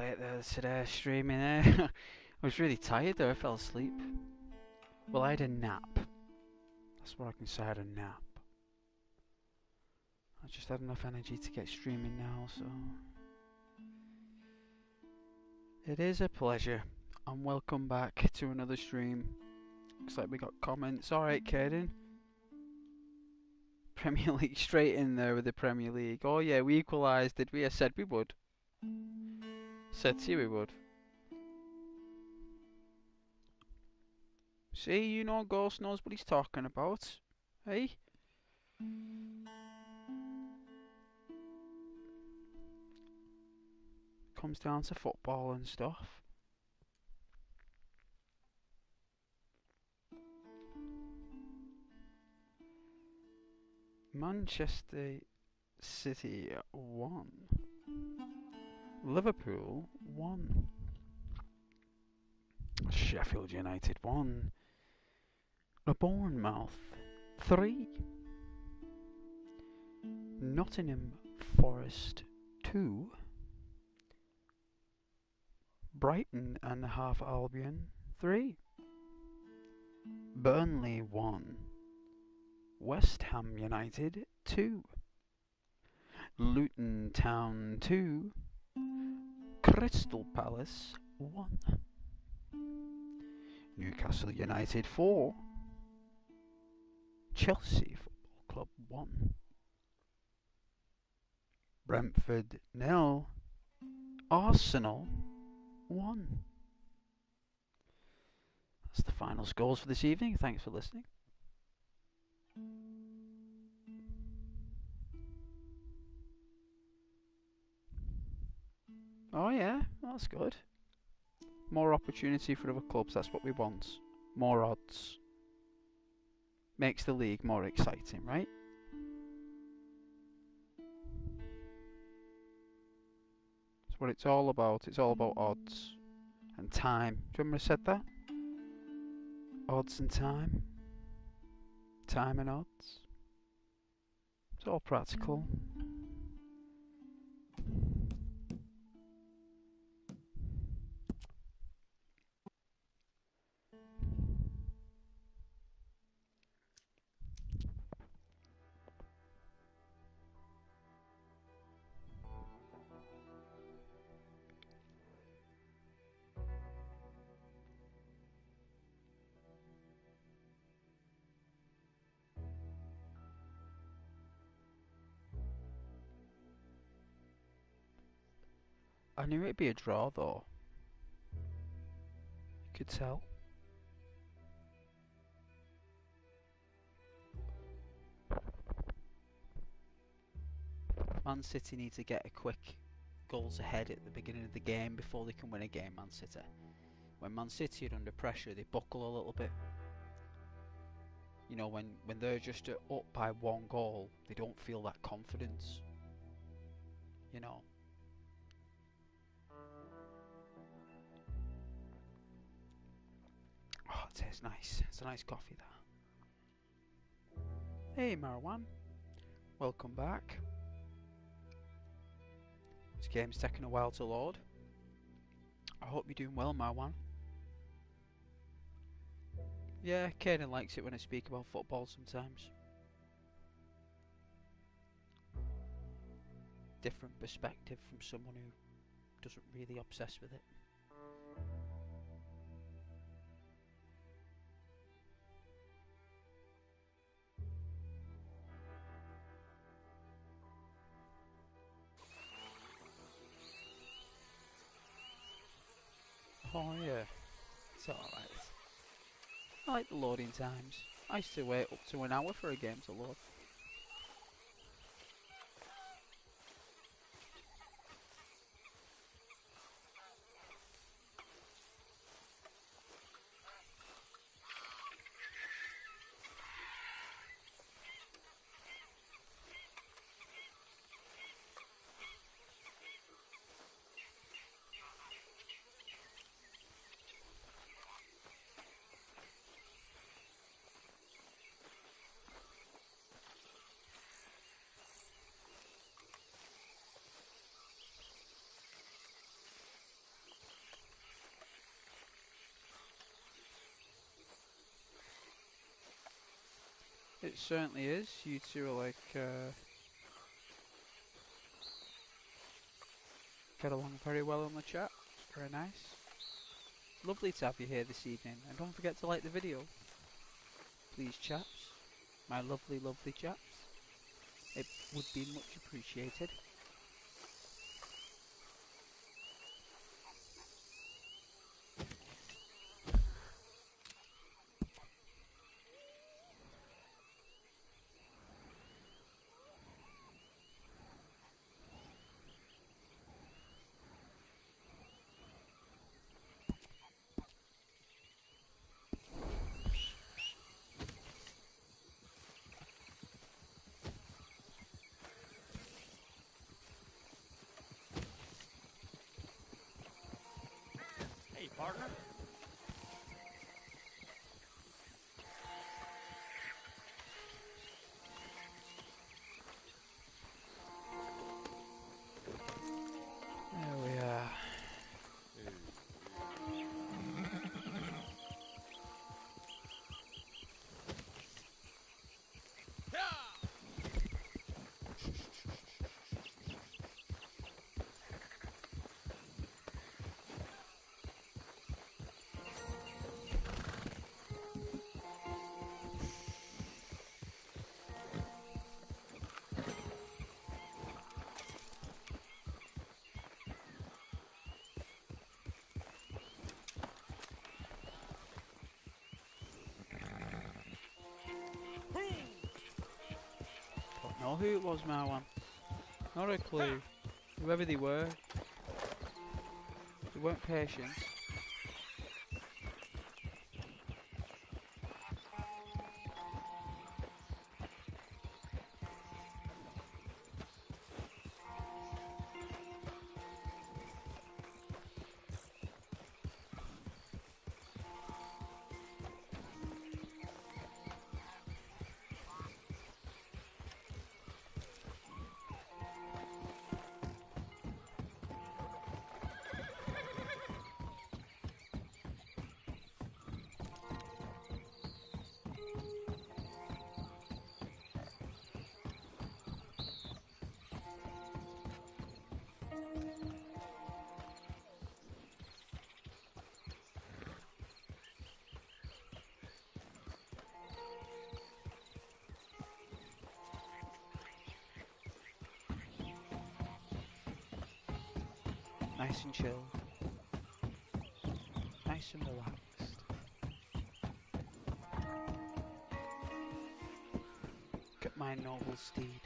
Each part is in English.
late there today streaming I was really tired though, I fell asleep. Well, I had a nap. That's what I can say, I had a nap. I just had enough energy to get streaming now, so... It is a pleasure, and welcome back to another stream. Looks like we got comments. Alright, Caden. Premier League, straight in there with the Premier League. Oh yeah, we equalised, did we? I said we would. Said to you we would. See, you know Ghost knows what he's talking about. Hey? Comes down to football and stuff. Manchester City 1. Liverpool 1. Sheffield United 1. Bournemouth 3. Nottingham Forest 2. Brighton and Half Albion 3. Burnley 1. West Ham United 2. Luton Town 2. Crystal Palace 1. Newcastle United 4. Chelsea Football Club 1. Brentford 0. Arsenal 1. That's the final scores for this evening. Thanks for listening. Oh yeah, that's good. More opportunity for other clubs, that's what we want. More odds. Makes the league more exciting, right? That's what it's all about. It's all about odds and time. Do you remember I said that? Odds and time. Time and odds. It's all practical. I knew it'd be a draw though. You could tell. Man City need to get a quick goals ahead at the beginning of the game before they can win a game, Man City. When Man City are under pressure, they buckle a little bit. You know, when they're just up by one goal, they don't feel that confidence. You know. Oh, it tastes nice. It's a nice coffee, that. Hey, Marwan. Welcome back. This game's taking a while to load. I hope you're doing well, Marwan. Yeah, Kaden likes it when I speak about football sometimes. Different perspective from someone who doesn't really obsess with it. Oh yeah, it's alright. I like the loading times. I used to wait up to an hour for a game to load. It certainly is. You two are like, get along very well in the chat. Very nice. Lovely to have you here this evening. And don't forget to like the video. Please, chaps. My lovely, lovely chaps. It would be much appreciated. Hey, partner. There we are. Don't know who it was, my one. Not a clue. Whoever they were. They weren't patient. Nice and chilled. Nice and relaxed. Get my noble steed.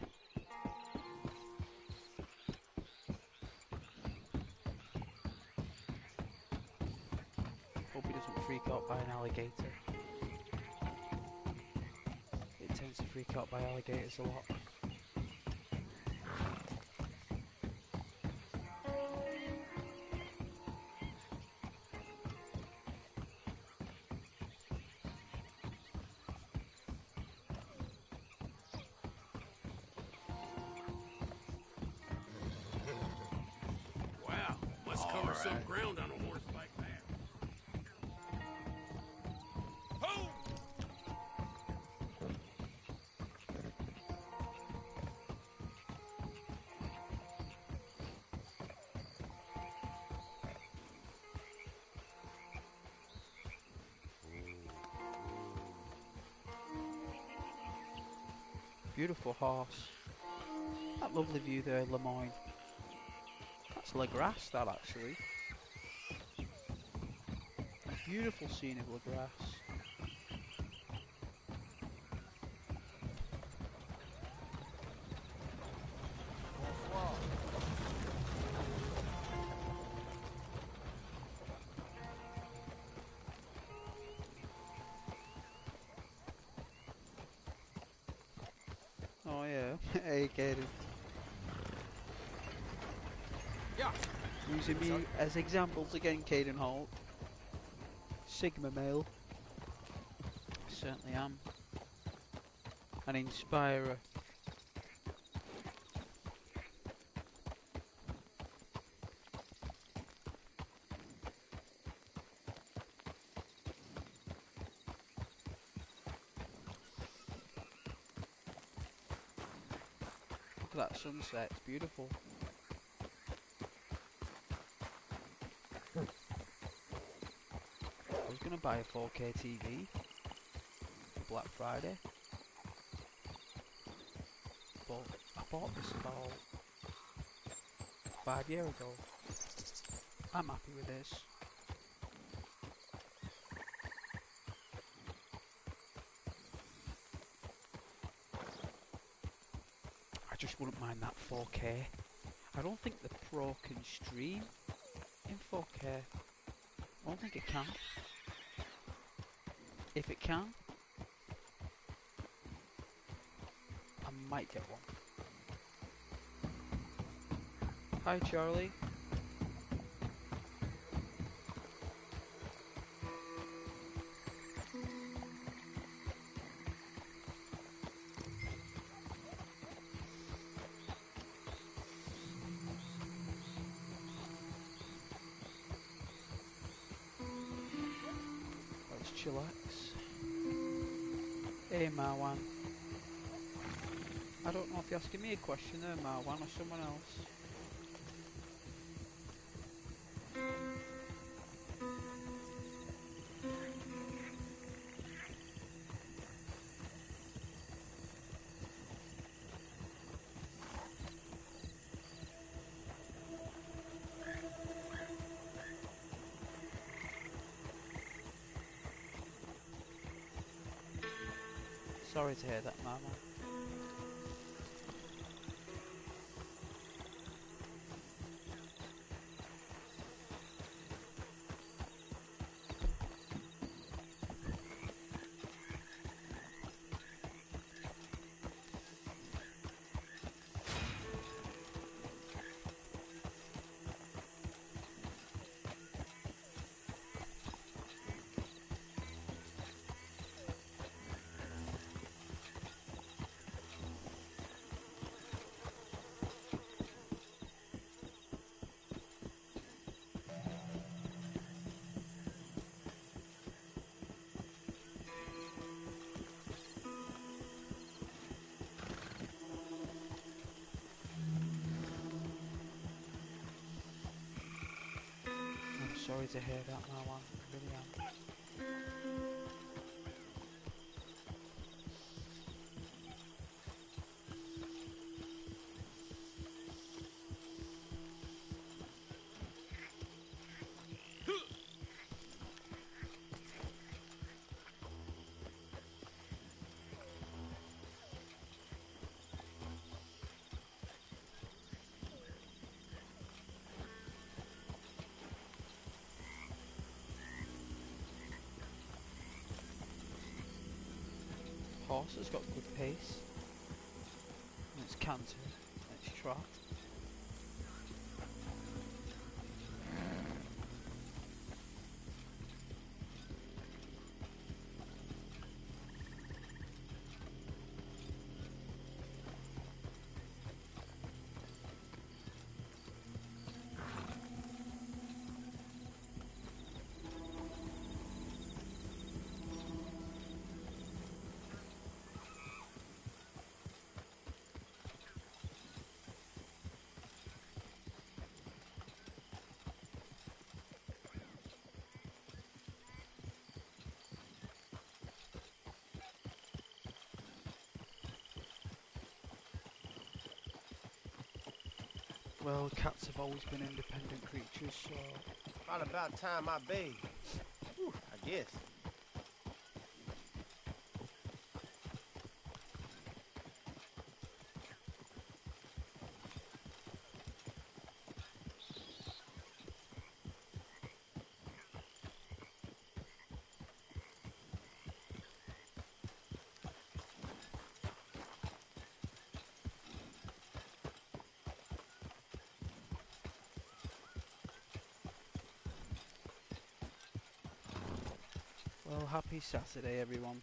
Hope he doesn't freak out by an alligator. It tends to freak out by alligators a lot. Wow, must cover some ground on a horse like that. Ho! Beautiful horse. That lovely view there, Lemoyne. That's LaGrasse, that actually. A beautiful scene of LaGrasse. Oh yeah, hey Caden. Yeah. Using me as examples again, Caden Holt. Sigma male. Certainly am. An inspirer. that sunset. It's beautiful. I was gonna buy a 4K TV for Black Friday, but I bought this about 5 years ago. I'm happy with this. I just wouldn't mind that 4K. I don't think the Pro can stream in 4K. I don't think it can. If it can, I might get one. Hi Charlie. Let's chillax. Hey Marwan. I don't know if you're asking me a question there, Marwan, or someone else. Sorry to hear that, Marwan. I'm sorry to hear that, Marwan. I really am. Horse has got good pace. And it's canter. And it's trot. Well, cats have always been independent creatures, so... Probably about time I bathed. Whew, I guess. Well, happy Saturday, everyone.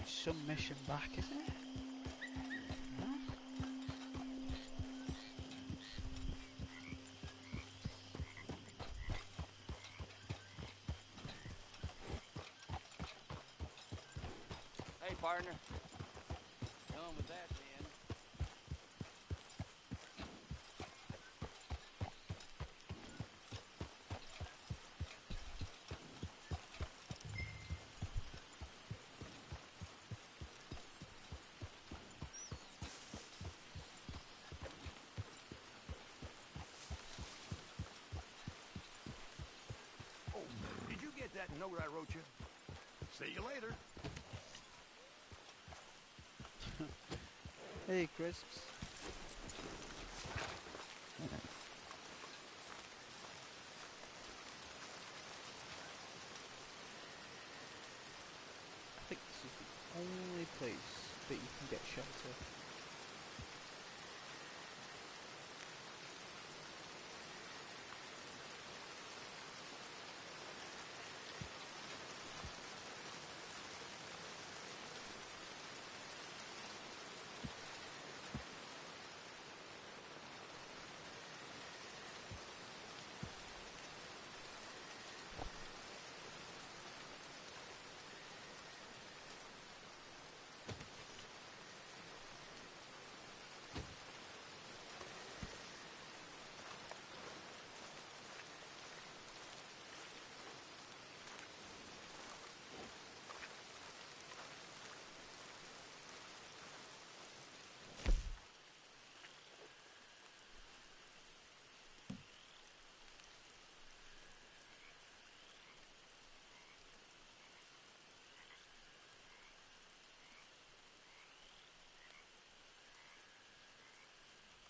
some mission back, isn't it? No? Hey, partner. Done with that, then. Oh, did you get that note I wrote you? See you later. Hey, crisps. I think this is the only place that you can get shelter.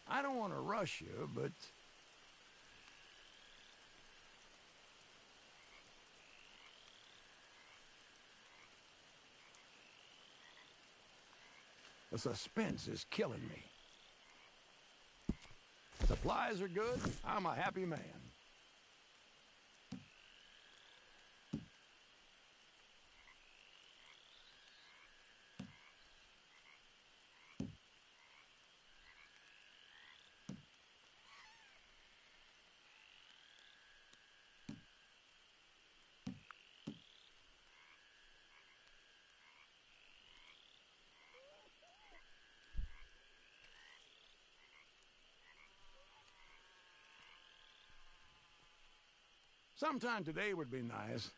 I don't want to rush you, but... the suspense is killing me. Supplies are good. I'm a happy man. Sometime today would be nice.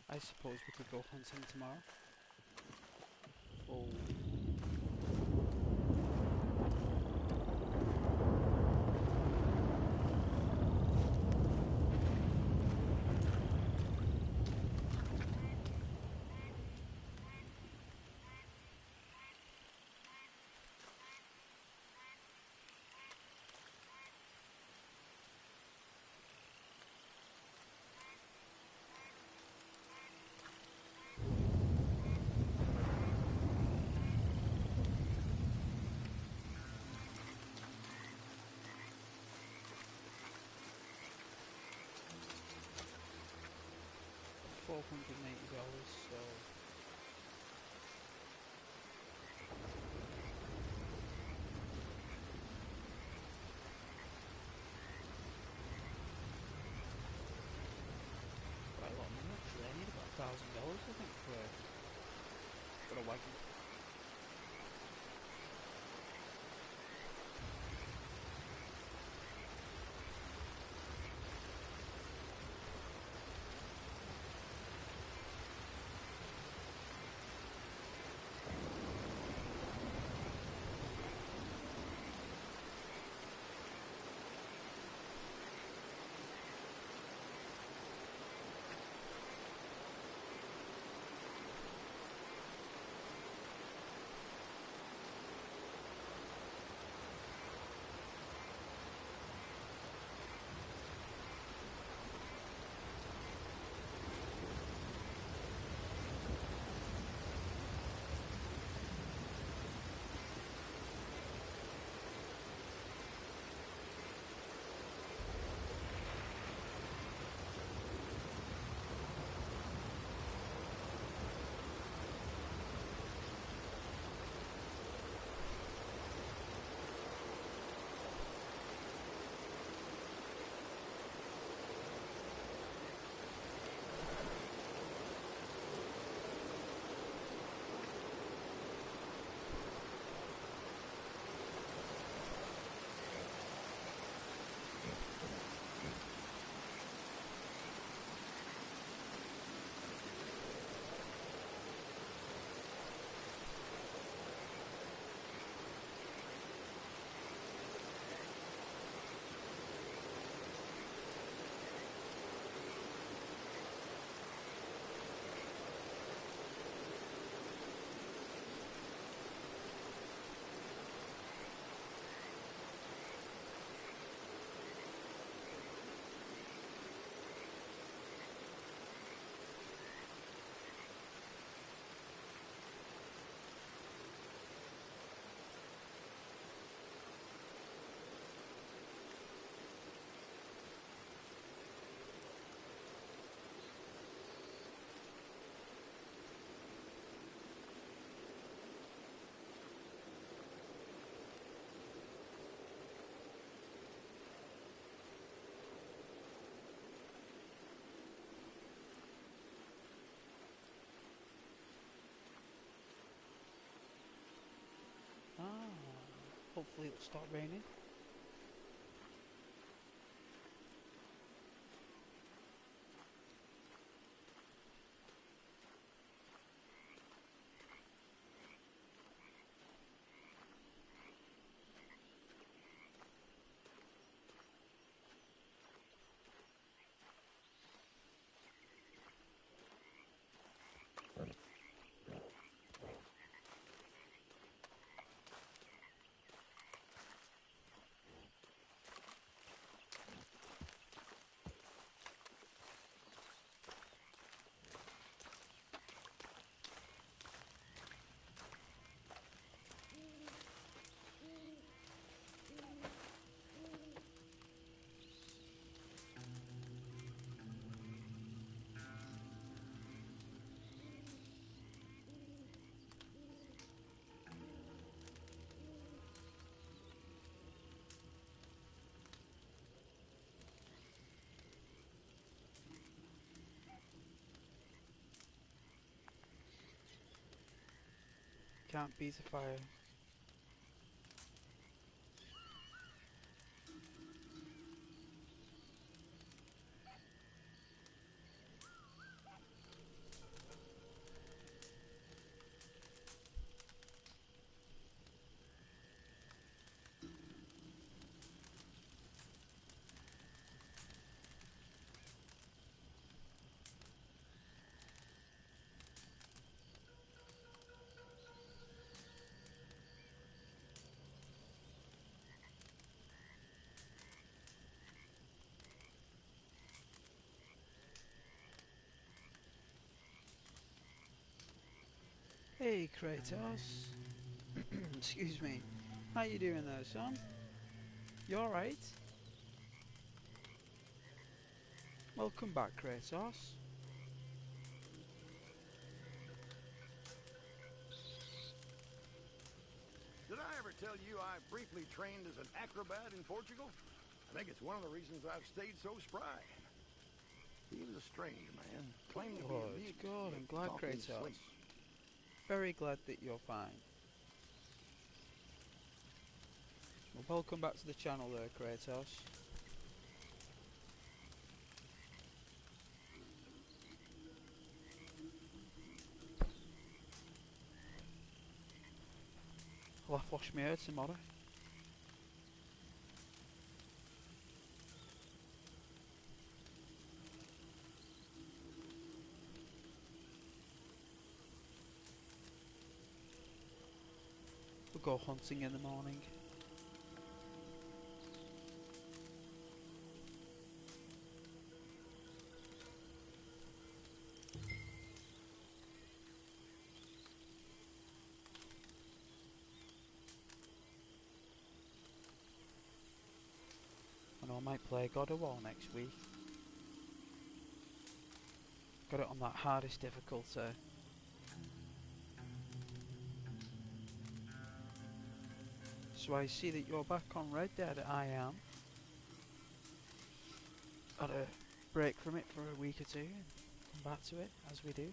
I suppose we could go hunting tomorrow. Oh. 480 dollars, so quite a lot of money actually. I need about $1,000 I think for a wagon. hopefully it'll stop raining. Can't beat a fire. Hey Kratos. Excuse me. How you doing there, son? You alright? Welcome back, Kratos. Did I ever tell you I briefly trained as an acrobat in Portugal? I think it's one of the reasons I've stayed so spry. He was a strange man, claimed to be a mute, God, I'm glad, talked in Kratos. sleep. Very glad that you're fine. Well, welcome back to the channel there, Kratos. I'll have to wash my hair tomorrow. We'll go hunting in the morning. I know I might play God of War next week. Got it on that hardest difficulty. So I see that you're back on Red Dead. I am. Had a break from it for a week or two and come back to it as we do.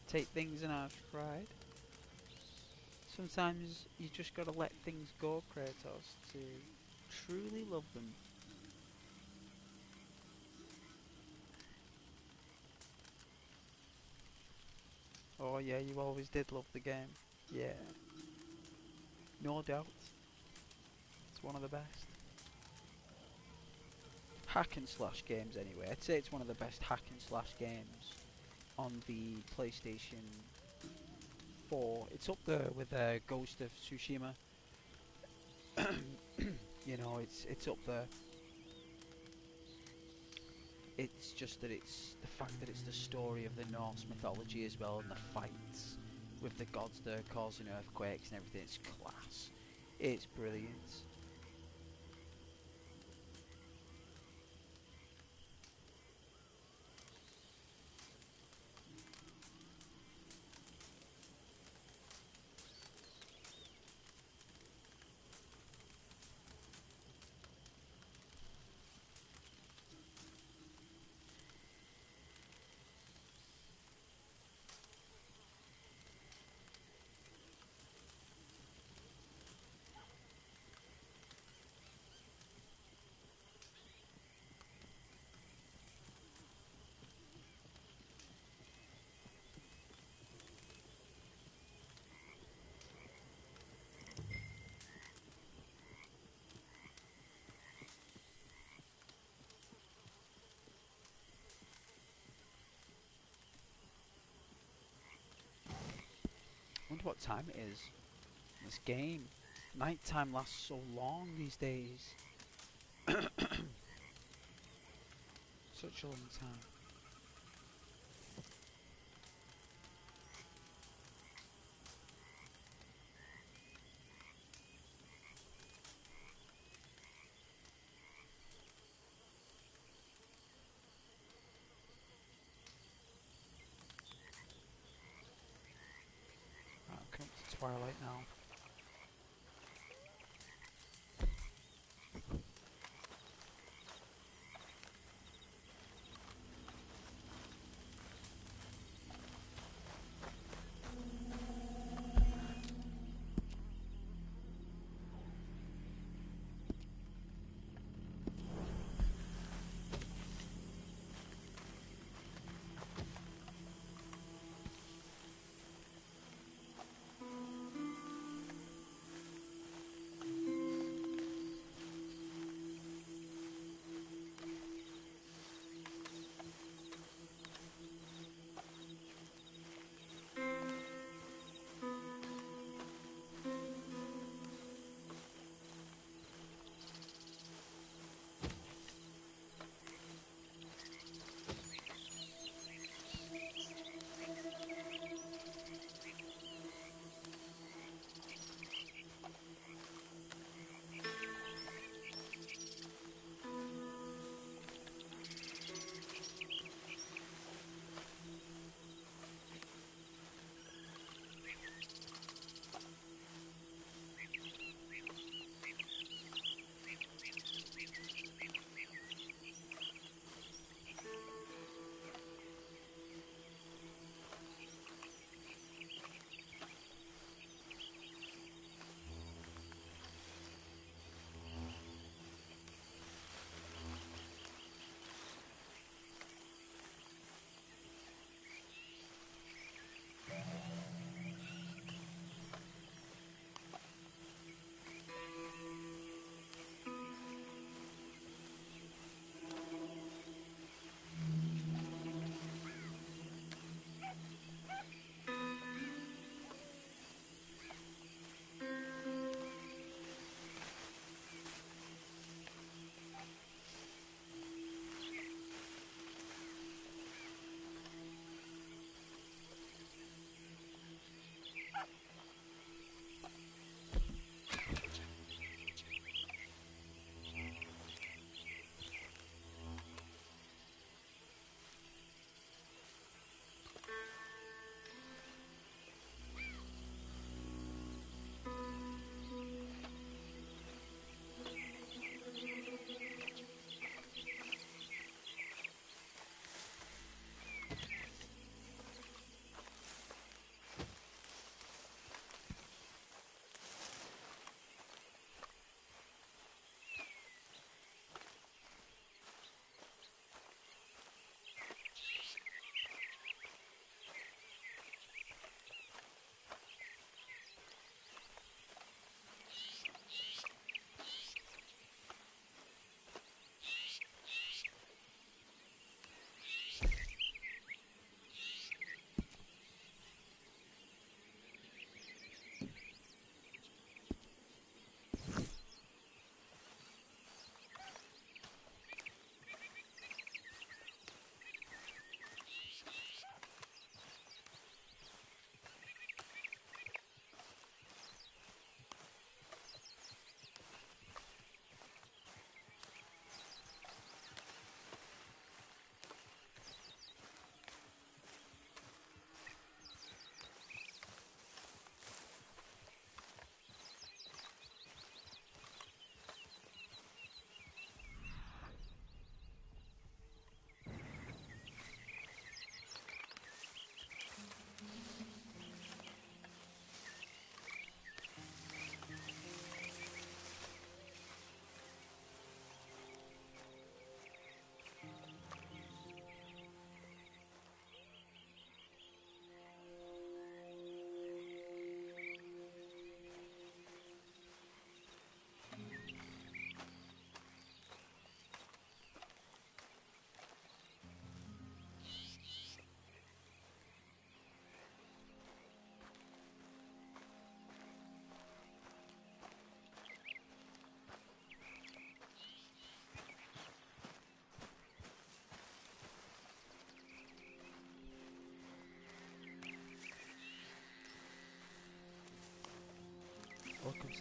Take things in our stride. Sometimes you just gotta let things go, Kratos, to truly love them. Oh yeah, you always did love the game. Yeah. No doubt. It's one of the best. Hack and slash games anyway. I'd say it's one of the best hack and slash games on the PlayStation 4. It's up there with Ghost of Tsushima. You know, it's up there. It's just that it's the fact that it's the story of the Norse mythology as well, and the fights with the gods there causing earthquakes and everything. It's class. It's brilliant. Wonder what time it is in this game. Nighttime lasts so long these days. Such a long time. Right, I'm coming to twilight now.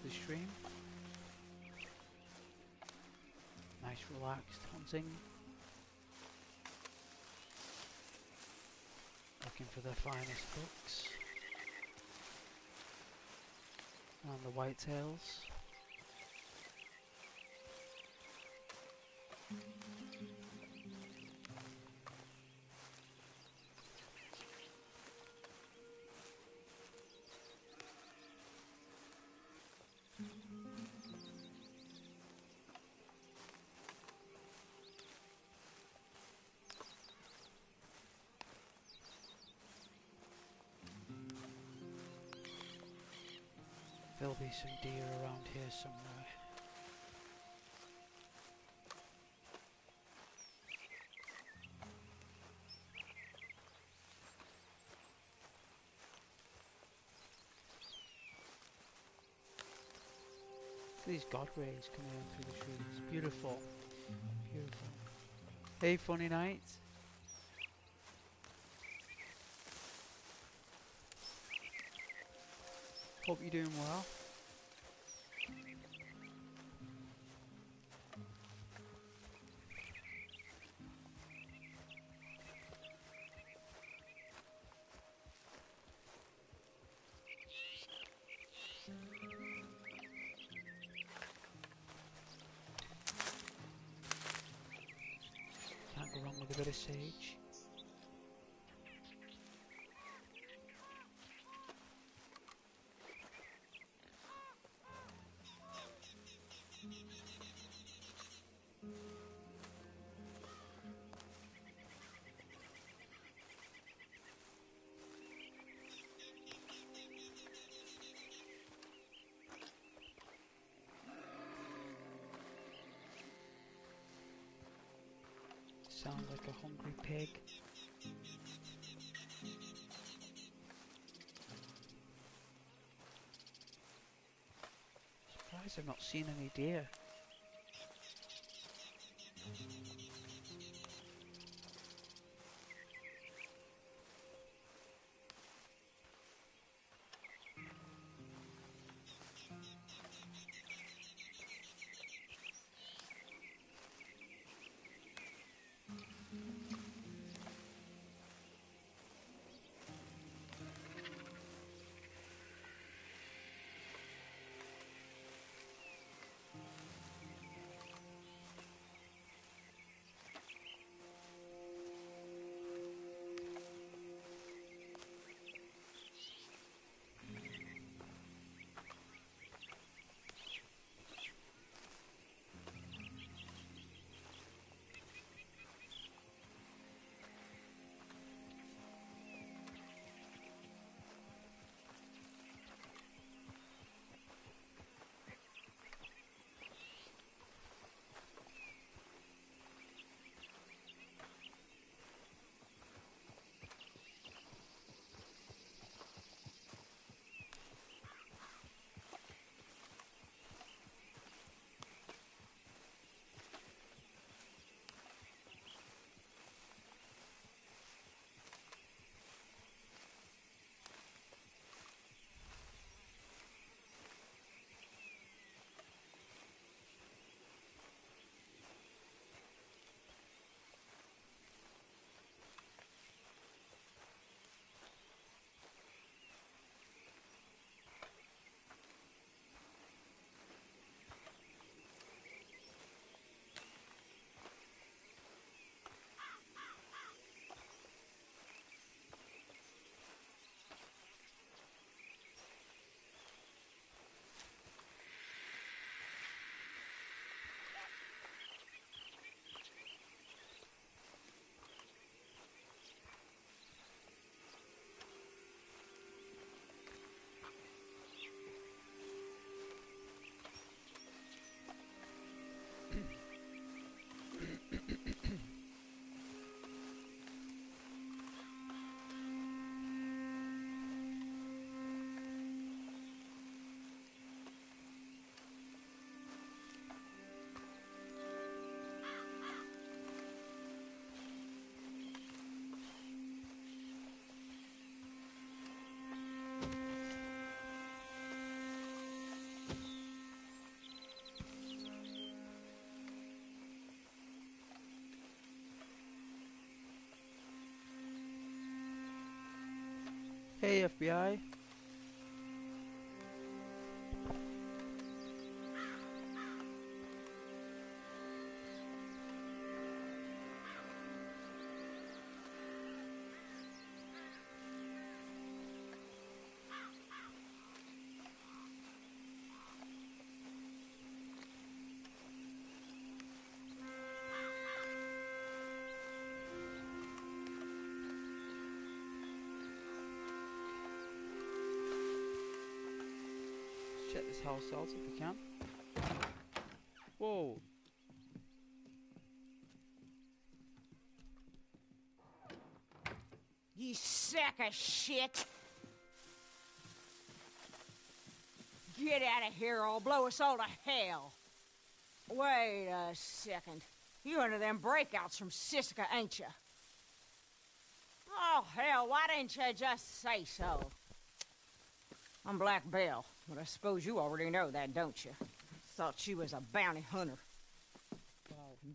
the stream. Nice relaxed hunting. Looking for the finest bucks. And the whitetails. There'll be some deer around here somewhere. These god rays coming in through the trees. Beautiful. Beautiful. Hey, funny night. Hope you're doing well. Can't go wrong with a bit of sage. Sounds like a hungry pig. Surprised I've not seen any deer. Hey, FBI. Check this house out if we can. Whoa. You sack of shit! Get out of here or I'll blow us all to hell! Wait a second. You one of them breakouts from Siska, ain't you? Oh, hell, why didn't you just say so? I'm Black Belle, but I suppose you already know that, don't you? Thought you was a bounty hunter.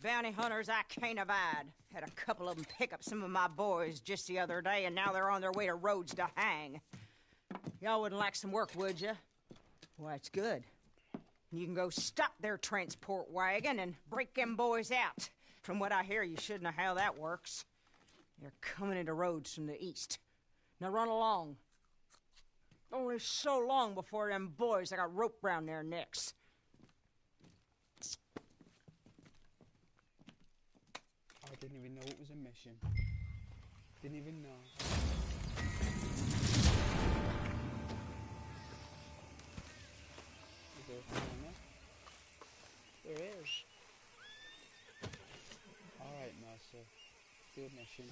Bounty hunters I can't abide. Had a couple of them pick up some of my boys just the other day, and now they're on their way to Rhodes to hang. Y'all wouldn't like some work, would you? Well, it's good. You can go stop their transport wagon and break them boys out. From what I hear, you should know how that works. They're coming into Rhodes from the east. Now run along. Only so long before them boys that got rope round their necks. I didn't even know it was a mission. Didn't even know. Is there a thing on there? There is. Alright, Mercer. Do a mission.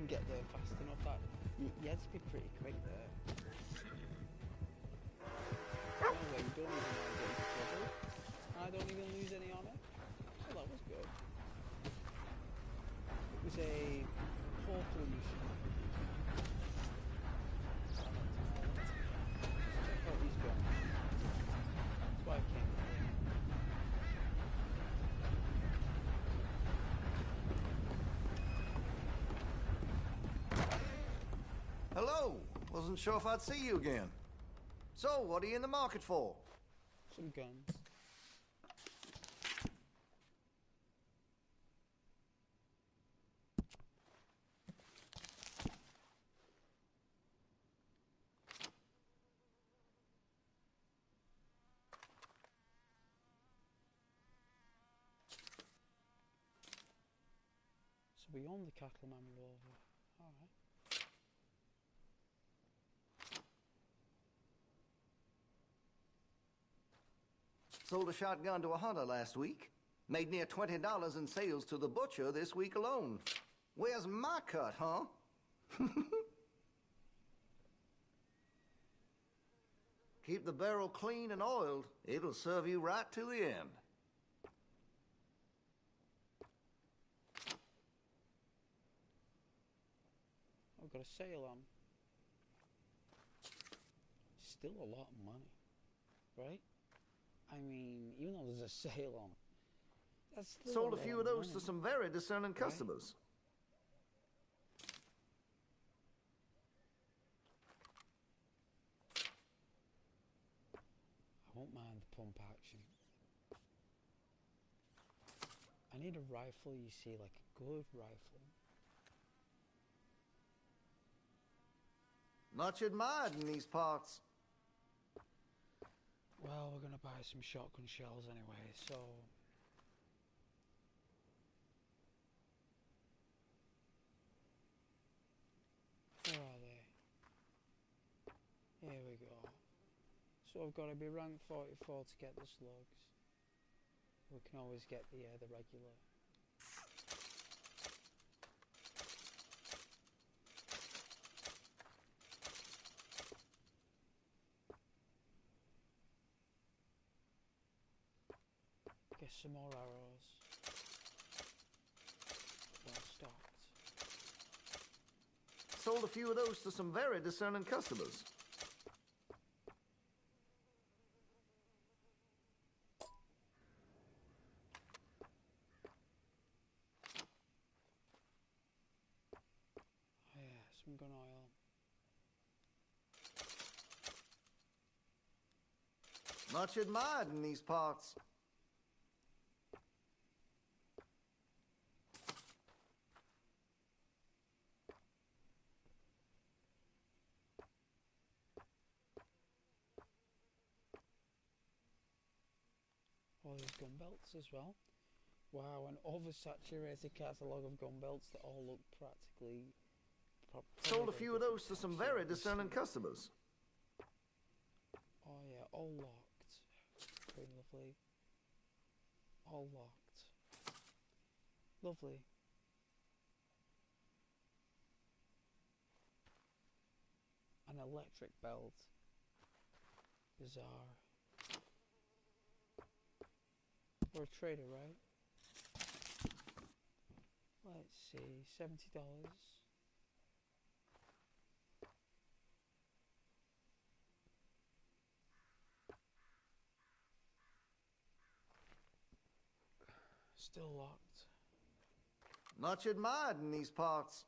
couldn't get there fast enough. That you had to be pretty quick there. No way, you don't even get into trouble. I don't even lose any on it. So that was good. It was a portal mission. Let's check out these guns. That's why I came here. Hello! Wasn't sure if I'd see you again. So, what are you in the market for? Some guns. So we own the Cattleman revolver. Alright. Sold a shotgun to a hunter last week. Made near $20 in sales to the butcher this week alone. Where's my cut, huh? Keep the barrel clean and oiled. It'll serve you right to the end. I've got a sale on. Still a lot of money, right? I mean, even though there's a sale on, that's still Sold a lot few of those money, to some very discerning right? customers. I won't mind the pump action. I need a rifle, you see, like a good rifle. Much admired in these parts. Well, we're gonna buy some shotgun shells anyway, so... Where are they? Here we go. So I've got to be rank 44 to get the slugs. We can always get the regular. Get some more arrows. Well stocked. Sold a few of those to some very discerning customers. Oh yeah, some gun oil. Much admired in these parts. All these gun belts as well. Wow, an oversaturated catalogue of gun belts that all look practically... Sold a few of those to some very discerning customers. Oh yeah, all locked. Very lovely. All locked. Lovely. An electric belt. Bizarre. We're a trader, right? Let's see, $70. Still locked. Much admired in these parts.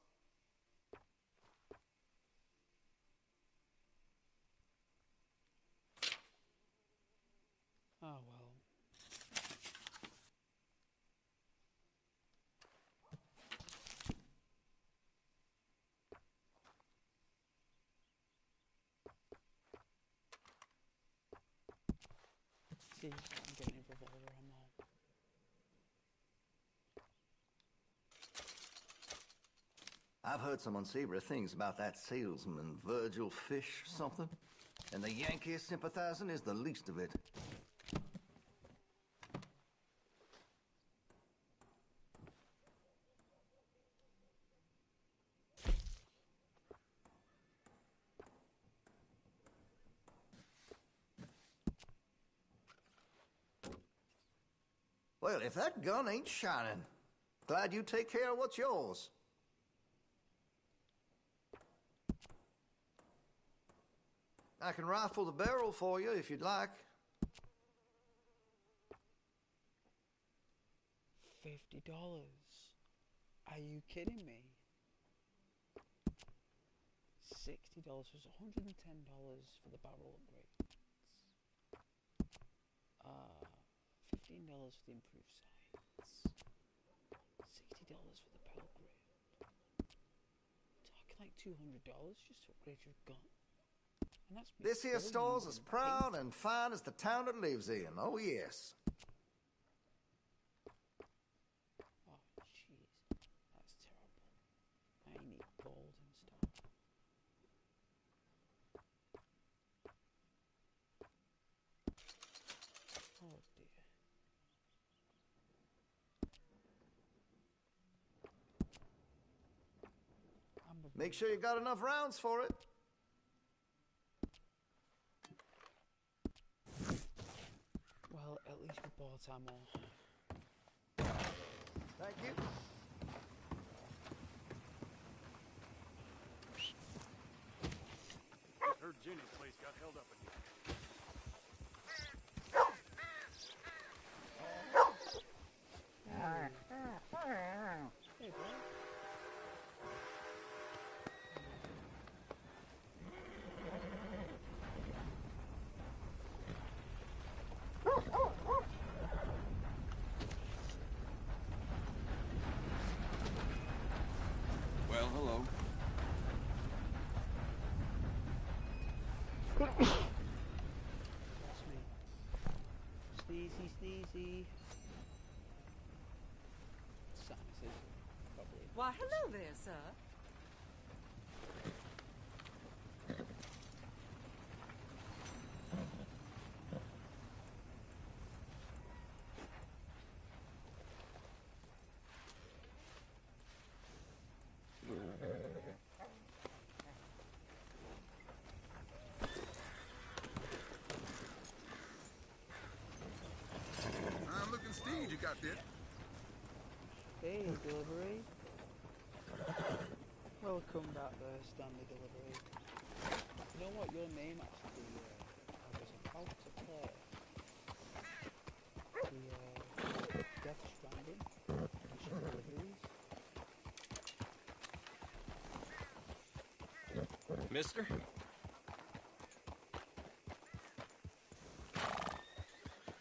Oh well. See, I'm getting a revolver ammo. I've heard some unsavory things about that salesman, Virgil Fish something. And the Yankee sympathizing is the least of it. Well, if that gun ain't shining, glad you take care of what's yours. I can rifle the barrel for you if you'd like. $50. Are you kidding me? $60 was $110 for the barrel upgrade. $15 for the improved sights. $60 for the barrel upgrade. Talking like $200 just to upgrade your gun. And that's This here store's as proud and fine as the town it lives in. Oh, yes. Oh, jeez. That's terrible. I need gold and stuff. Oh, dear. Make sure you got enough rounds for it. Well, at least we bought ammo. Thank you. I heard Jenny's place got held up again. Hey, bro. Well, hello. That's me. Sneezy. Sinuses, probably. Why, hello there, sir. I'm looking Steve, you got this. Hey, delivery. Welcome back there, Stanley Delivery. You know what, your name actually, I was about to play the Death Stranding deliveries. Mister?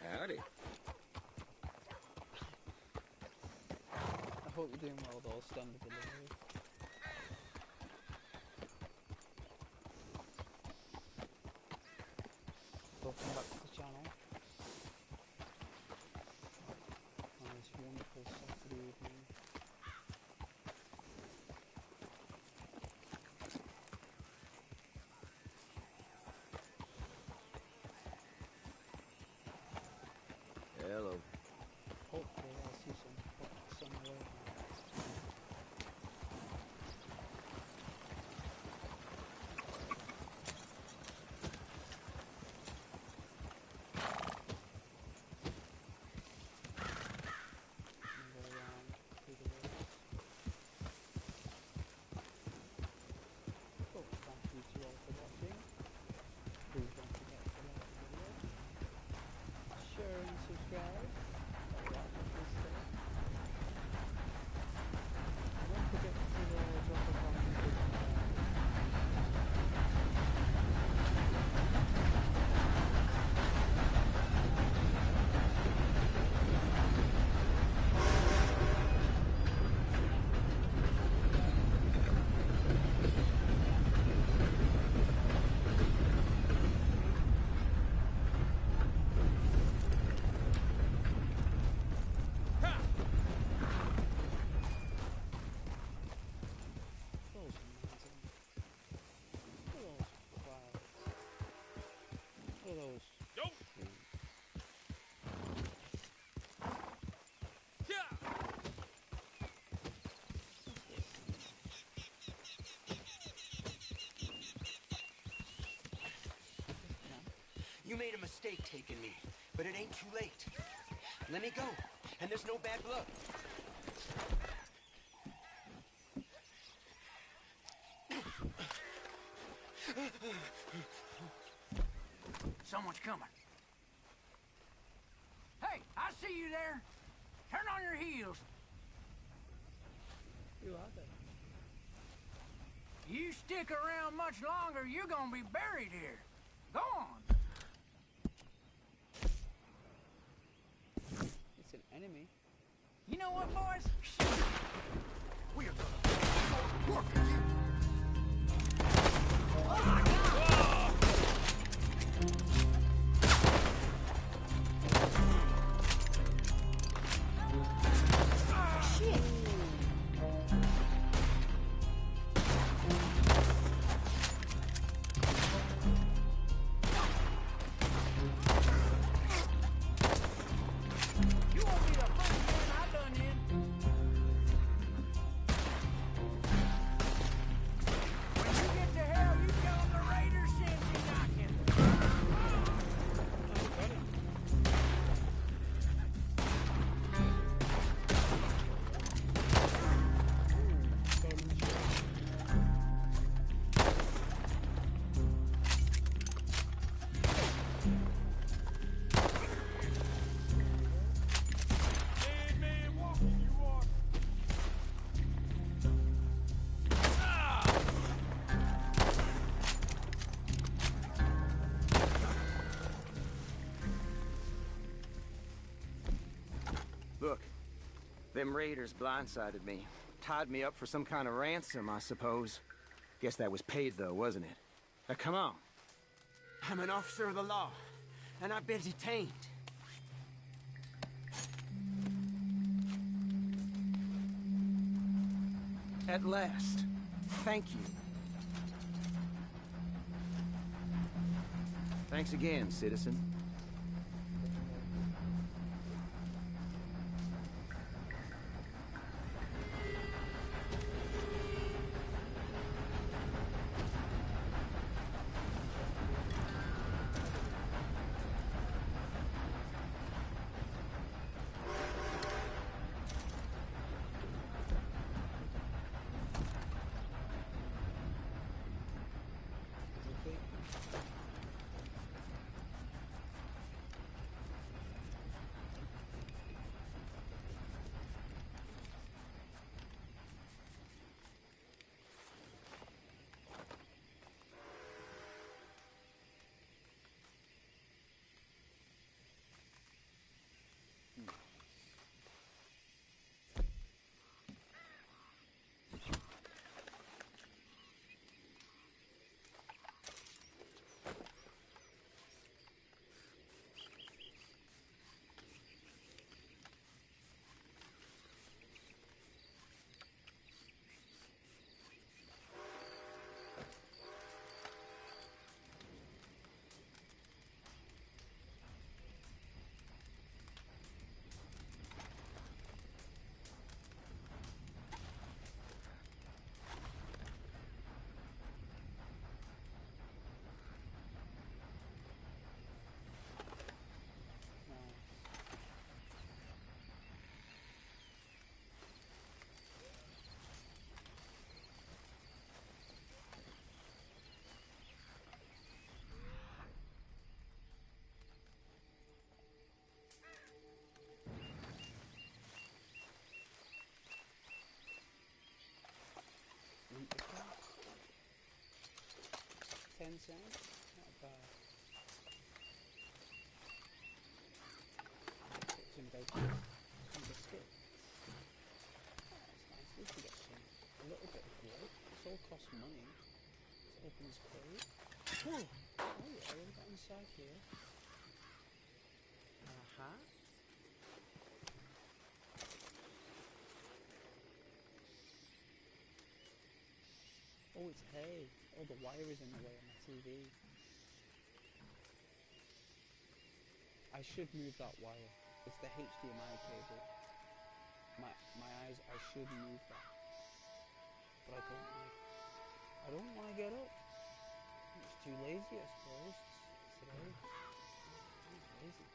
Howdy. I hope you're doing well with all standard delivery. Welcome back to the channel on this wonderful Saturday evening. Hello. Hopefully I'll see some fox on the way. And go around through the woods. Oh, thank you to all for watching. Please don't forget to like the video, share and subscribe. Like this stuff. And don't forget to drop a comment below. Those amazing. Look at those clouds. Look at those trees. You made a mistake taking me, but it ain't too late. Let me go. and there's no bad blood. Someone's coming. Hey, I see you there. Turn on your heels. Who are they? You stick around much longer, you're gonna be buried here. Go on. It's an enemy. You know what, boys? We are gonna work you. You won't be the first man I done in. When you get to hell, you tell them the Raiders sent you knocking. Dead man walking, you are. Look, them raiders blindsided me. Tied me up for some kind of ransom, I suppose. Guess that was paid, though, wasn't it? Now, come on. I'm an officer of the law, and I've been detained. At last. Thank you. Thanks again, citizen. Eat the cat. 10 cents? Not bad. Get some bacon. Some biscuits. Oh, that's nice. At least we get a little bit of wood. This all costs money. Let's open this crate. Oh yeah, what have we got inside here? Aha. Oh, it's hay. Oh, the wire is in the way of my TV. I should move that wire. It's the HDMI cable. My eyes, I should move that. But I don't want to get up. I'm just too lazy, I suppose, today. I'm lazy.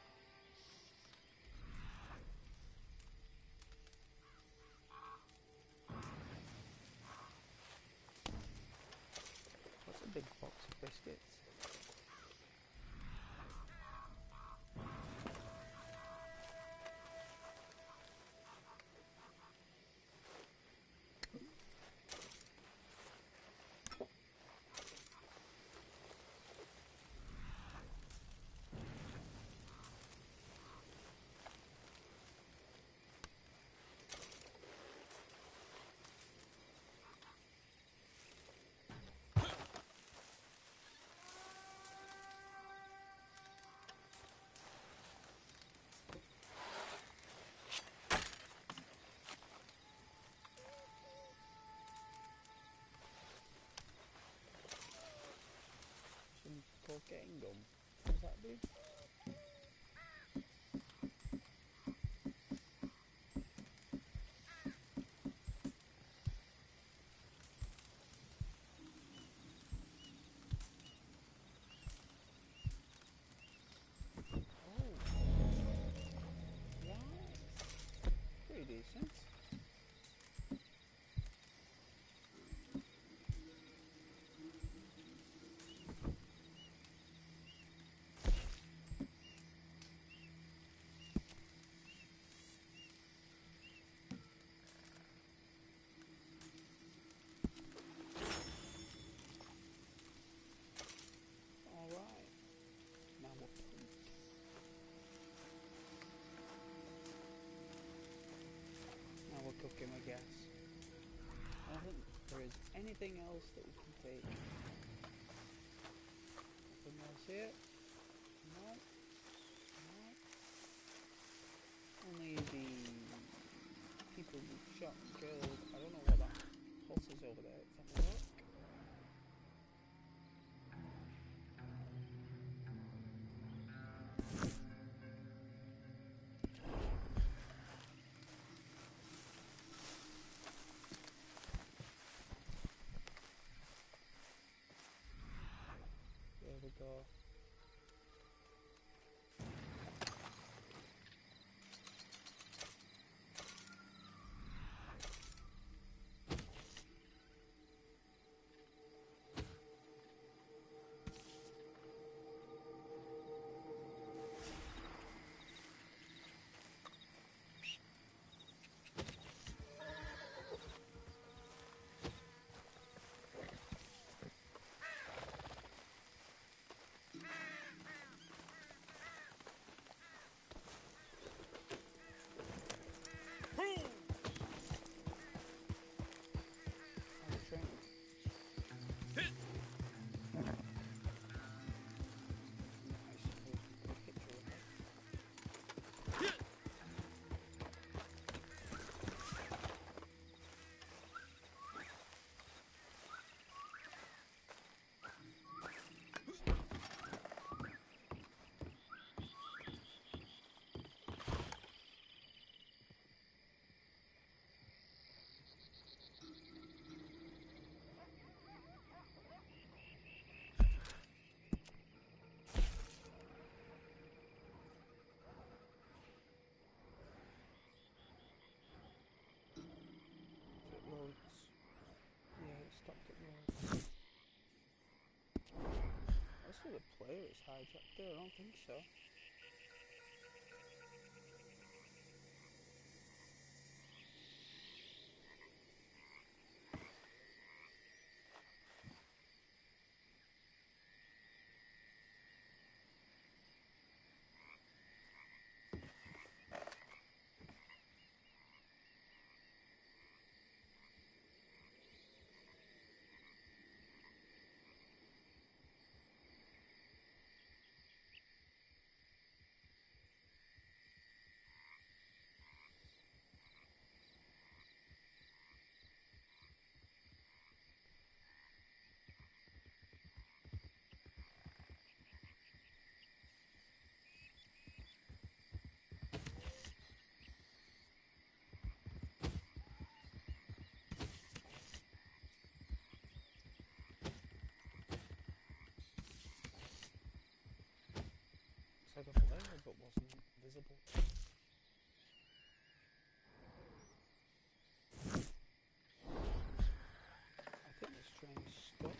chain gun. What does that do? Pretty decent. Alright. Now we're pumped. Now we're cooking, I guess. I don't think there is anything else that we can take. Nothing else here? No. No. Only the people who shot and killed. I don't know what that horse is over there. Let's have a look. There we go. The player is hijacked there, I don't think so. It's like a player but wasn't visible. I think this train is stuck.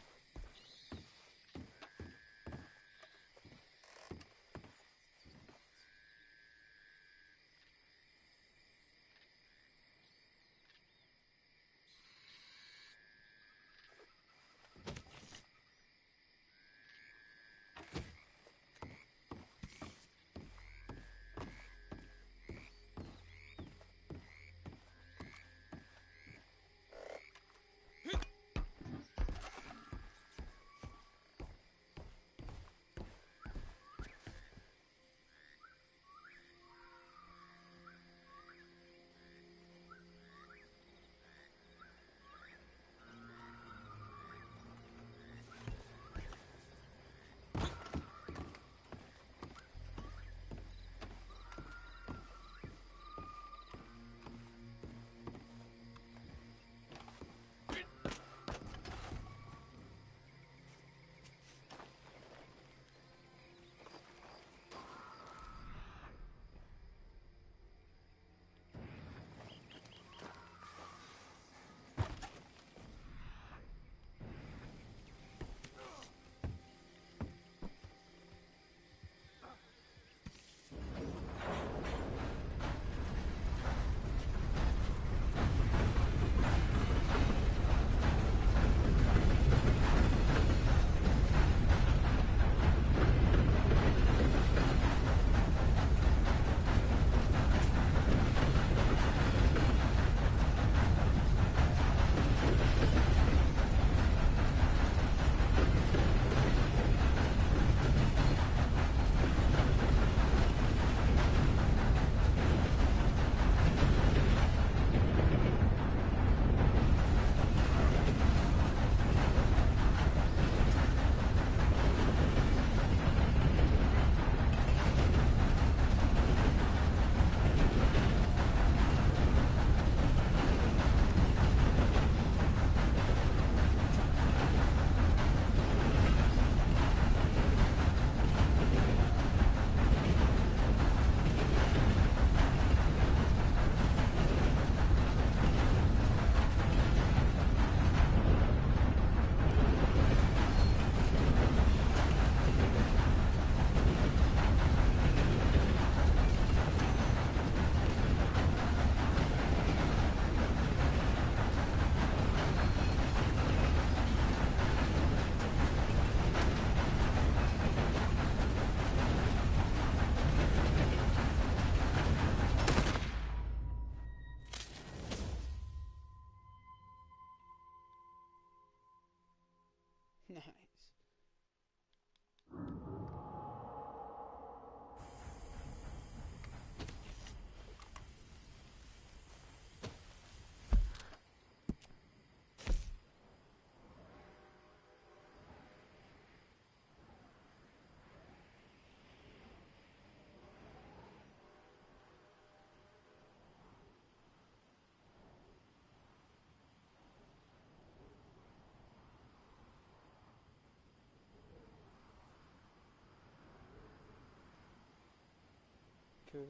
Cool.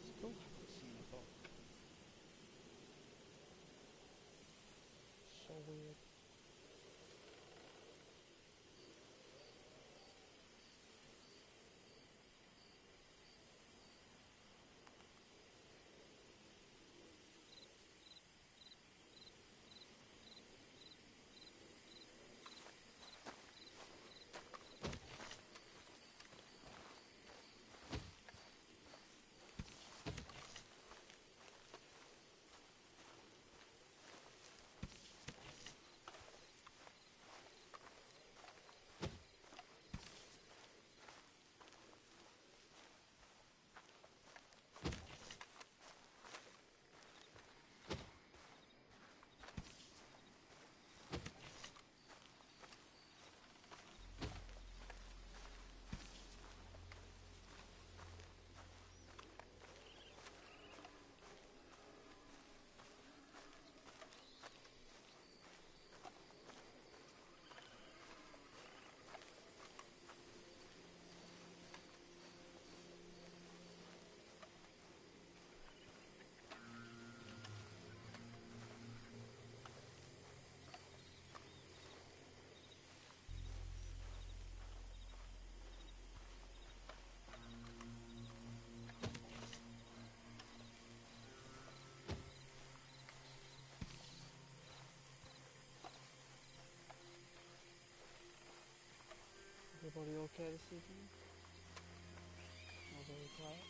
Still haven't seen a book. So weird. Everybody okay this evening? All very quiet?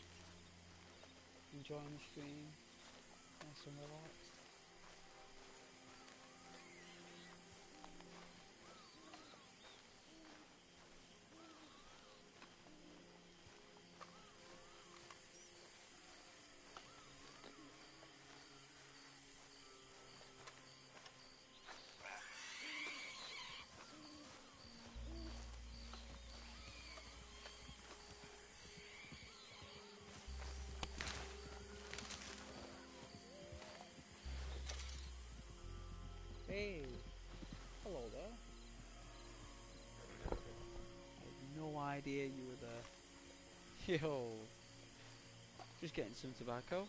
Enjoying the stream? Nice and relaxed? Hey! Hello there. I had no idea you were there. Yo! Just getting some tobacco.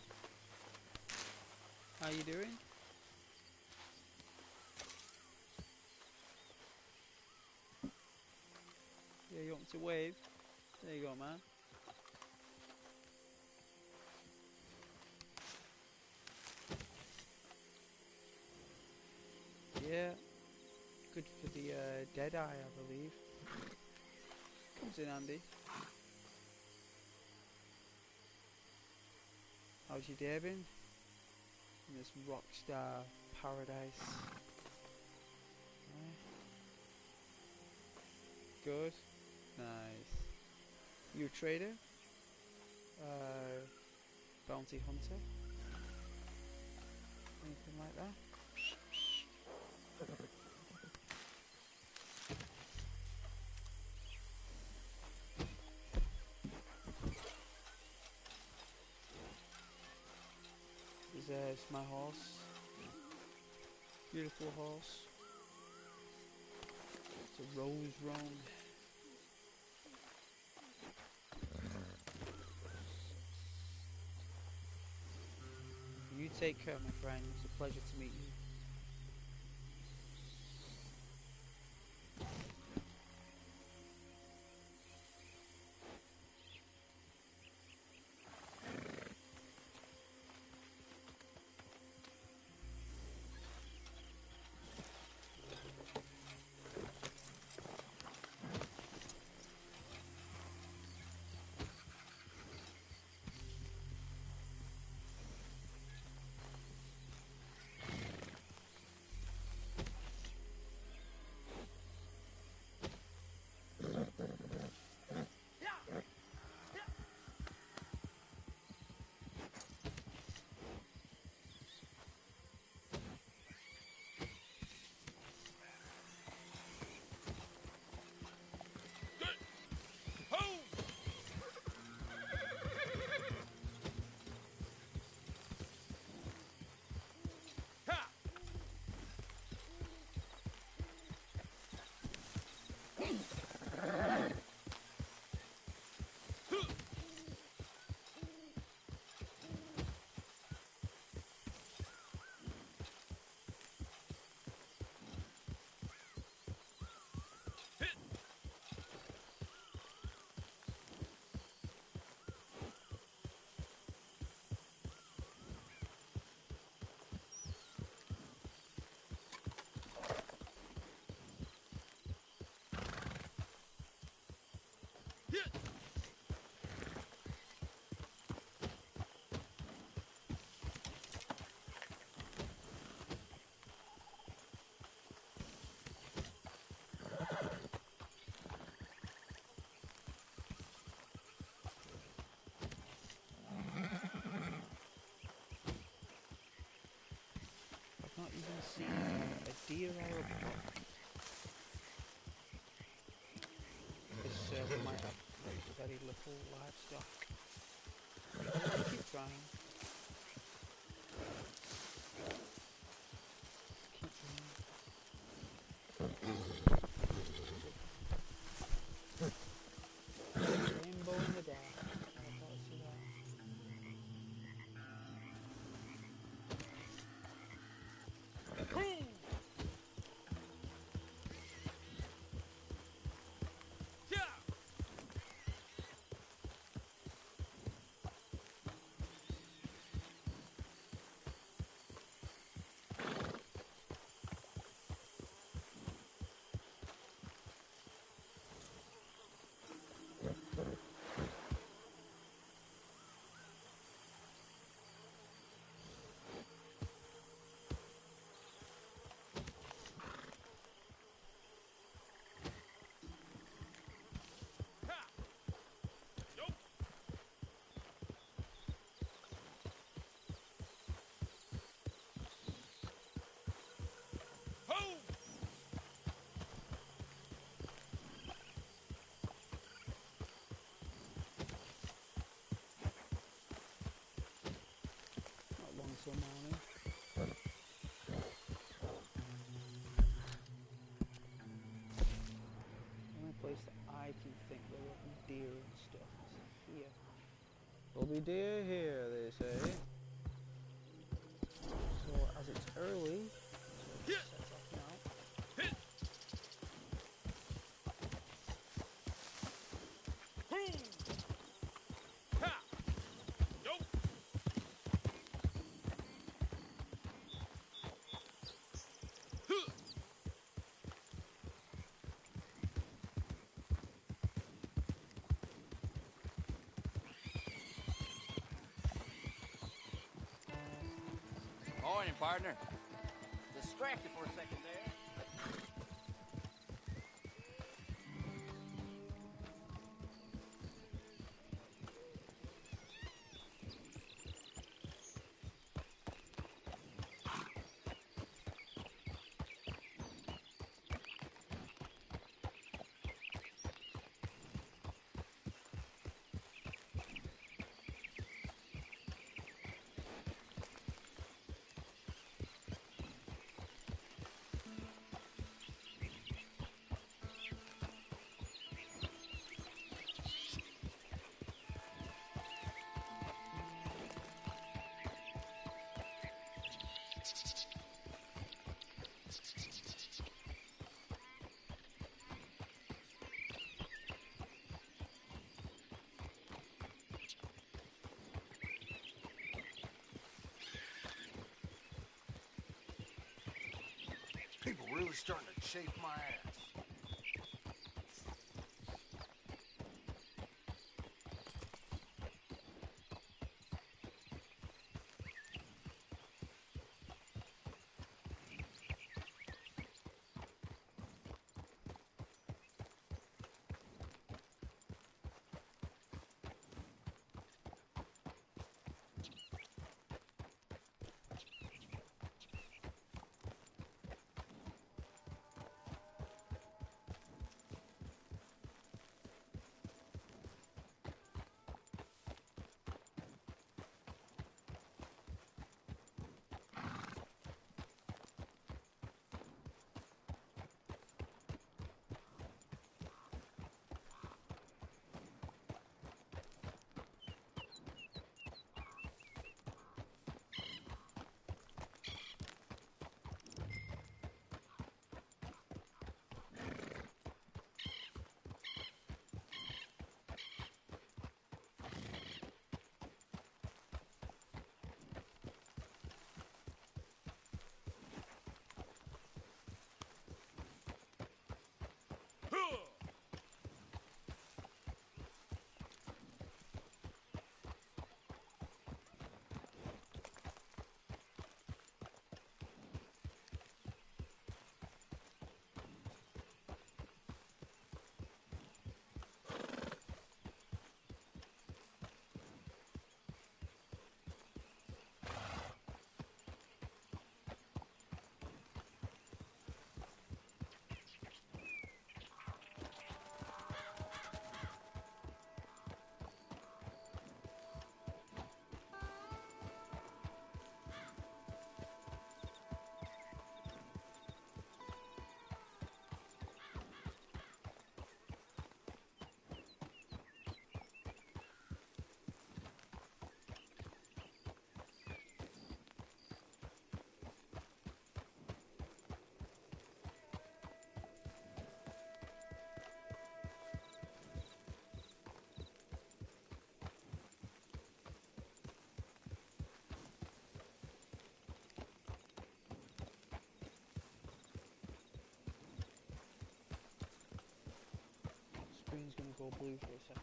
How you doing? Yeah, you want me to wave? There you go, man. Yeah. Good for the dead eye, I believe. Comes in handy. How's your day been? In this rockstar paradise. Yeah. Good. Nice. You a trader? Bounty hunter? Anything like that? There's my horse. Beautiful horse. It's a rose roan. You take care, my friend. It's a pleasure to meet you. I've not even seen a deer or a buck. This server might have very little livestock. Keep trying. Keep trying. Rainbow in the dark. I can't see that. Not long till morning. The only place that I can think there will be deer and stuff is here. There'll be deer here, they say. So as it's early, so it sets off now. Morning, partner. Distracted for a second there. People really starting to chafe my ass. go blue for a second.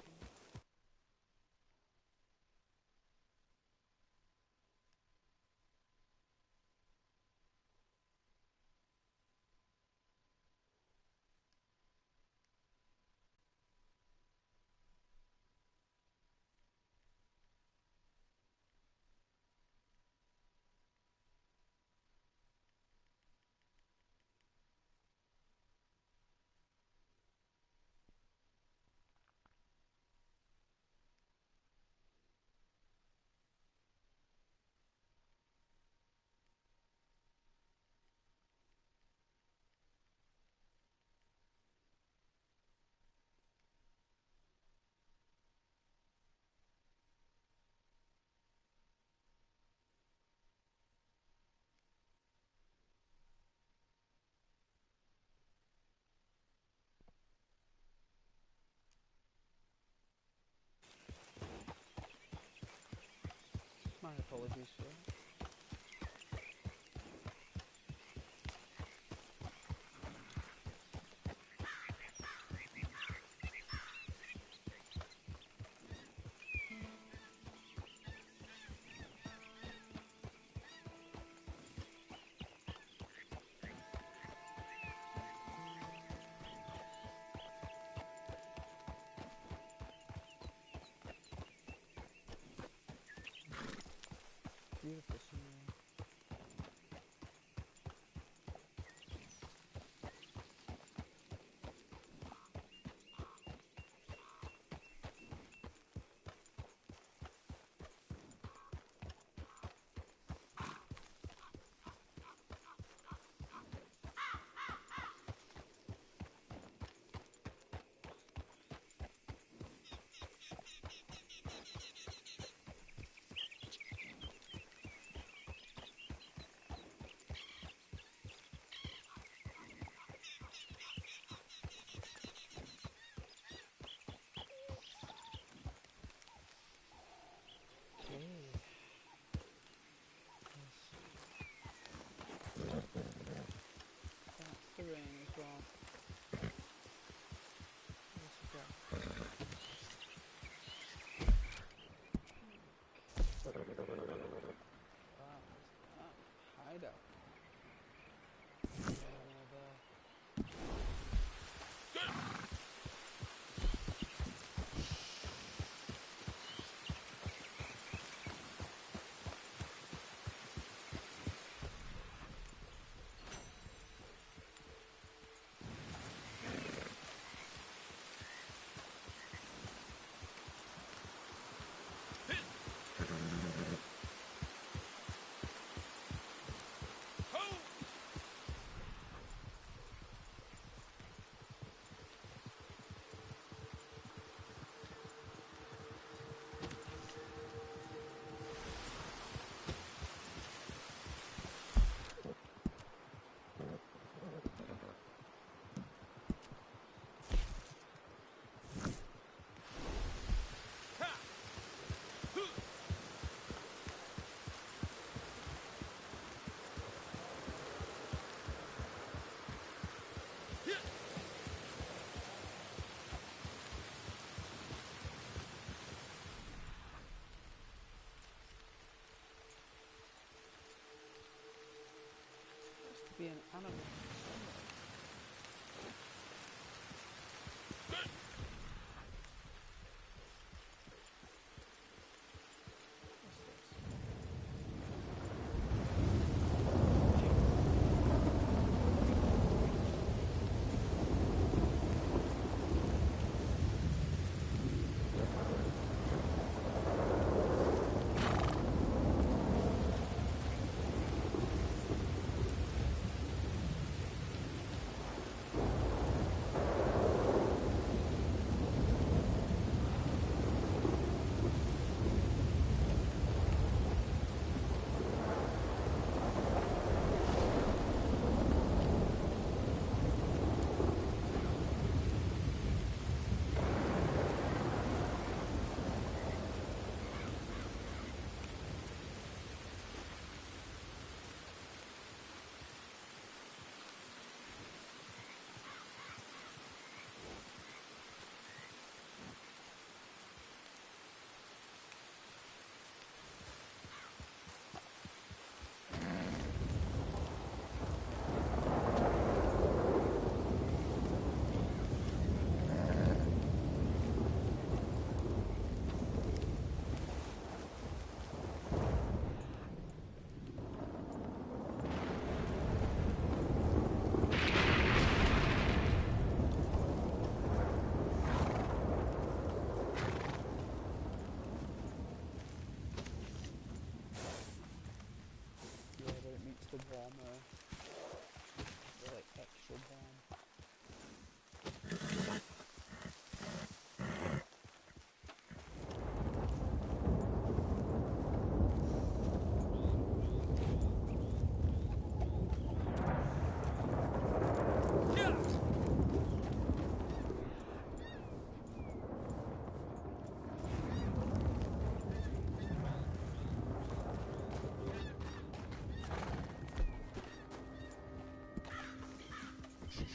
My apologies for that. Beautiful scenery. That's the rain as well. Where's the grass? Wow, what's that? Hideout. Supposed to be an animal. Hey.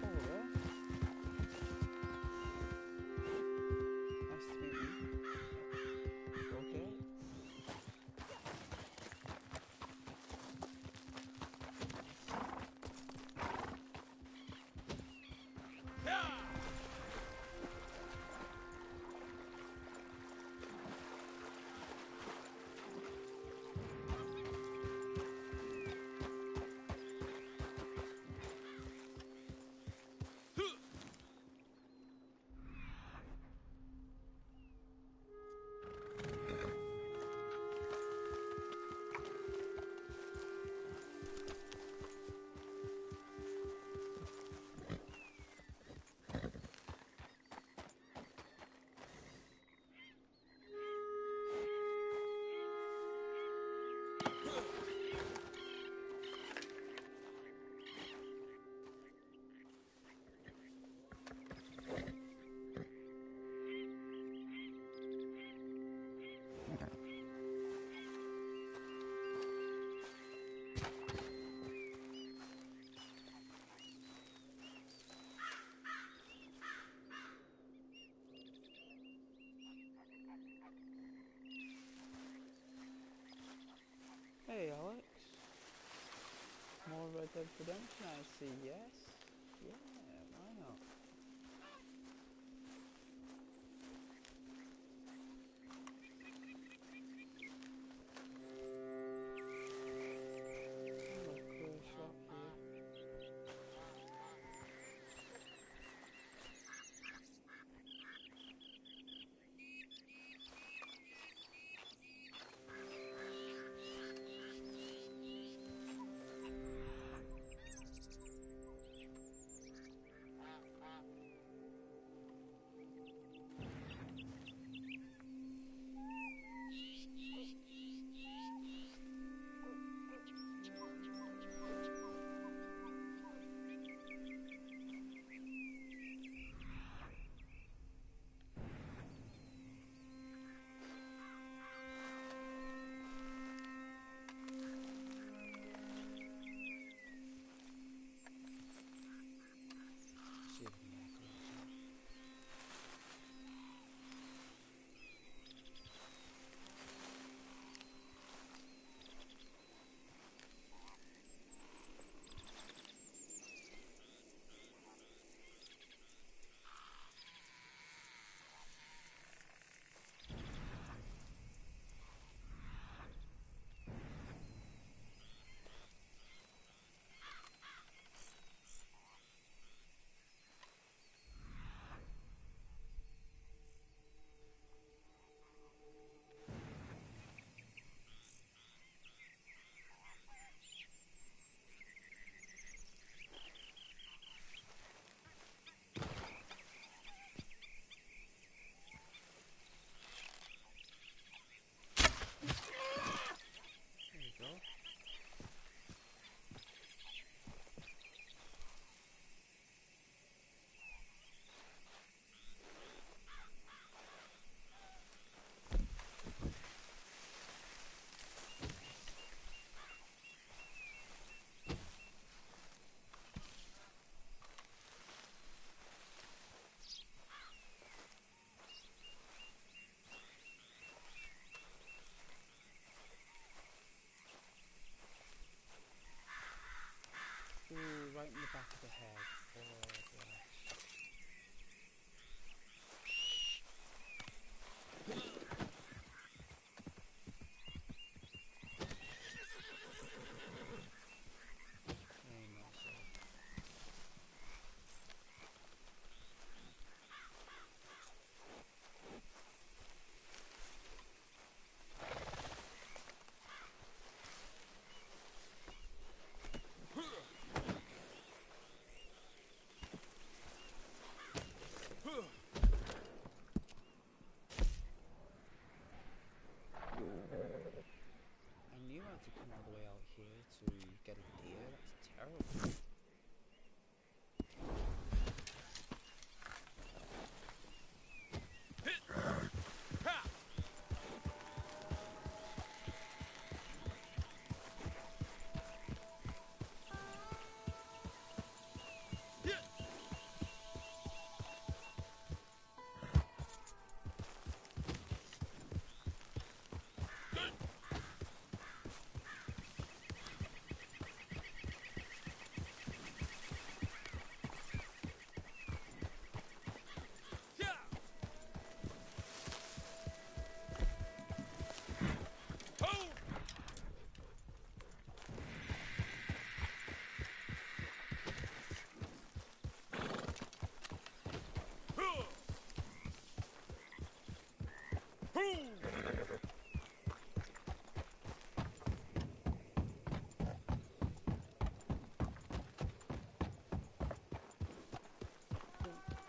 Hello there. Nice to meet you. Okay. Hey, Alex. More Red Dead Redemption, I see. Yes. Yeah, why not? Oh, a clear shot here. right in the back of the head. Oh, bless. Hey, mercy. I knew I had to come all the way out here to get a deer. That's terrible.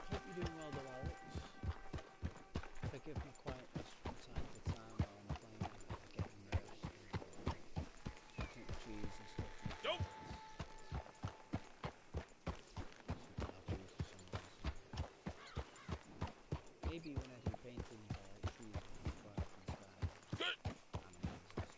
Hope you're doing well, though, Alex. Forgive my quietness from time to time while I'm playing. I get immersed in looking at trees and stuff. Nope. Something I do for some reason. Maybe when I do painting, I like trees and be quiet inside. Animals and stuff.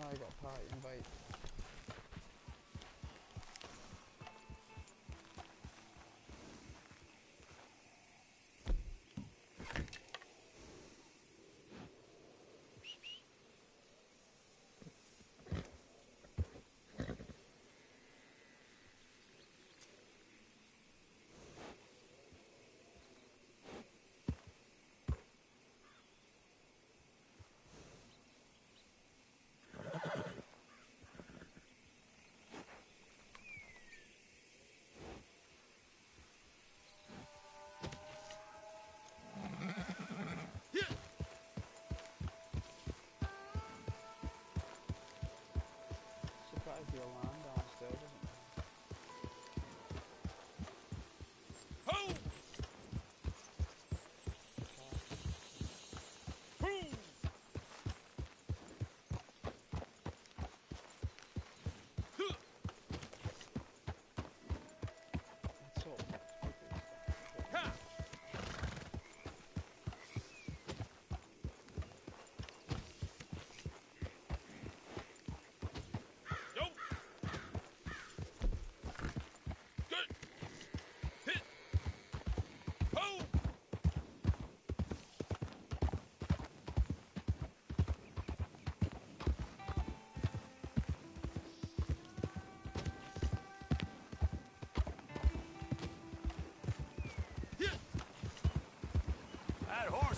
I got a party invite.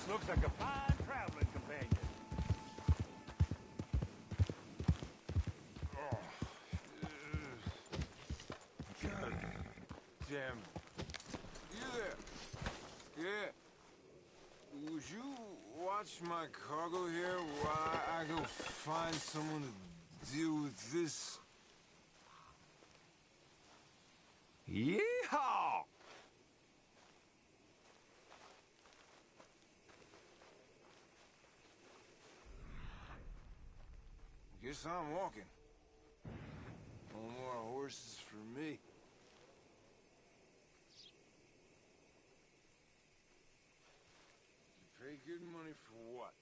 This looks like a fine traveling companion. Oh. God damn. You there? Yeah. Would you watch my cargo here while I go find someone to deal with this? Yeehaw! Guess I'm walking. No more horses for me. You pay good money for what?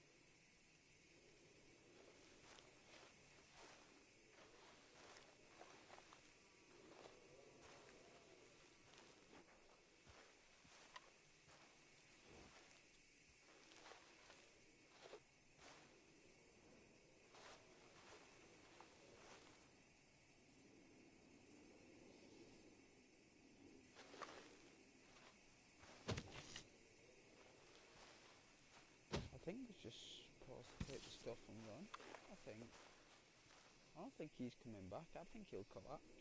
I think he's just supposed to take the stuff and run. I don't think he's coming back. I think he'll collapse.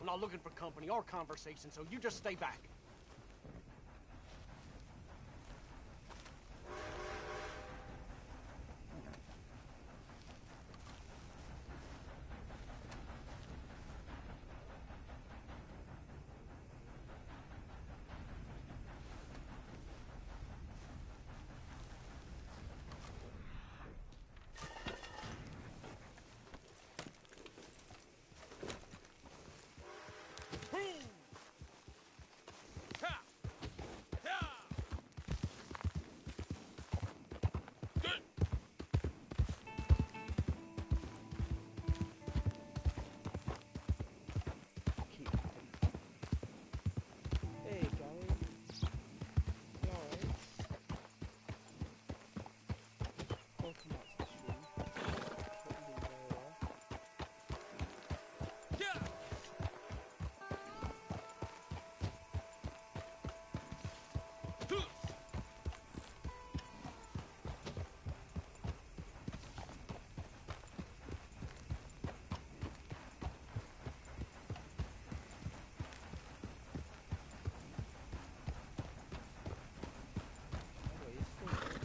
I'm not looking for company or conversation, so you just stay back. Keep happening. Hey, Gary. You alright? Welcome back to the stream. Hope you're doing very well. Oh, he's still there.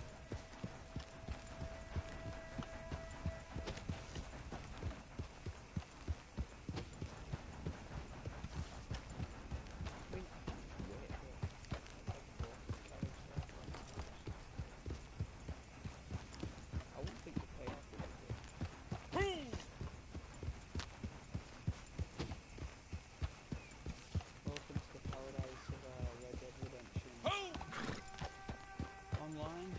I mean, I can't wait for like walking carriage there for an hour. I wouldn't think the payoff would be good. Welcome to the paradise of Red Dead Redemption Online.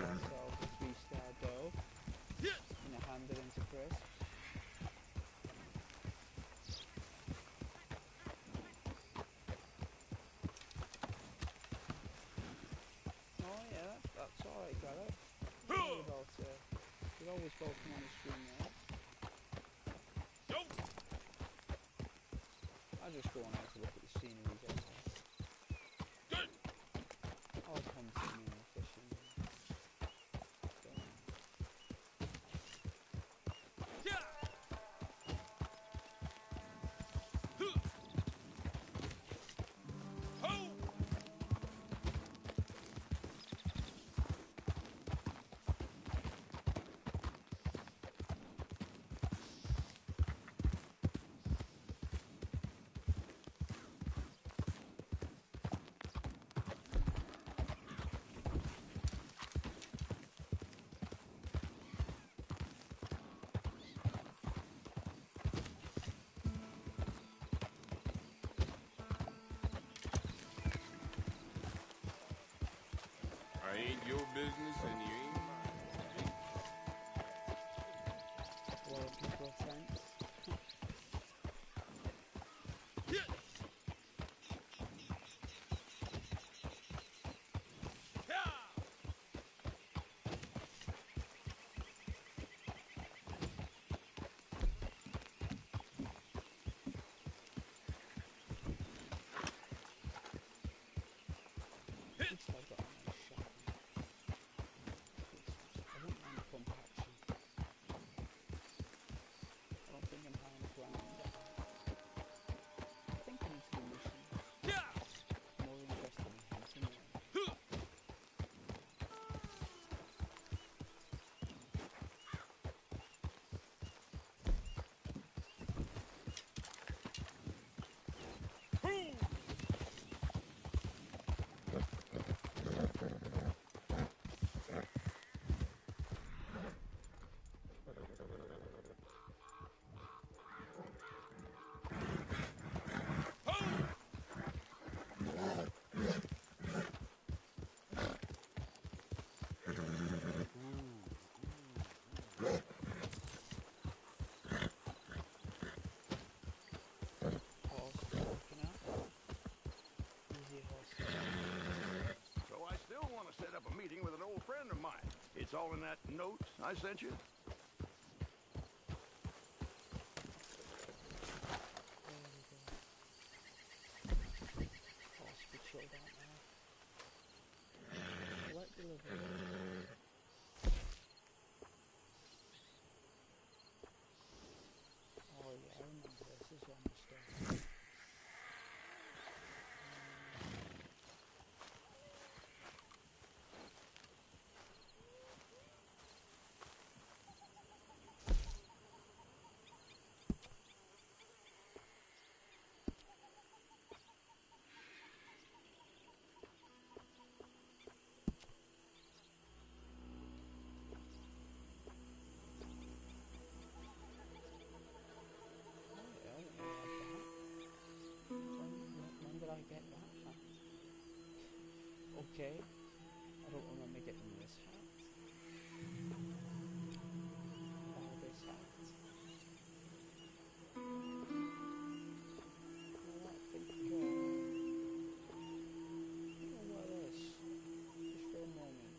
Ourselves a 3-star dough and a handed into Chris. Oh yeah, that's alright, Garrett. Don't worry about it. You're always welcome on the stream, mate. I just go on out to look at the scenery, that's all. Or hunting and fishing. Don't know. your business and you ain't mine. Loyalty to a sense. It's like got a nice shot. I wouldn't mind a pump action. I don't think I'm high enough ground. I think I need to do missions. More interested in hunting them. Horse looking at. Easy horse. So I still want to set up a meeting with an old friend of mine. It's all in that note I sent you. There we go. Horse be chilled out now. Select delivery. Oh yeah, I remember this. This is on the stuff. When did I get that hat? Okay. I don't remember getting this hat. Or this hat. Well, I think, I'll wear this. Just for a moment.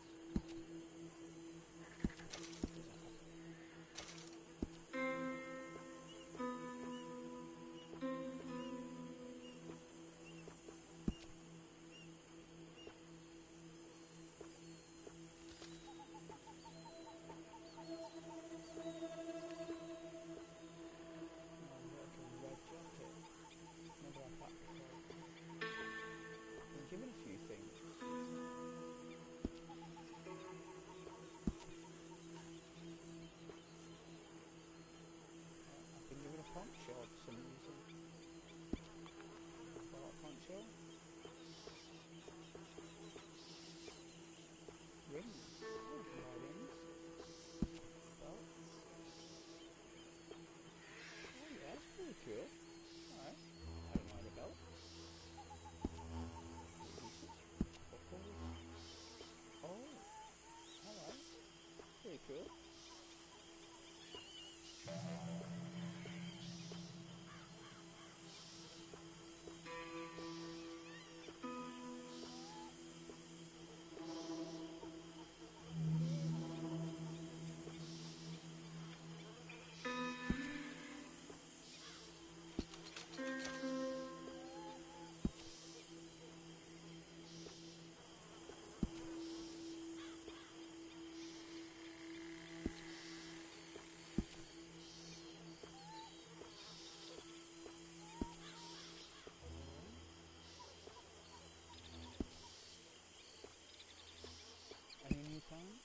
Red jacket. Never had that before. Been given a few things. I've been given a poncho for some reason. Bought a poncho. Rings. Oh, I can buy rings. Belts. Oh yeah, that's pretty cool. Alright. I don't mind a belt. Decent. Buckles. Oh. Alright. Pretty cool. Any new plans?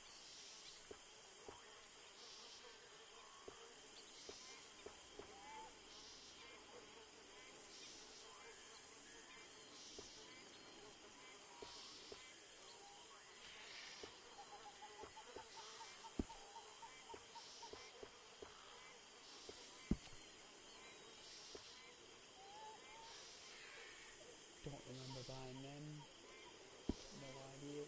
Don't remember buying them. No idea.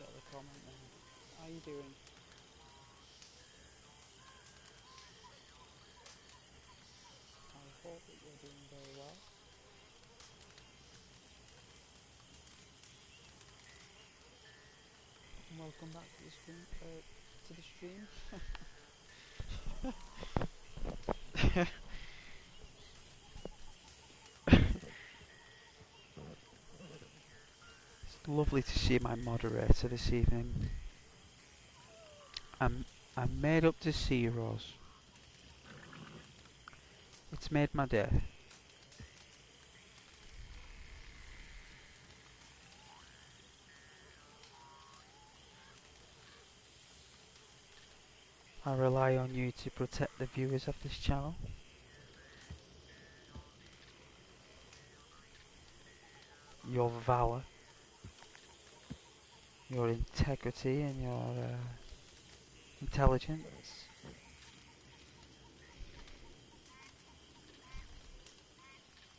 sort of comment then. How are you doing? I hope that you're doing very well. And welcome back to the stream. It's lovely to see my moderator this evening. I'm made up to see Rose. It's made my day. I rely on you to protect the viewers of this channel. Your valor, your integrity and your intelligence.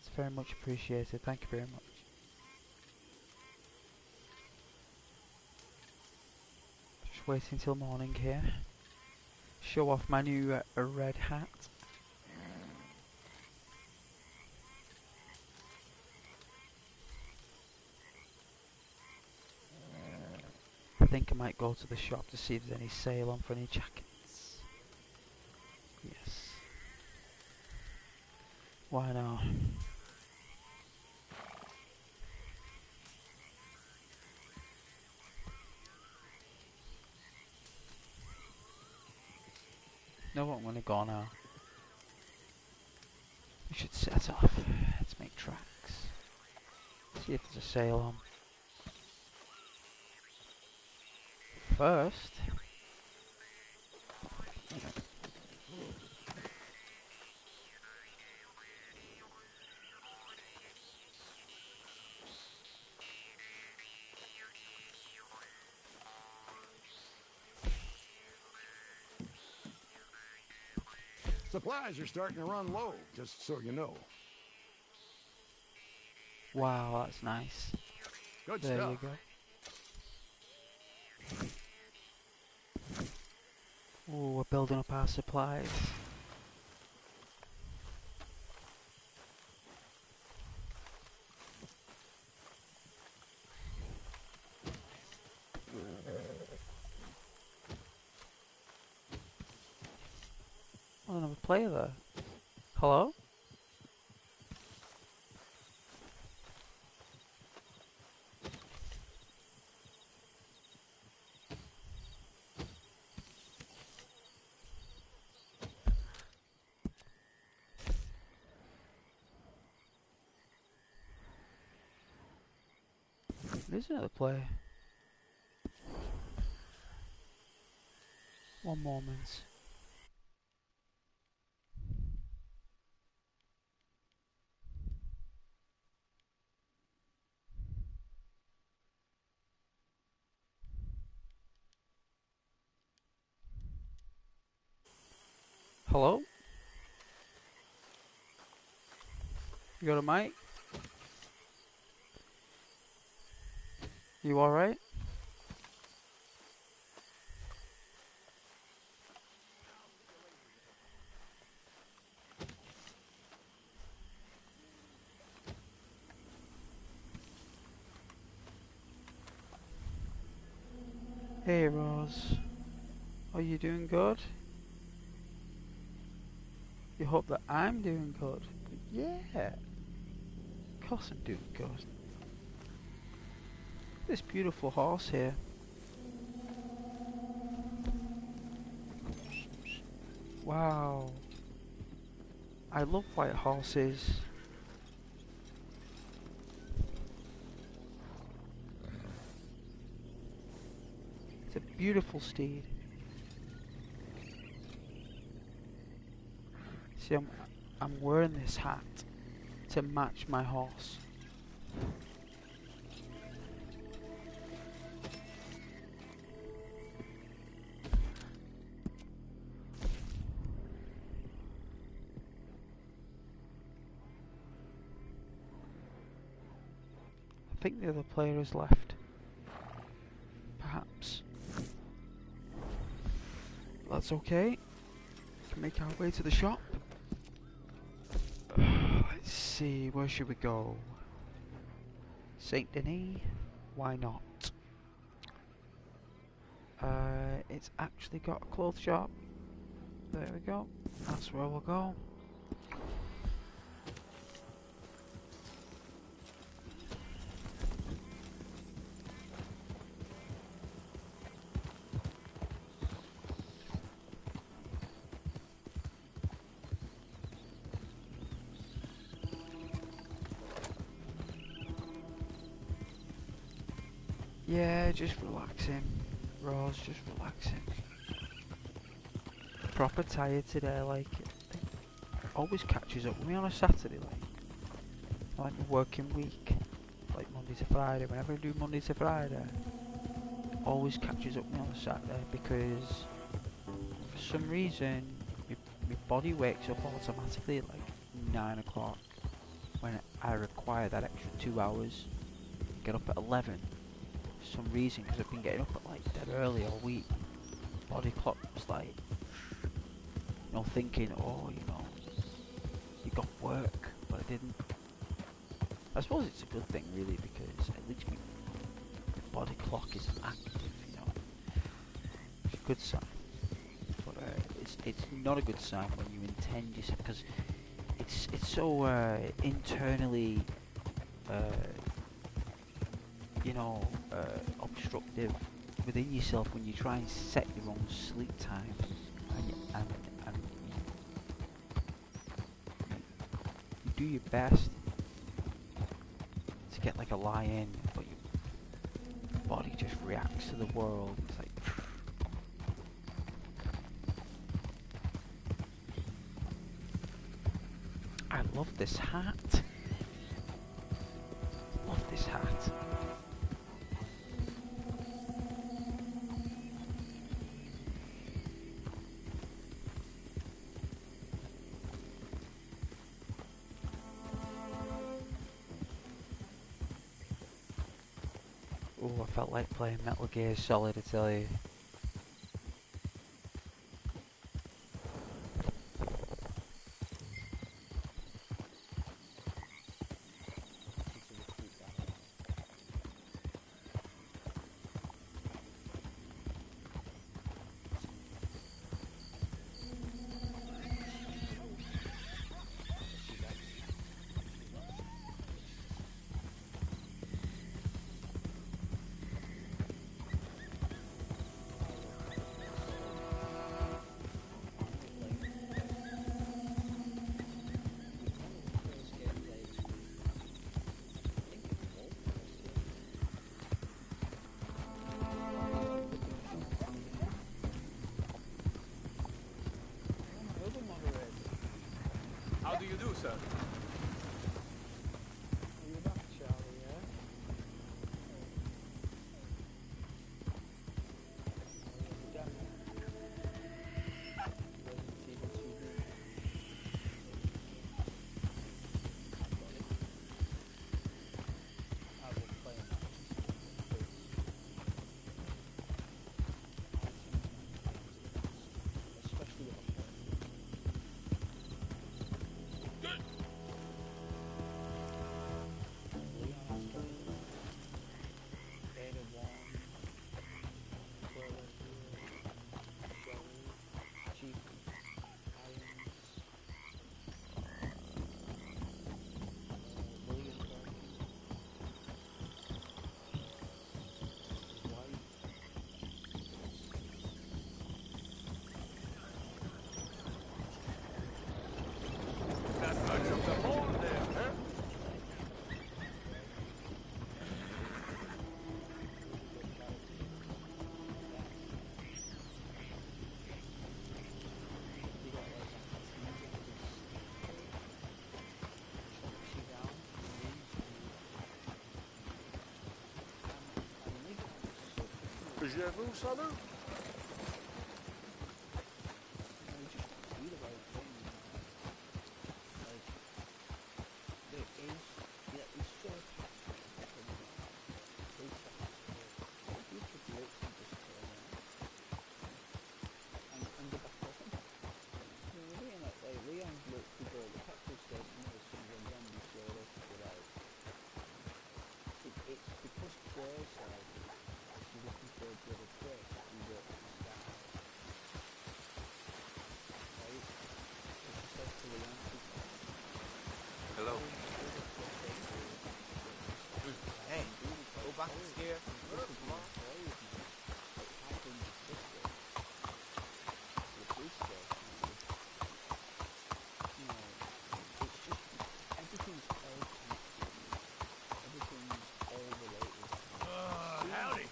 It's very much appreciated. Thank you very much. Just waiting till morning here. Show off my new red hat. I think I might go to the shop to see if there's any sale on for any jackets. Yes. Why not? No, I'm gonna go now. We should set off. Let's make tracks. See if there's a sale on. First, Supplies are starting to run low, just so you know. wow, that's nice. Good There stuff. you go. Ooh, we're building up our supplies. Oh, another player there. Hello? There's another player. One moment. Hello? You got a mic? You alright? Hey Rose. Are you doing good? You hope that I'm doing good? Yeah. Of course I'm doing good. This beautiful horse here. Wow. I love white horses. It's a beautiful steed. See, I'm wearing this hat to match my horse. I think the other player has left. Perhaps that's okay. We can make our way to the shop. Let's see, where should we go? Saint Denis? Why not? It's actually got a clothes shop. There we go. That's where we'll go. Yeah, just relaxing. Roz, just relaxing. Proper tired today, like it always catches up with me on a Saturday, like my working week, like Monday to Friday. Whenever I do Monday to Friday, it always catches up with me on a Saturday because for some reason my body wakes up automatically at like 9 o'clock when I require that extra 2 hours. Get up at 11 for some reason because I've been getting up at like dead early all week. Body clock was like, you know, thinking, oh, you know, you got work, but I didn't. I suppose it's a good thing really because at least my body clock is active, you know. It's a good sign, but it's not a good sign when you intend yourself because it's so internally, you know, obstructive within yourself when you try and set your own sleep time and you do your best to get like a lie in, but your body just reacts to the world. It's like I love this hat. Love this hat. Oh, I felt like playing Metal Gear Solid, I tell you. How do you do, sir? That's much of the hole there, huh? Je vous salue. And the fucking scared. Howdy.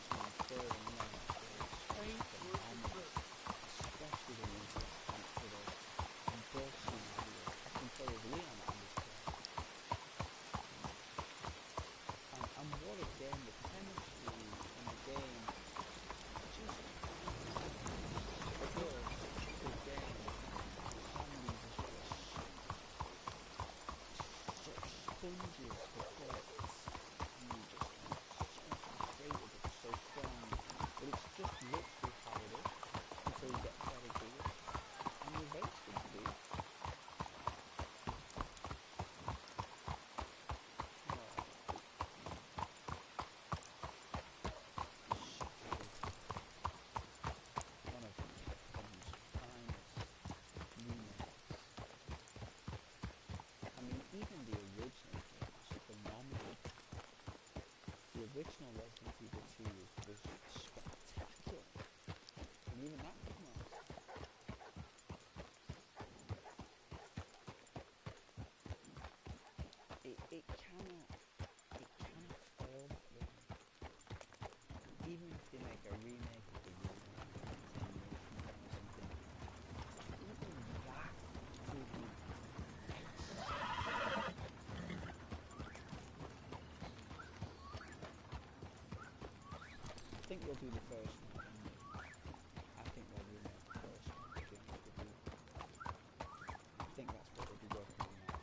Original Resident Evil 2 was spectacular, and even that was nice. It cannot fail that game. Even if they make a remake of the remake 10 years from now or something, even that will be I think they'll do the first one. I think they'll remake the first one, to be honest with you. I think that's what they'll be working on now.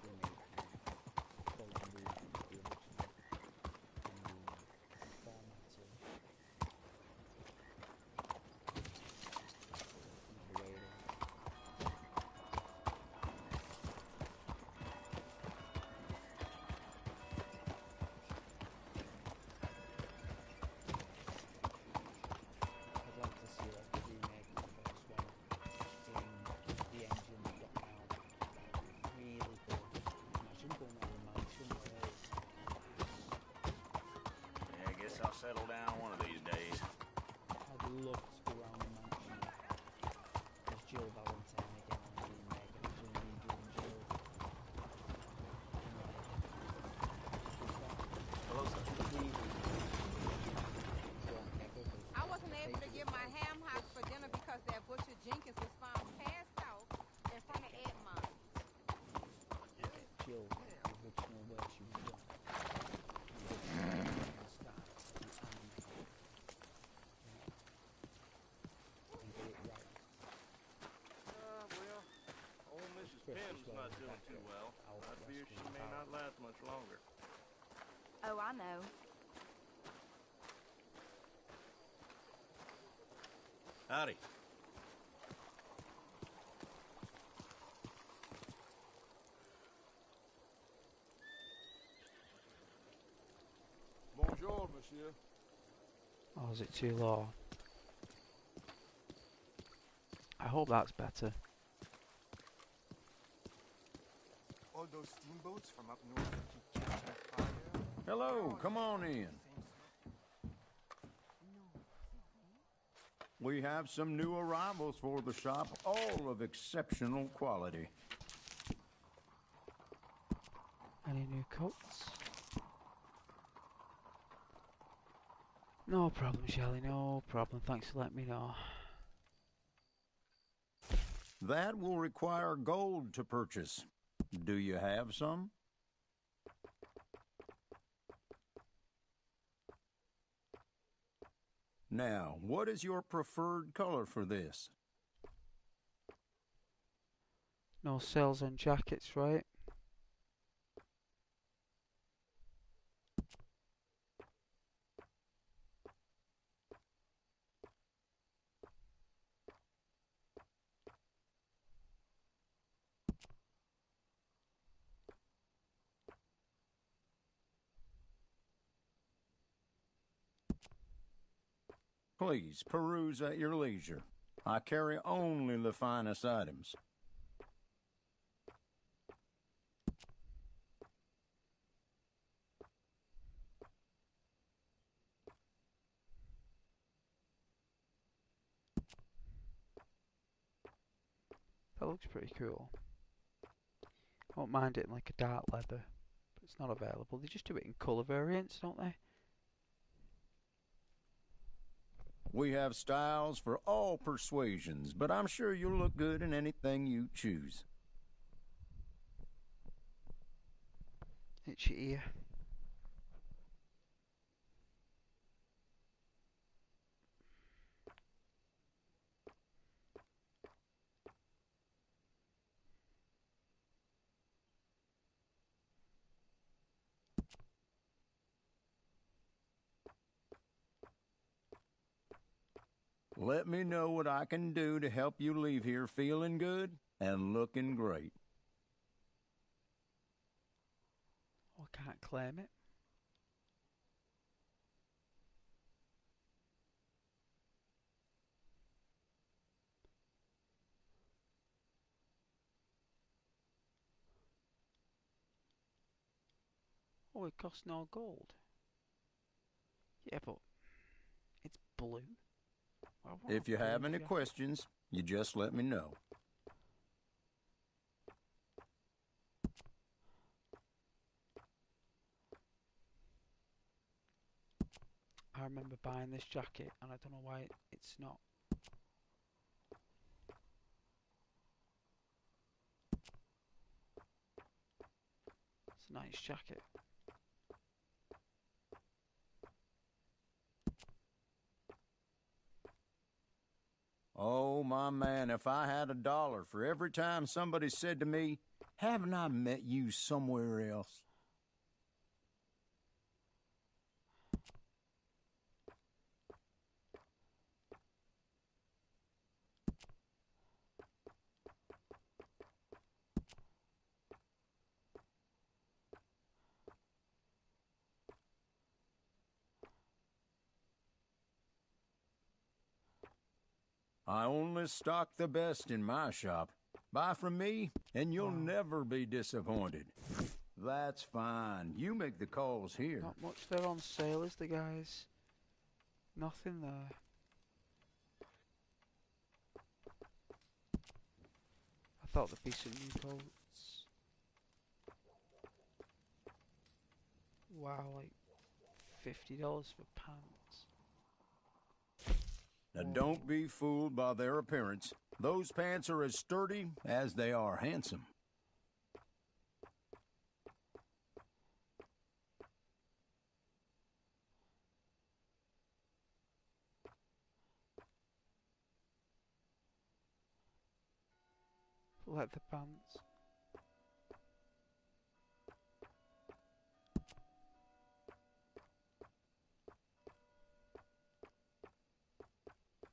Remake full on remake of the original and the format of the way it is. I'd like to see like a remake of the first one in the engine that got now. That would be really good. Imagine going around the mansion where it's Yeah, I guess I'll settle down one of these days. I'd love to go around the mansion as Jill Valentine again on the remake. Imagine redoing Jill. Hello, sir. I wasn't able to get my ham hocks for dinner because that butcher Jenkins was found passed out in front of Edmond. Jill, the original where she was young. And get it right. Well, old Mrs. Penn's not doing too well. I fear she may not last much longer. Oh, I know. Howdy. Bonjour, monsieur. Oh, is it too low? I hope that's better. All those steamboats from up north that keep catching fire. Hello, come on in. We have some new arrivals for the shop, all of exceptional quality. Any new coats? No problem, Shelley, no problem. Thanks for letting me know. That will require gold to purchase. Do you have some? Now, what is your preferred color for this? No sales on jackets, right? Please peruse at your leisure. I carry only the finest items. looks pretty cool. I won't mind it in like a dark leather, but it's not available. They just do it in colour variants, don't they? We have styles for all persuasions, but I'm sure you'll look good in anything you choose. Itchy ear. Let me know what I can do to help you leave here feeling good and looking great. Oh, I can't claim it. Oh, it costs no gold. Yeah, but it's blue. If you have any questions, you just let me know. I remember buying this jacket, and I don't know why it's not. It's a nice jacket. Oh, my man, if I had $1 for every time somebody said to me, "Haven't I met you somewhere else?" I only stock the best in my shop. Buy from me, and you'll never be disappointed. That's fine. You make the calls here. Not much there on sale, is there, guys? Nothing there. I thought there'd be some new coats. Wow, like $50 for pants. Now, don't be fooled by their appearance. Those pants are as sturdy as they are handsome. Leather pants.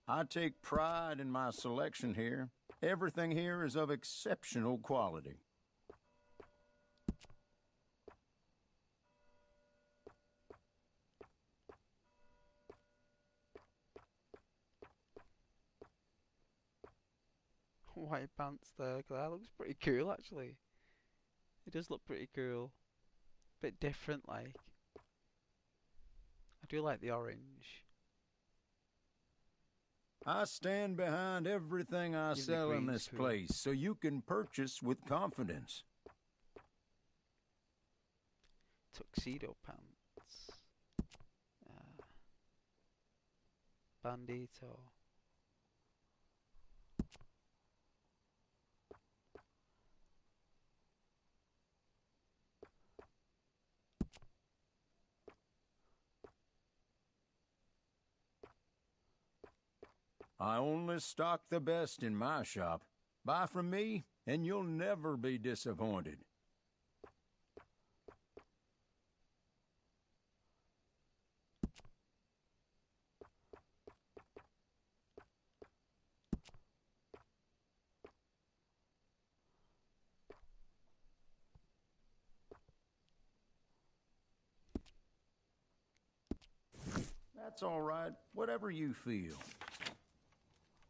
I take pride in my selection here. Everything here is of exceptional quality. White pants there. That looks pretty cool, actually. It does look pretty cool. Bit different, like. I do like the orange. I stand behind everything I sell in this place, so you can purchase with confidence. Tuxedo pants. Bandito. I only stock the best in my shop. Buy from me, and you'll never be disappointed. That's all right, whatever you feel.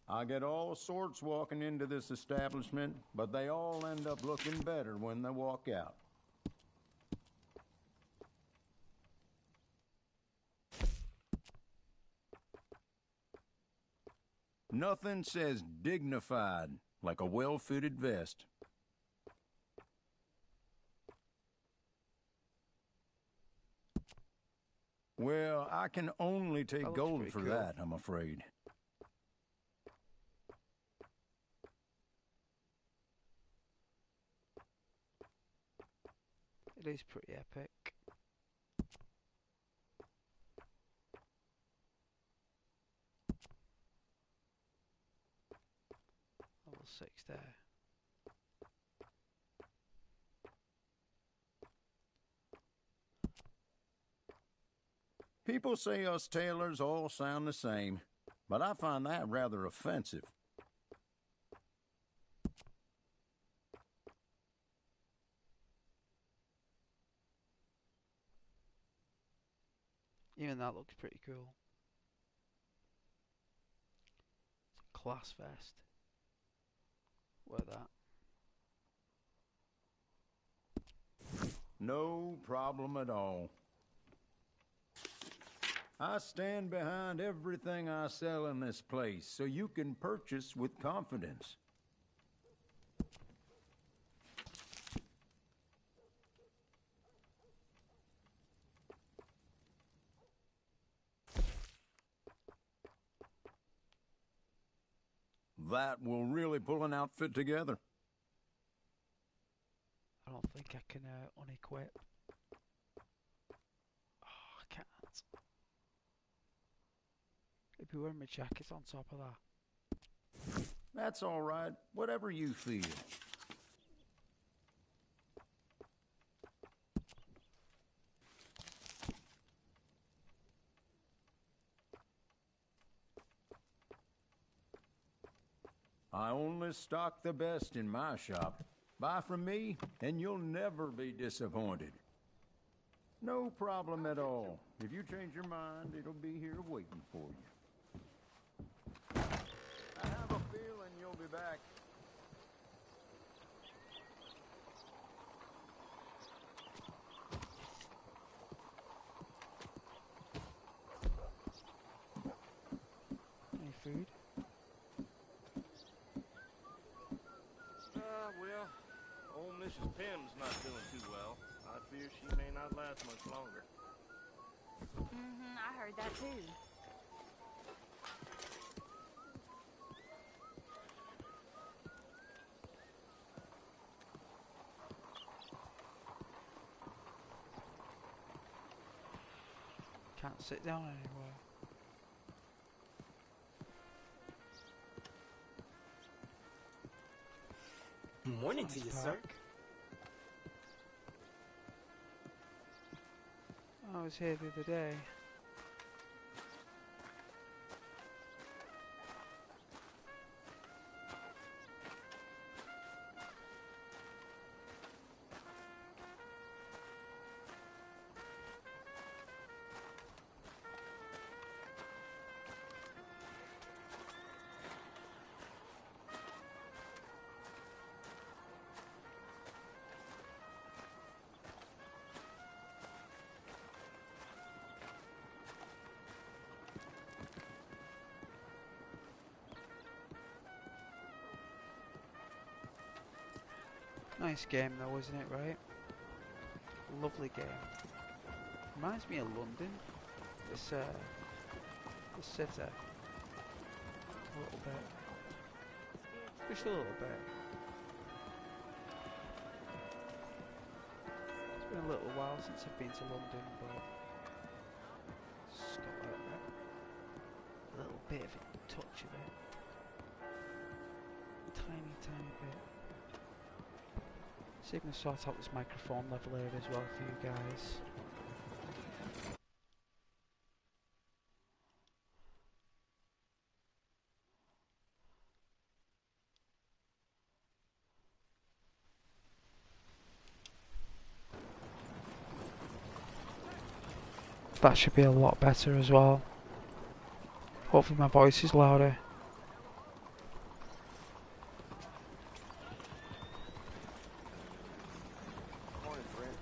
I get all sorts walking into this establishment, but they all end up looking better when they walk out. Nothing says dignified like a well-fitted vest. Well, I can only take That looks gold pretty for cool. that, I'm afraid. It is pretty epic. Level 6 there. People say us tailors all sound the same, but I find that rather offensive. Even that looks pretty cool. It's a class vest. Wear that. No problem at all. I stand behind everything I sell in this place, so you can purchase with confidence. That will really pull an outfit together. I don't think I can unequip. Oh, I can't. It'd be wearing my jackets on top of that. That's all right. Whatever you feel. I only stock the best in my shop. Buy from me, and you'll never be disappointed. No problem at all. If you change your mind, it'll be here waiting for you. I have a feeling you'll be back. Any food? Well, old Mrs. Pym's not doing too well. I fear she may not last much longer. I heard that too. Can't sit down anywhere. Morning to you, sir. Park. I was here the other day. Nice game though, isn't it, right? Lovely game. Reminds me of London. This city. A little bit. Just a little bit. It's been a little while since I've been to London, but it's got a little bit of a touch of it. Tiny bit. See if I can sort out this microphone level here as well for you guys. That should be a lot better as well. Hopefully my voice is louder. Morning, friend.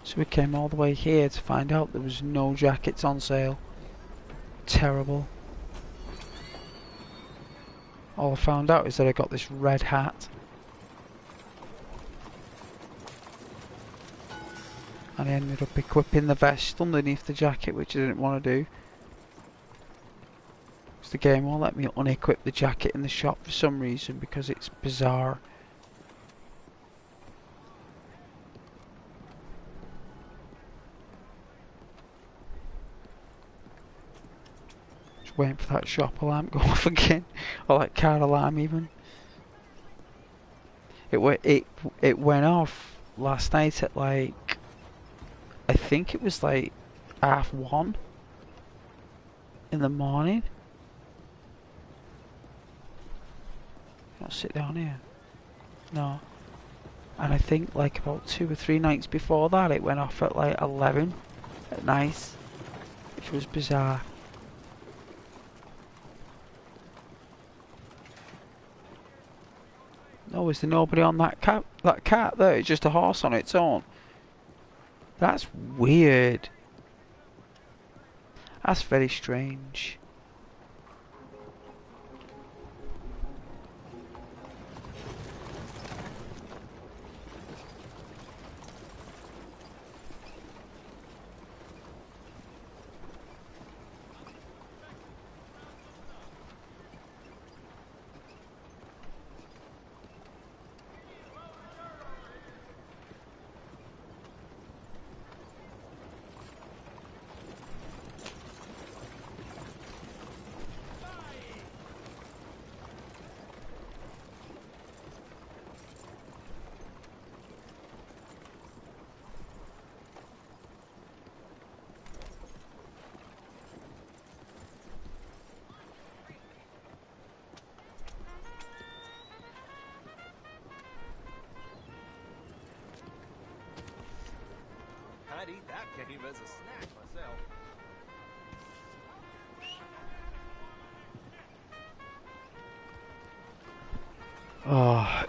So we came all the way here to find out there was no jackets on sale. Terrible. All I found out is that I got this red hat. And I ended up equipping the vest underneath the jacket, which I didn't want to do. Because the game won't let me unequip the jacket in the shop for some reason, because it's bizarre. Just waiting for that shop alarm to go off again. Or that car alarm even. It went off last night at like, I think it was like 1:30 in the morning. I'll sit down here. No. And I think like about 2 or 3 nights before that it went off at like 11 at night. Which was bizarre. No, is there nobody on that cat there? It's just a horse on its own. That's weird. That's very strange. I'd eat that game as a snack myself. Oh.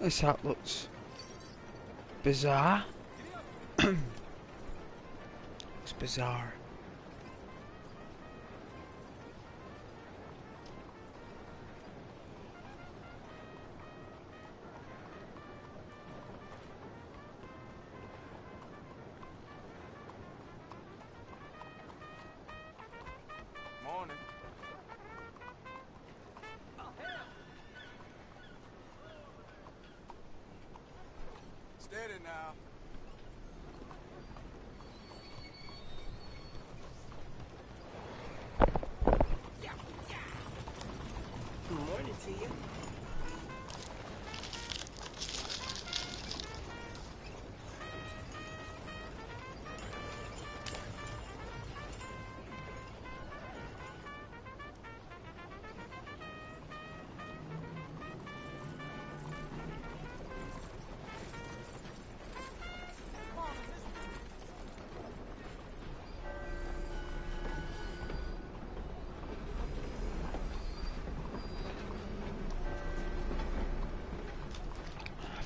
This hat looks bizarre. It's bizarre. Morning. Steady now. Good morning to you.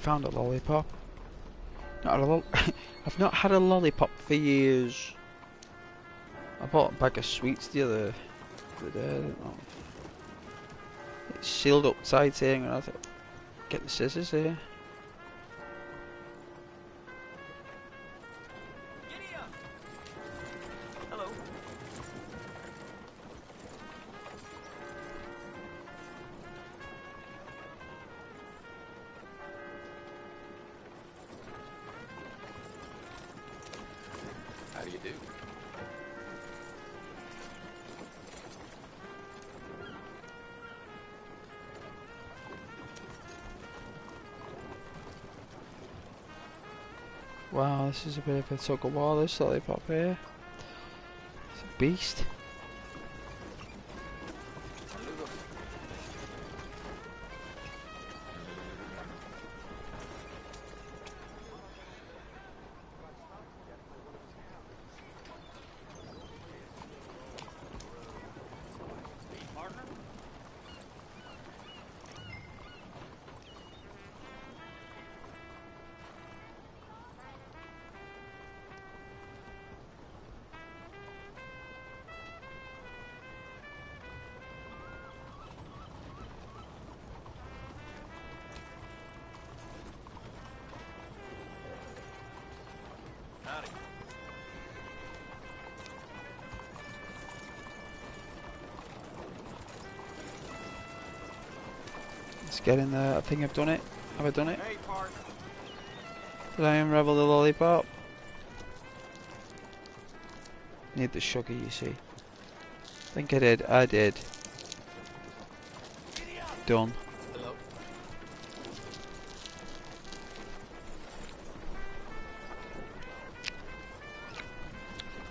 found a lollipop. Not a I've not had a lollipop for years. I bought a bag of sweets the other day. It's sealed up tight here, and I thought, get the scissors here. Giddy up! Hello. How do you do? Wow, this is a bit of a tug of war, this lollipop here. It's a beast. Howdy. Let's get in there. I think I've done it. Have I done it? Hey, partner. Did I unravel the lollipop? Need the sugar, you see. I think I did. I did. Done. Hello.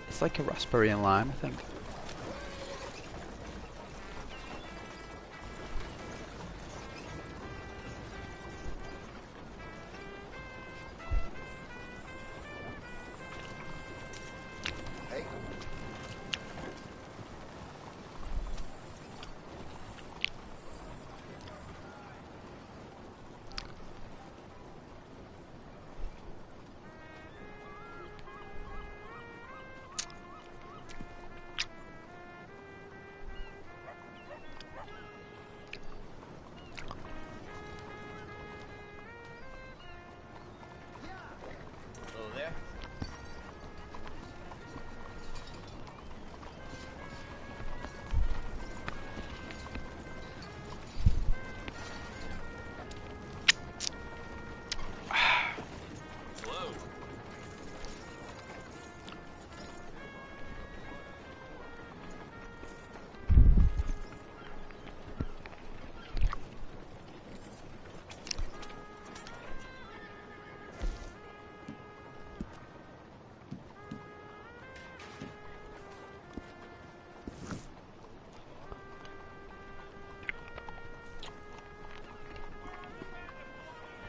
It's like a raspberry and lime, I think. Hey. Hello there. Hello.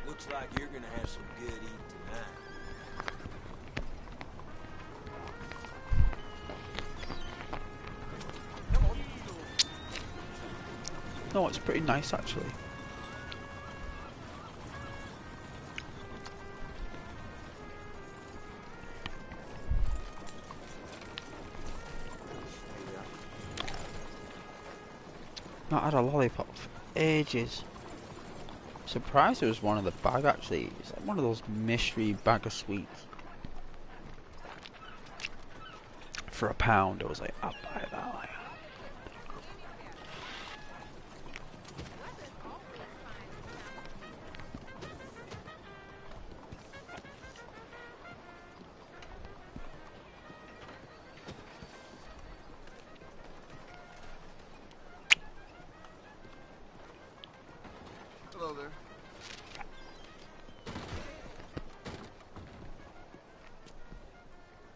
Looks like you're gonna have some good eat tonight. Come on. No, it's pretty nice actually. Not had a lollipop for ages. Surprised it was one of the bag actually. It's like one of those mystery bag of sweets. For £1, I was like, I'll buy that. Like. Hello there.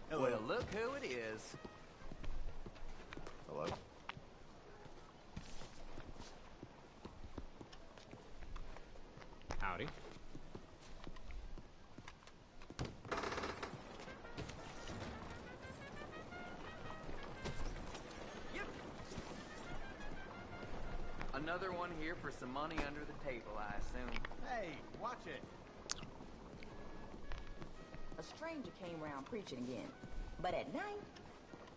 Hello. Well, look who it is. Hello. Howdy. Another one here for some money under the table, I assume. Hey, watch it. a stranger came around preaching again. But at night,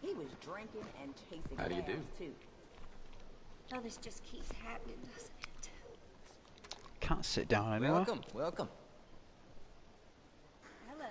he was drinking and chasing How do you do? too. Oh, this just keeps happening, doesn't it? Can't sit down anywhere. Welcome, welcome. Hello.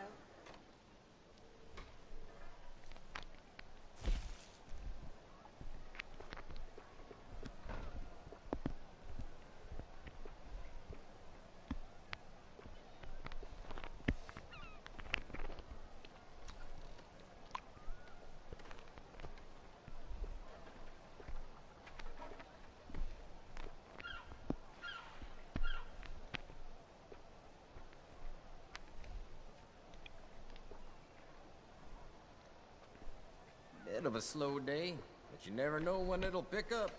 Bit of a slow day, but you never know when it'll pick up.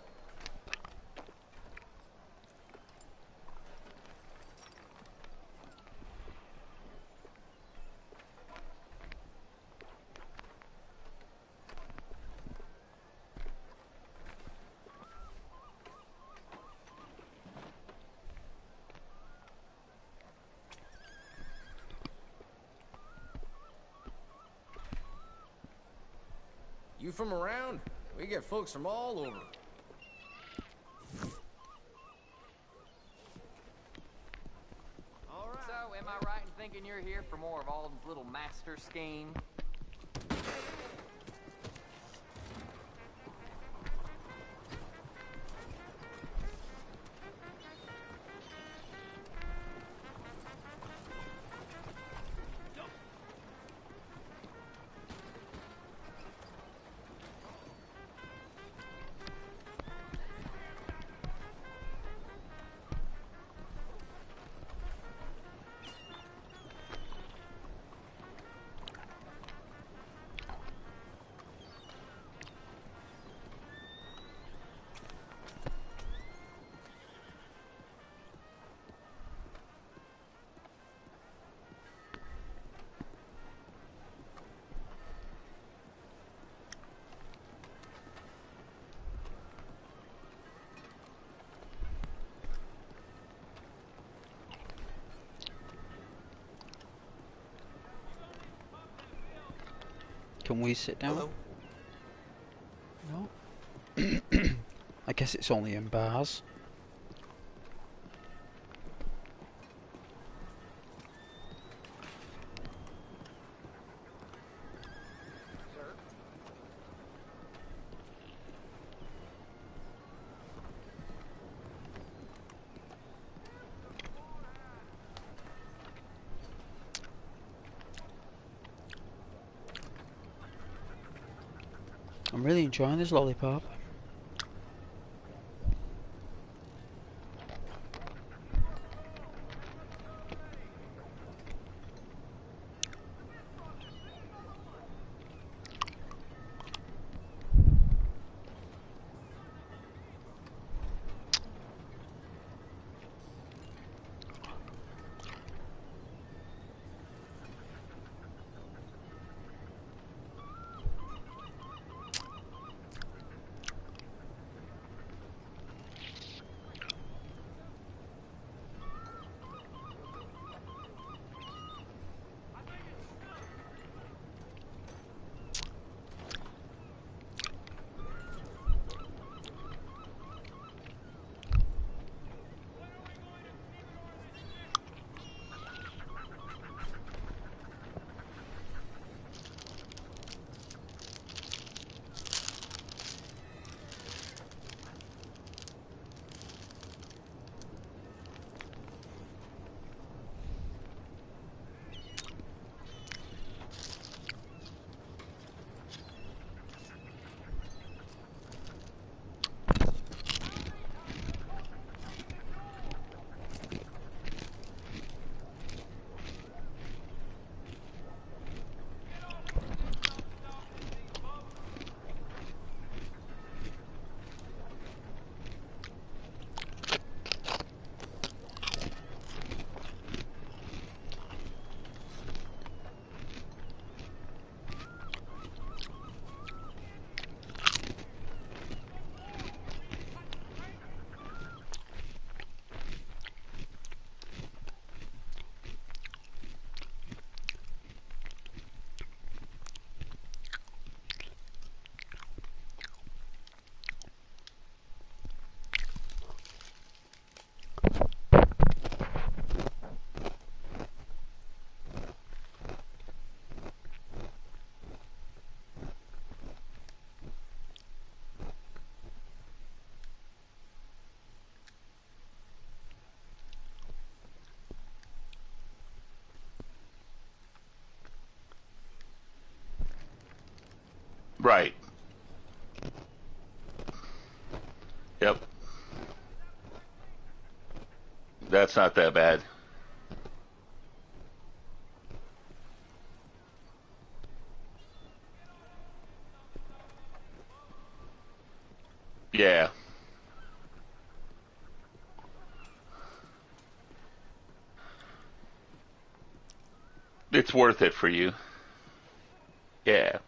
You from around? We get folks from all over. All right. So, am I right in thinking you're here for more of Alden's little master scheme? Can we sit down? Hello? No. I guess it's only in bars. I'm really enjoying this lollipop. Right. Yep. That's not that bad. Yeah. It's worth it for you. Yeah.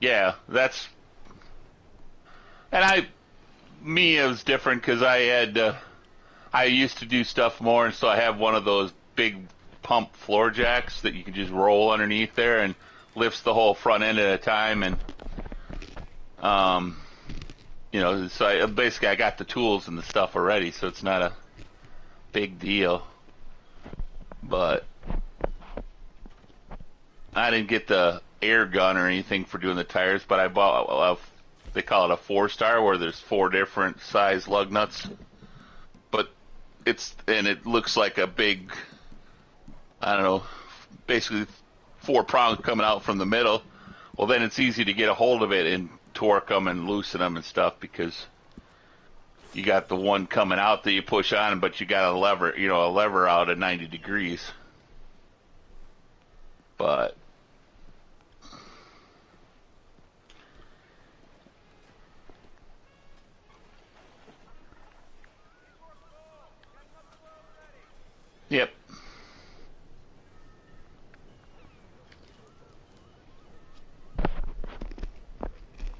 Yeah, that's... And me, it was different because I used to do stuff more, and so I have one of those big pump floor jacks that you can just roll underneath there and lifts the whole front end at a time, and so I got the tools and the stuff already, so it's not a big deal. But I didn't get the air gun or anything for doing the tires, but I bought they call it a 4-star, where there's 4 different size lug nuts. But it looks like a big, I don't know, basically 4 prongs coming out from the middle. Well, then it's easy to get a hold of it and torque them and loosen them and stuff, because you got the one coming out that you push on, but you got a lever out at 90 degrees. But yep.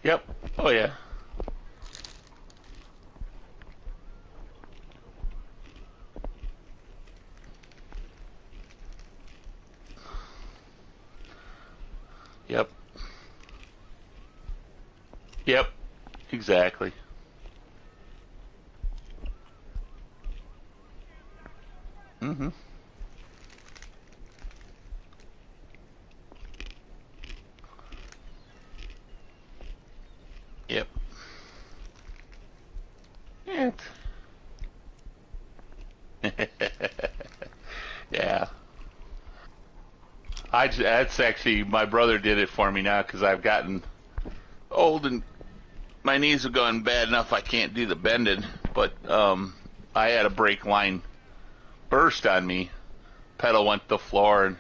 Yep. Oh, yeah. Yep. Yep. Exactly. Mm-hmm. Yep. Yep. Yeah. That's actually, my brother did it for me now, because I've gotten old and my knees have gone bad enough I can't do the bending. But I had a brake line burst on me. Pedal went to the floor,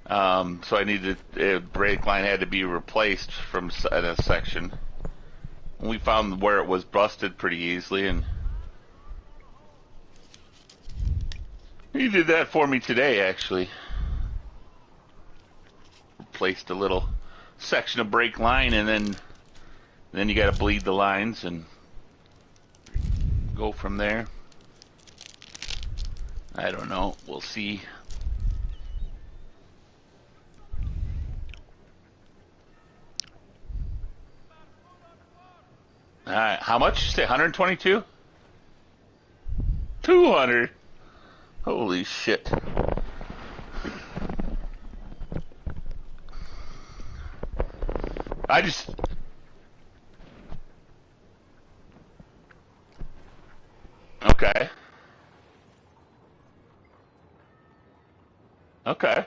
and so I needed the brake line had to be replaced from a section. And we found where it was busted pretty easily, and he did that for me today, actually. Replaced a little section of brake line, and then you got to bleed the lines and go from there. I don't know. We'll see. All right. How much? You say 122? 200. Holy shit. I just... Okay. Okay.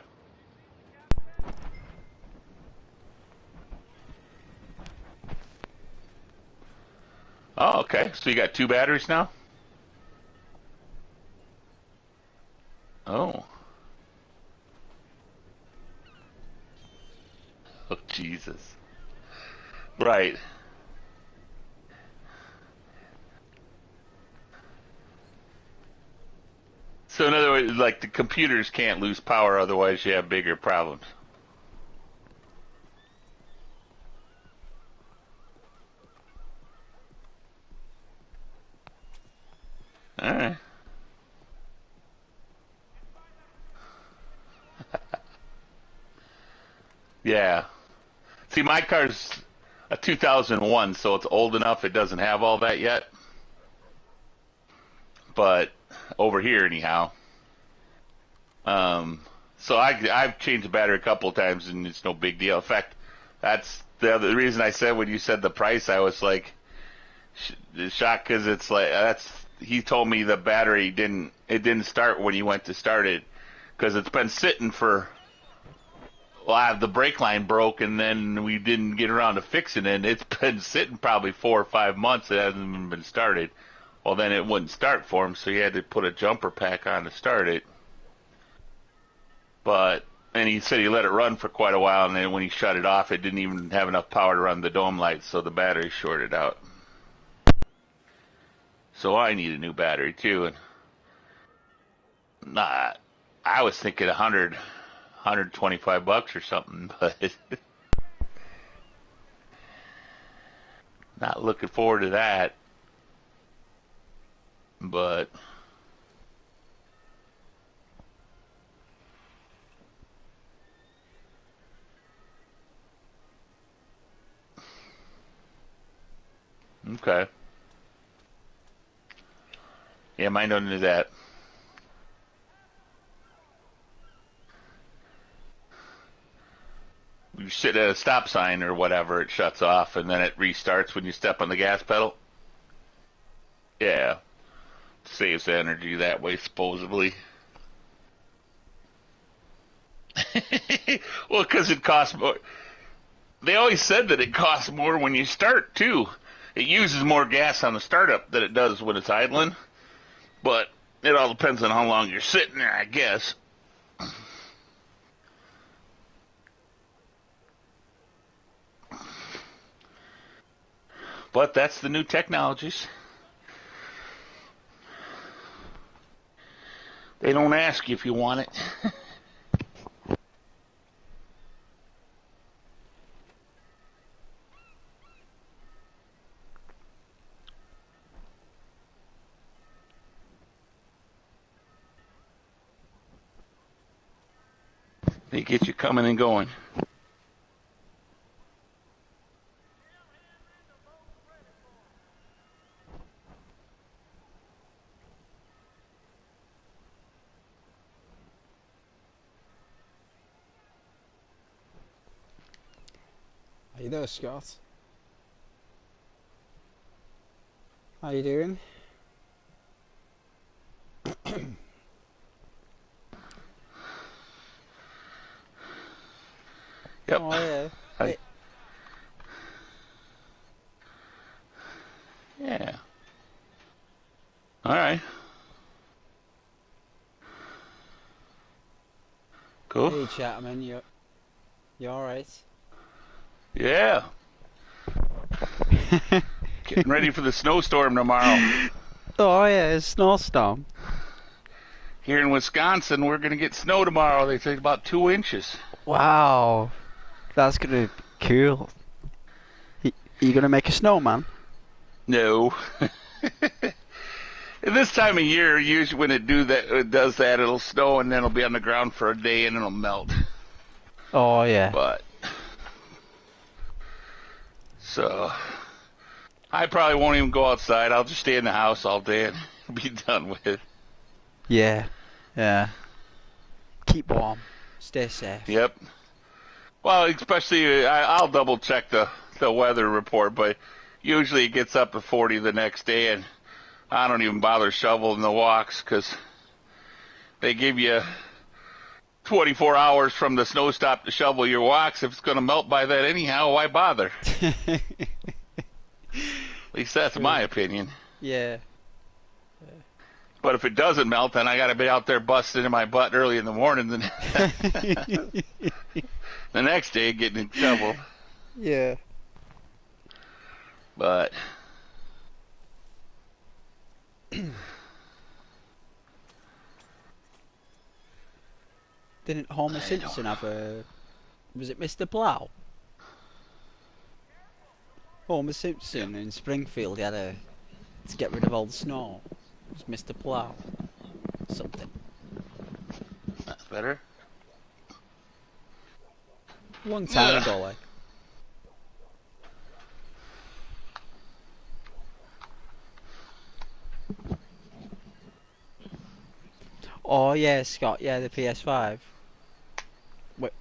Oh, okay. So you got 2 batteries now? Oh. Oh, Jesus. Right. So in other words, like, the computers can't lose power, otherwise you have bigger problems. All right. Yeah. See, my car's a 2001, so it's old enough it doesn't have all that yet. But over here, anyhow. So I've changed the battery a couple of times, and it's no big deal. In fact, that's the other reason I said when you said the price, I was like shocked, because it's like he told me the battery didn't start when he went to start it, because it's been sitting for well, the brake line broke, and then we didn't get around to fixing it. It's been sitting probably 4 or 5 months. It hasn't even been started. Well, then it wouldn't start for him, so he had to put a jumper pack on to start it. And he said he let it run for quite a while, and then when he shut it off, it didn't even have enough power to run the dome lights, so the battery shorted out. So I need a new battery too. And I was thinking 125 bucks or something, but not looking forward to that. But okay. Yeah, mine don't do that. You sit at a stop sign or whatever, it shuts off, and then it restarts when you step on the gas pedal. Yeah. Saves energy that way, supposedly. Well, because it costs more. They always said that it costs more when you start, too. It uses more gas on the startup than it does when it's idling. But it all depends on how long you're sitting there, I guess. But that's the new technologies. They don't ask you if you want it. They get you coming and going. Are you there, Scott? How you doing? Yep. Oh yeah. Hi. Yeah. All right. Cool. Hey, Chapman, you all right? Yeah. Getting ready for the snowstorm tomorrow. Oh yeah, it's snowstorm. Here in Wisconsin, we're going to get snow tomorrow. They say about 2 inches. Wow, that's gonna be cool. You gonna make a snowman? No. This time of year, usually when it does that, it'll snow and then it'll be on the ground for a day and it'll melt. Oh yeah. But so I probably won't even go outside. I'll just stay in the house all day and be done with it. Yeah. Yeah. Keep warm. Stay safe. Yep. Well, especially I'll double check the weather report, but usually it gets up to 40 the next day, and I don't even bother shoveling the walks because they give you 24 hours from the snow stop to shovel your walks. If it's going to melt by that anyhow, why bother? At least that's my opinion. Yeah. But if it doesn't melt, then I got to be out there busting in my butt early in the morning. Then the next day getting in trouble. Yeah. But didn't Homer Simpson have a... Was it Mr. Plow? Homer Simpson in Springfield, he had to get rid of all the snow. It was Mr. Plow. Something. That's better. Long time ago, like. Oh yeah, Scott, yeah, the PS5. Wait.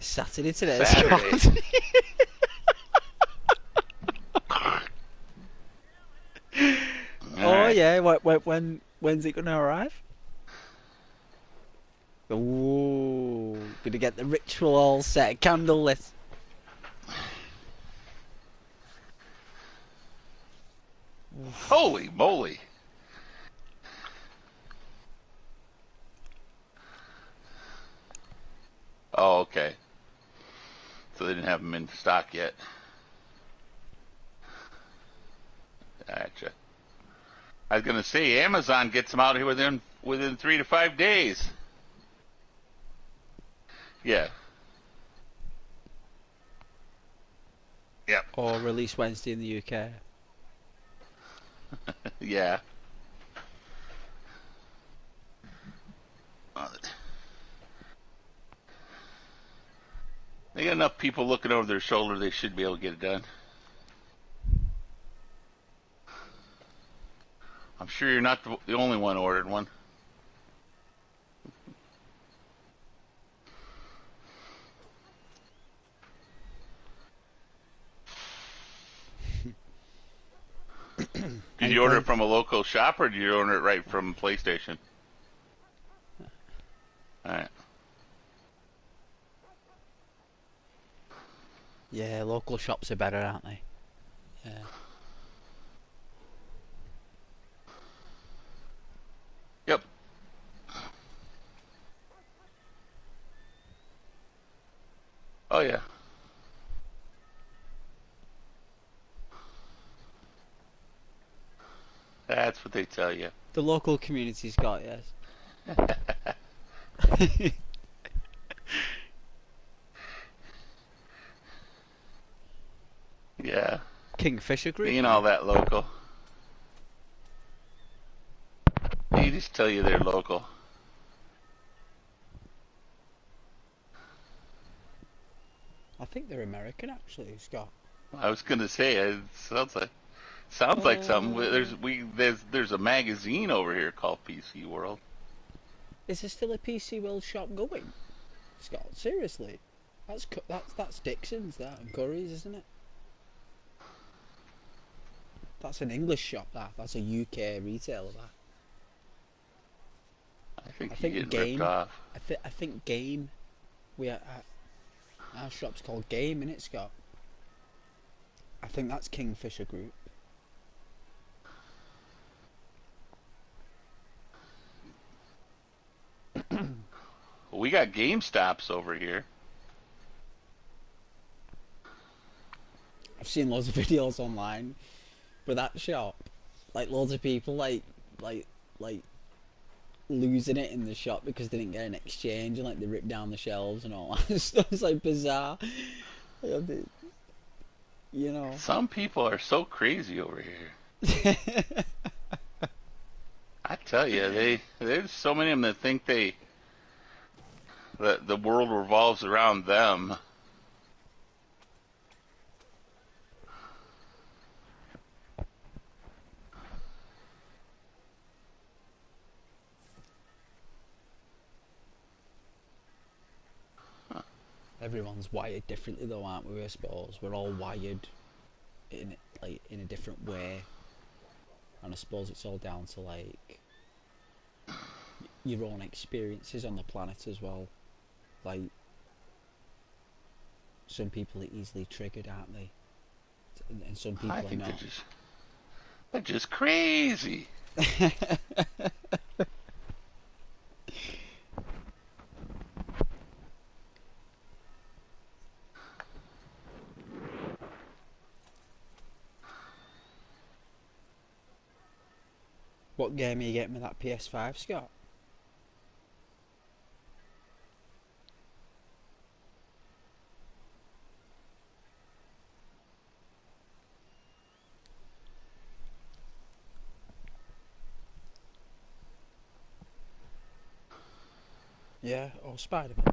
Saturday today, Scott. yeah. When's it gonna arrive? Ooh, gonna get the ritual all set, candlelit. Holy moly! Oh, okay. So they didn't have them in stock yet. Gotcha. I was gonna say Amazon gets them out here within 3 to 5 days. Yeah. Yep. Or release Wednesday in the UK. Yeah. They got enough people looking over their shoulder, they should be able to get it done. I'm sure you're not the only one ordered one. Did you order it from a local shop or did you order it right from PlayStation? Alright. Yeah, local shops are better, aren't they? Yeah. Yep. Oh yeah. That's what they tell you. The local community's got, yes. Yeah. Kingfisher Group. Being all that local. They just tell you they're local. I think they're American, actually, Scott. I was gonna say it sounds like something. There's a magazine over here called PC World. Is there still a PC World shop going, Scott? Seriously, that's Dixon's, that, and Curry's, isn't it? That's an English shop. That's a UK retailer. That. I think you're getting ripped off. I think Game. Our shop's called Game, innit, Scott? I think that's Kingfisher Group. We got GameStops over here. I've seen loads of videos online for that shop. Like loads of people like losing it in the shop because they didn't get an exchange and like they ripped down the shelves and all that stuff. It's like bizarre. You know. Some people are so crazy over here. I tell you, there's so many of them that think that the world revolves around them. Everyone's wired differently though, aren't we? I suppose we're all wired in a different way, and I suppose it's all down to like your own experiences on the planet as well. Like some people are easily triggered, aren't they? And some people are not. They're just crazy. What game are you getting with that PS5, Scott? Yeah, or Spider-Man.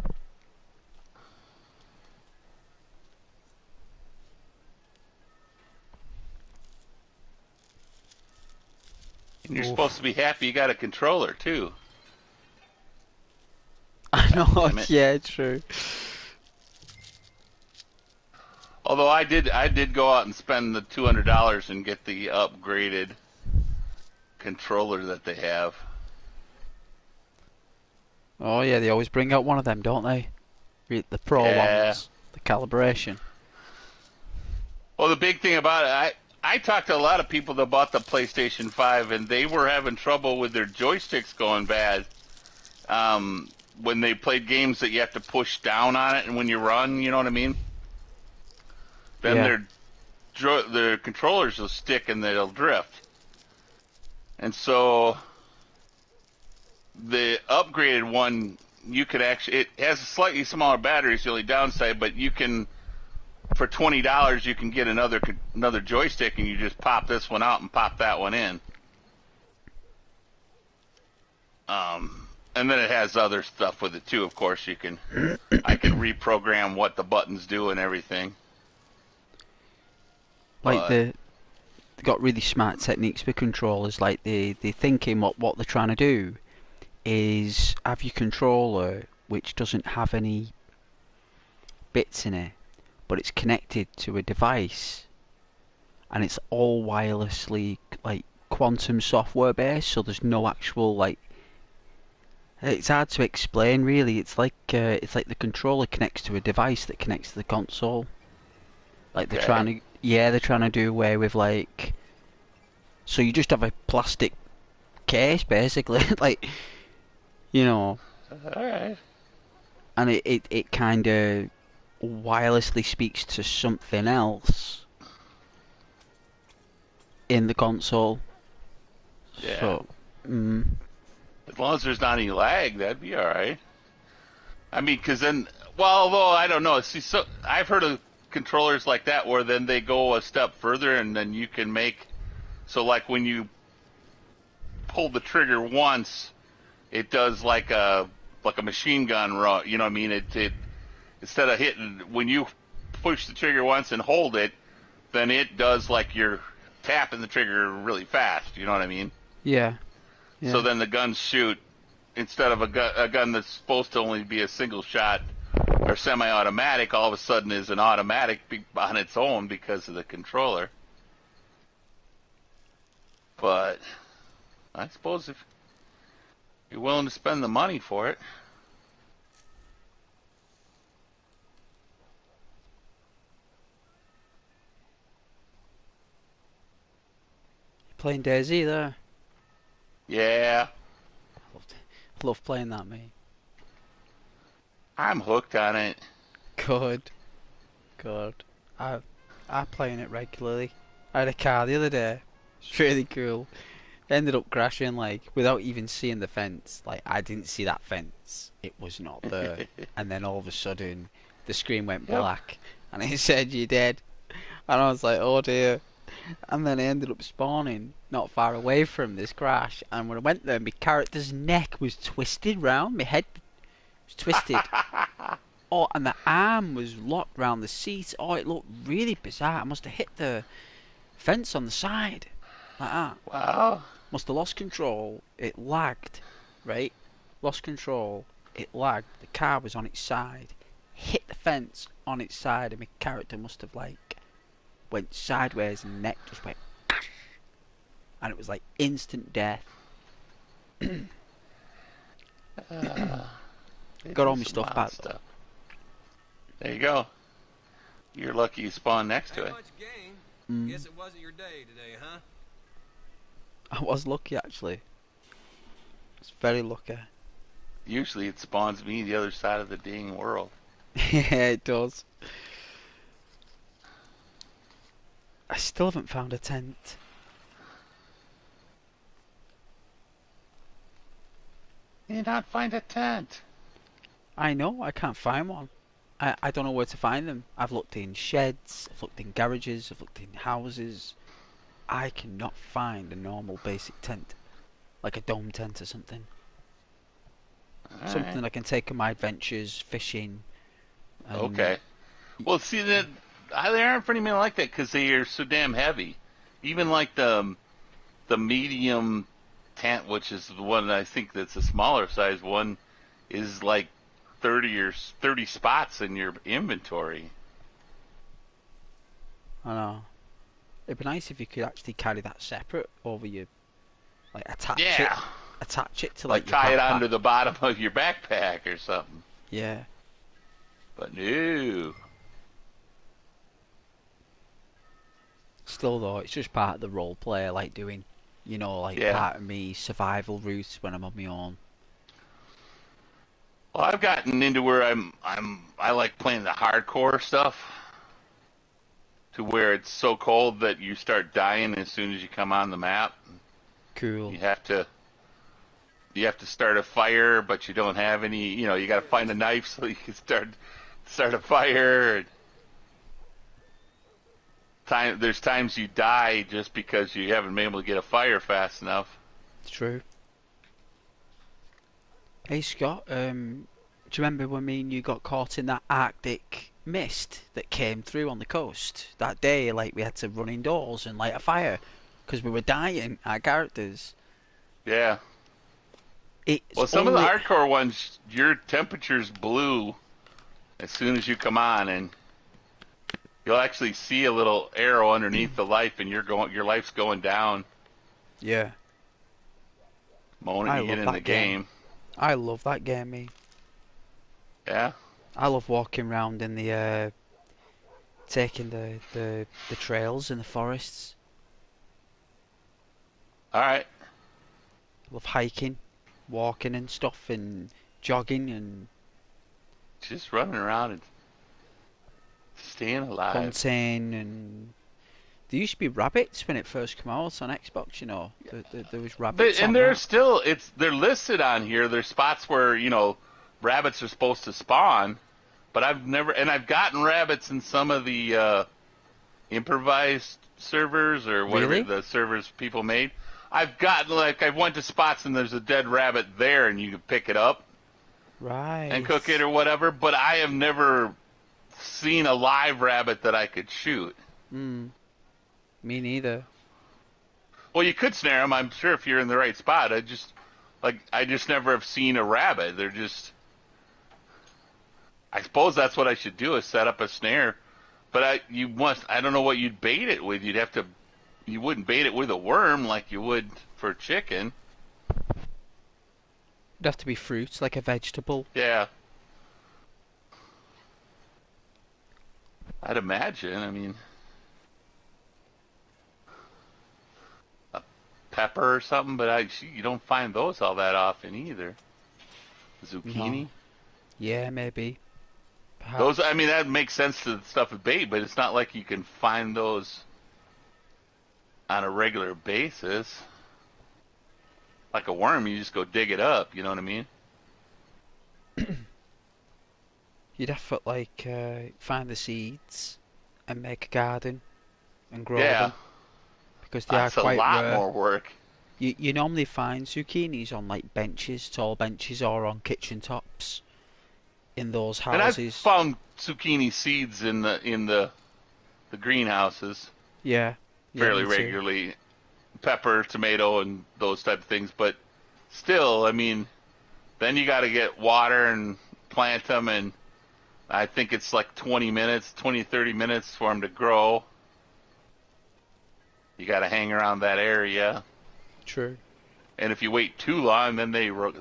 And you're supposed to be happy you got a controller too. I know, yeah, true. Although I did go out and spend the $200 and get the upgraded controller that they have. Oh yeah, they always bring out one of them, don't they? The Pro ones, the calibration. Well, the big thing about it, I talked to a lot of people that bought the PlayStation 5, and they were having trouble with their joysticks going bad. When they played games that you have to push down on it, and when you run, you know what I mean? Then their controllers will stick and they'll drift. And so the upgraded one, you could actually, it has a slightly smaller battery, it's the only downside, but you can, for $20, you can get another joystick, and you just pop this one out and pop that one in. And then it has other stuff with it too. Of course, I can reprogram what the buttons do and everything. Like they got really smart techniques with controllers. Like they're thinking what they're trying to do is have your controller which doesn't have any bits in it, but it's connected to a device, and it's all wirelessly like quantum software based. So there's no actual like. It's hard to explain, really. It's like the controller connects to a device that connects to the console. Like they're trying to do away with like. So you just have a plastic case, basically, like, you know. Alright. And it kind of wirelessly speaks to something else in the console. Yeah. So, as long as there's not any lag, that'd be alright. I mean, because then, well, although I don't know. See, so I've heard of controllers like that where then they go a step further, and then you can make, so like when you pull the trigger once, it does like a machine gun run. You know what I mean? It instead of hitting, when you push the trigger once and hold it, then it does like you're tapping the trigger really fast. You know what I mean? yeah. So then the guns shoot, instead of a gun that's supposed to only be a single shot or semi-automatic, all of a sudden is an automatic on its own because of the controller. But I suppose if you're willing to spend the money for it. Playing DayZ there. Yeah. Love playing that, mate. I'm hooked on it. Good. I'm playing it regularly. I had a car the other day. It's really cool. Ended up crashing, like, without even seeing the fence. Like, I didn't see that fence. It was not there. And then all of a sudden, the screen went black. And it said, "You're dead." And I was like, oh dear. And then I ended up spawning not far away from this crash. And when I went there, my character's neck was twisted round. My head was twisted. Oh, and the arm was locked round the seat. Oh, it looked really bizarre. I must have hit the fence on the side. Like that. Wow. Must have lost control. It lagged. Right? Lost control. It lagged. The car was on its side. Hit the fence on its side. And my character must have, like, went sideways and the neck just went. And it was like instant death. Got all my stuff back. There you go. You're lucky you spawned next to it. Guess it wasn't your day today, huh? I was lucky, actually. I was very lucky. Usually it spawns me the other side of the dang world. Yeah, it does. I still haven't found a tent. You not find a tent? I know, I can't find one. I don't know where to find them. I've looked in sheds, I've looked in garages, I've looked in houses. I cannot find a normal basic tent. Like a dome tent or something. Something I can take on my adventures, fishing. Okay. Well, see, there aren't pretty many like that because they are so damn heavy. Even like the medium tent, which is the one I think that's a smaller size one, is like 30 spots in your inventory. I know. It'd be nice if you could actually carry that separate over your Like attach it, Yeah. attach it to Like your tie it backpack. onto the bottom of your backpack or something. Yeah. But no. Still though, it's just part of the role play I like doing. You know, like Yeah. part of me survival routes when I'm on my own. Well, I've gotten into where I like playing the hardcore stuff to where it's so cold that you start dying as soon as you come on the map. Cool. You have to start a fire, but you don't have any. You know, you got to find a knife so you can start a fire. There's times you die just because you haven't been able to get a fire fast enough. It's true. Hey Scott, do you remember when me and you got caught in that Arctic mist that came through on the coast that day? Like we had to run indoors and light a fire because we were dying. Our characters. Yeah. It's Well, some of the only- hardcore ones, your temperature's blue as soon as you come on, and you'll actually see a little arrow underneath the life, and your life's going down. Yeah. The moment you get in the game. I love that game, me. Yeah. I love walking around in the taking the trails in the forests. All right. Love hiking, walking and stuff, and jogging and Just running around and staying alive. hunting. And there used to be rabbits when it first came out on Xbox. You know, there was rabbits. And on they're that. still they're listed on here. There's spots where rabbits are supposed to spawn, but I've gotten rabbits in some of the improvised servers or whatever Really? the servers people made. I went to spots and there's a dead rabbit there and you can pick it up Right. and cook it or whatever, but I have never seen a live rabbit that I could shoot. Me neither. Well, you could snare them, I'm sure, if you're in the right spot. I just never have seen a rabbit. They're just. I suppose that's what I should do, is set up a snare. But I don't know what you'd bait it with. You wouldn't bait it with a worm like you would for chicken. It'd have to be fruits, like a vegetable. Yeah. I'd imagine. I mean, a pepper or something, but you don't find those all that often either. Zucchini. No. Yeah, maybe. Perhaps. Those, I mean, that makes sense to the stuff with bait, but it's not like you can find those on a regular basis. Like a worm, you just go dig it up, you know what I mean? You'd have to find the seeds and make a garden and grow them. Because they That's are quite a lot rare. more work. You normally find zucchinis on benches, tall benches, or on kitchen tops in those And I've houses. found zucchini seeds in the greenhouses Yeah. fairly me too. regularly. Pepper, tomato, and those type of things. But still, I mean, then you got to get water and plant them, and I think it's like 20 to 30 minutes for them to grow. You got to hang around that area. True. And if you wait too long, then they rot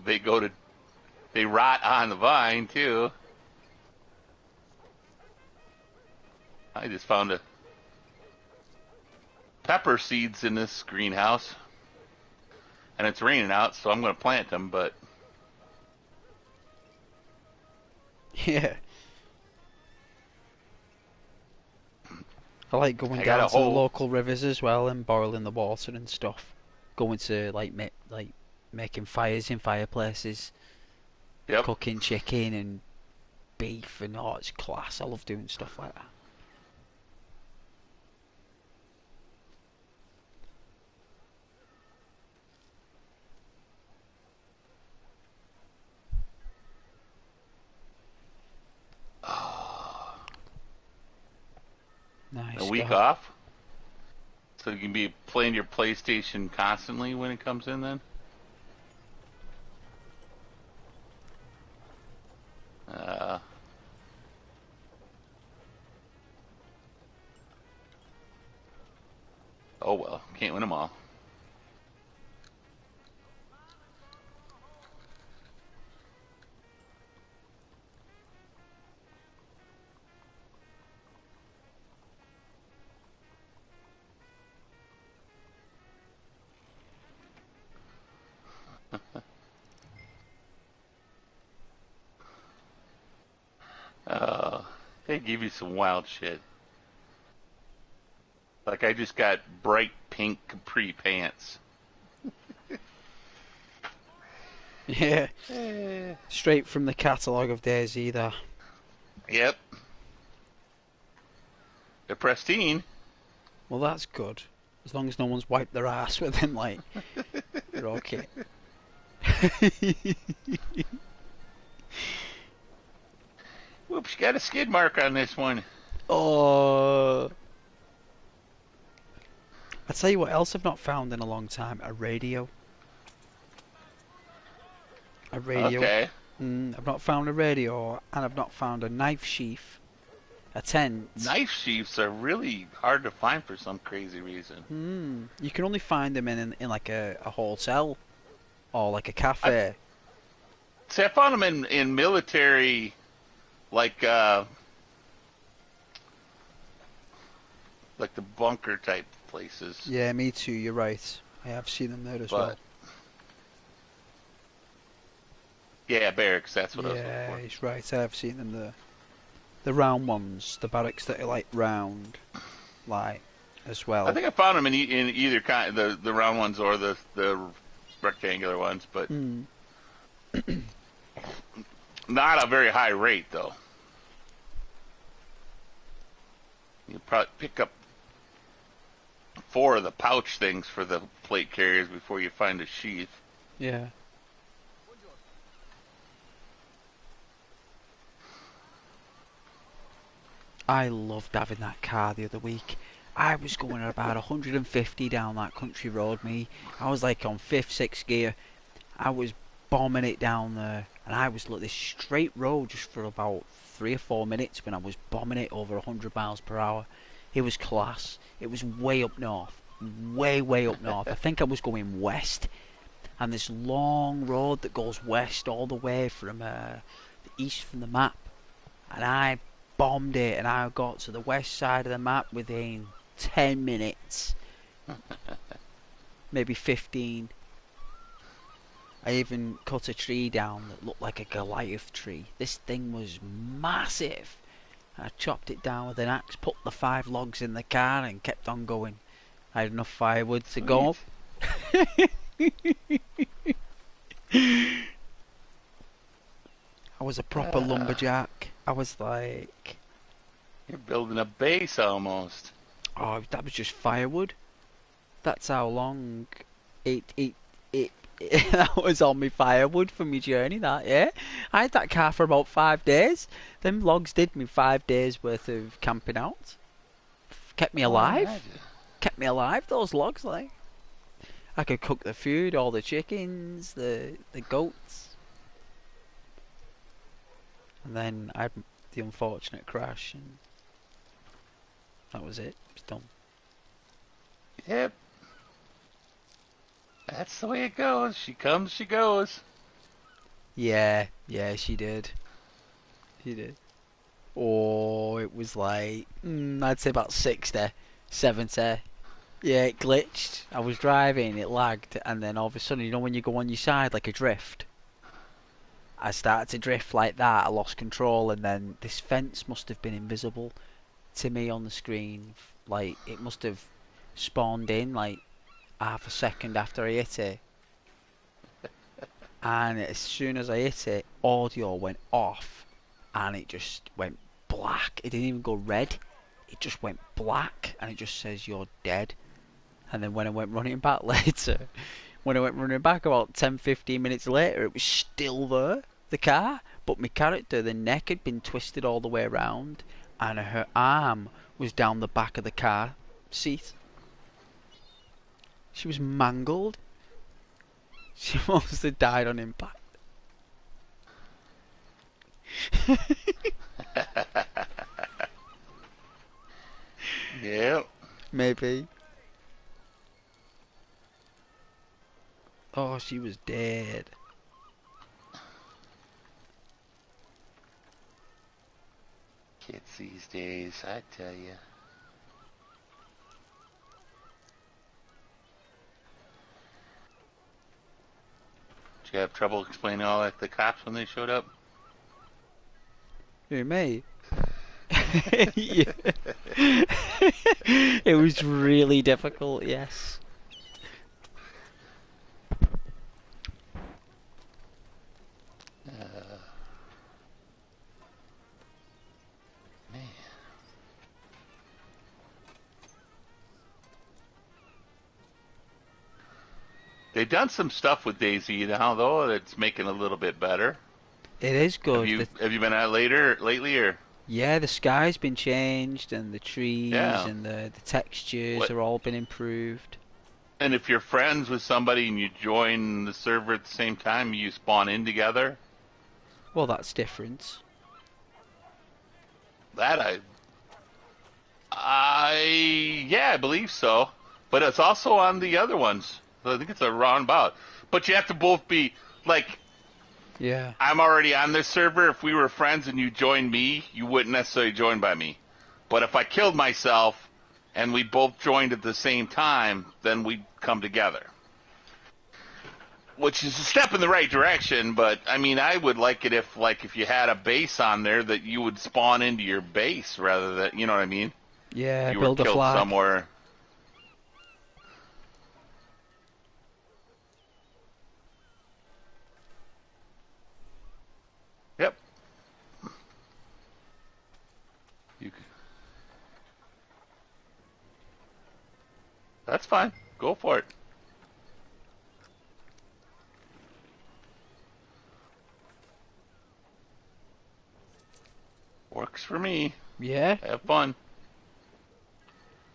on the vine too. I just found a pepper seeds in this greenhouse, and it's raining out, so I'm going to plant them. But Yeah. I like going I got down a to the hole. local rivers as well and boiling the water and stuff. Going to making fires in fireplaces. Yep. Cooking chicken and beef and it's class. I love doing stuff like that. Nice. a week Scott. off, so you can be playing your PlayStation constantly when it comes in. Then. Oh well, can't win them all. give you some wild shit. Like I just got bright pink capri pants. Yeah. Straight from the catalogue of Daisy there. Yep. They're pristine. Well, that's good. As long as no one's wiped their ass with them, like, you're okay. Whoops, you got a skid mark on this one. Oh. I'll tell you what else I've not found in a long time. A radio. A radio. Okay. I've not found a radio, and I've not found a knife sheath. A tent. Knife sheaths are really hard to find for some crazy reason. You can only find them in like a hotel or like a cafe. I found them in military, like the bunker type places. Yeah, me too. You're right. I have seen them there as well. Yeah, barracks. That's what I was looking for. Yeah, he's right. I have seen them there. The round ones, the barracks that are like round, like as well. I think I found them in either kind, the round ones or the rectangular ones, but not a very high rate though. You probably pick up 4 of the pouch things for the plate carriers before you find a sheath. Yeah. I loved having that car the other week. I was going at about 150 down that country road, me. I was like on 5th, 6th gear. I was bombing it down there. And I was like this straight road just for about 3 or 4 minutes when I was bombing it over 100 miles per hour. It was class. It was way up north. Way, way up north. I think I was going west. And this long road that goes west all the way from the east from the map. And I bombed it, and I got to the west side of the map within 10 minutes. Maybe 15. I even cut a tree down that looked like a Goliath tree. This thing was massive. I chopped it down with an axe, put the 5 logs in the car, and kept on going. I had enough firewood to go up. I was a proper lumberjack. I was like... You're building a base almost. Oh, that was just firewood. That's how long that was on me firewood for me journey, that, yeah. I had that car for about 5 days. Them logs did me 5 days worth of camping out. Kept me alive. Kept me alive, those logs, like. I could cook the food, all the chickens, the goats. And then I had the unfortunate crash, and that was it. It's done. Yep. That's the way it goes. She comes, she goes. Yeah, she did. She did. Oh, it was like, I'd say about 60, 70. Yeah, it glitched. I was driving, it lagged, and then all of a sudden, you know when you go on your side like a drift? I started to drift like that, I lost control, and then this fence must have been invisible to me on the screen. Like, it must have spawned in like half a second after I hit it. And as soon as I hit it, audio went off, and it just went black. It didn't even go red, it just went black, and it just says you're dead. And then when I went running back later, when I went running back about 10-15 minutes later, it was still there, the car, but my character, the neck had been twisted all the way around, and her arm was down the back of the car seat. She was mangled. She must have died on impact. Yep. Maybe. Oh, she was dead. Kids these days, I tell you. Did you have trouble explaining all that to the cops when they showed up? Who, me? Yeah. It was really difficult, yes. Man. They've done some stuff with DayZ now, though. That's making it a little bit better. It is good. Have you been out lately, or? Yeah, the sky's been changed, and the trees Yeah. and the textures are all been improved. And if you're friends with somebody and you join the server at the same time, you spawn in together. Well, that's different. That yeah, I believe so. But it's also on the other ones. I think it's a roundabout. But you have to both be like. Yeah. I'm already on this server. If we were friends and you joined me, you wouldn't necessarily join by me. But if I killed myself and we both joined at the same time, then we'd come together. Which is a step in the right direction, but I mean, I would like it if you had a base on there that you would spawn into your base rather than, you know what I mean? Yeah, you build were a killed flag. somewhere. Yep. That's fine. Go for it. Works for me. Yeah. Have fun.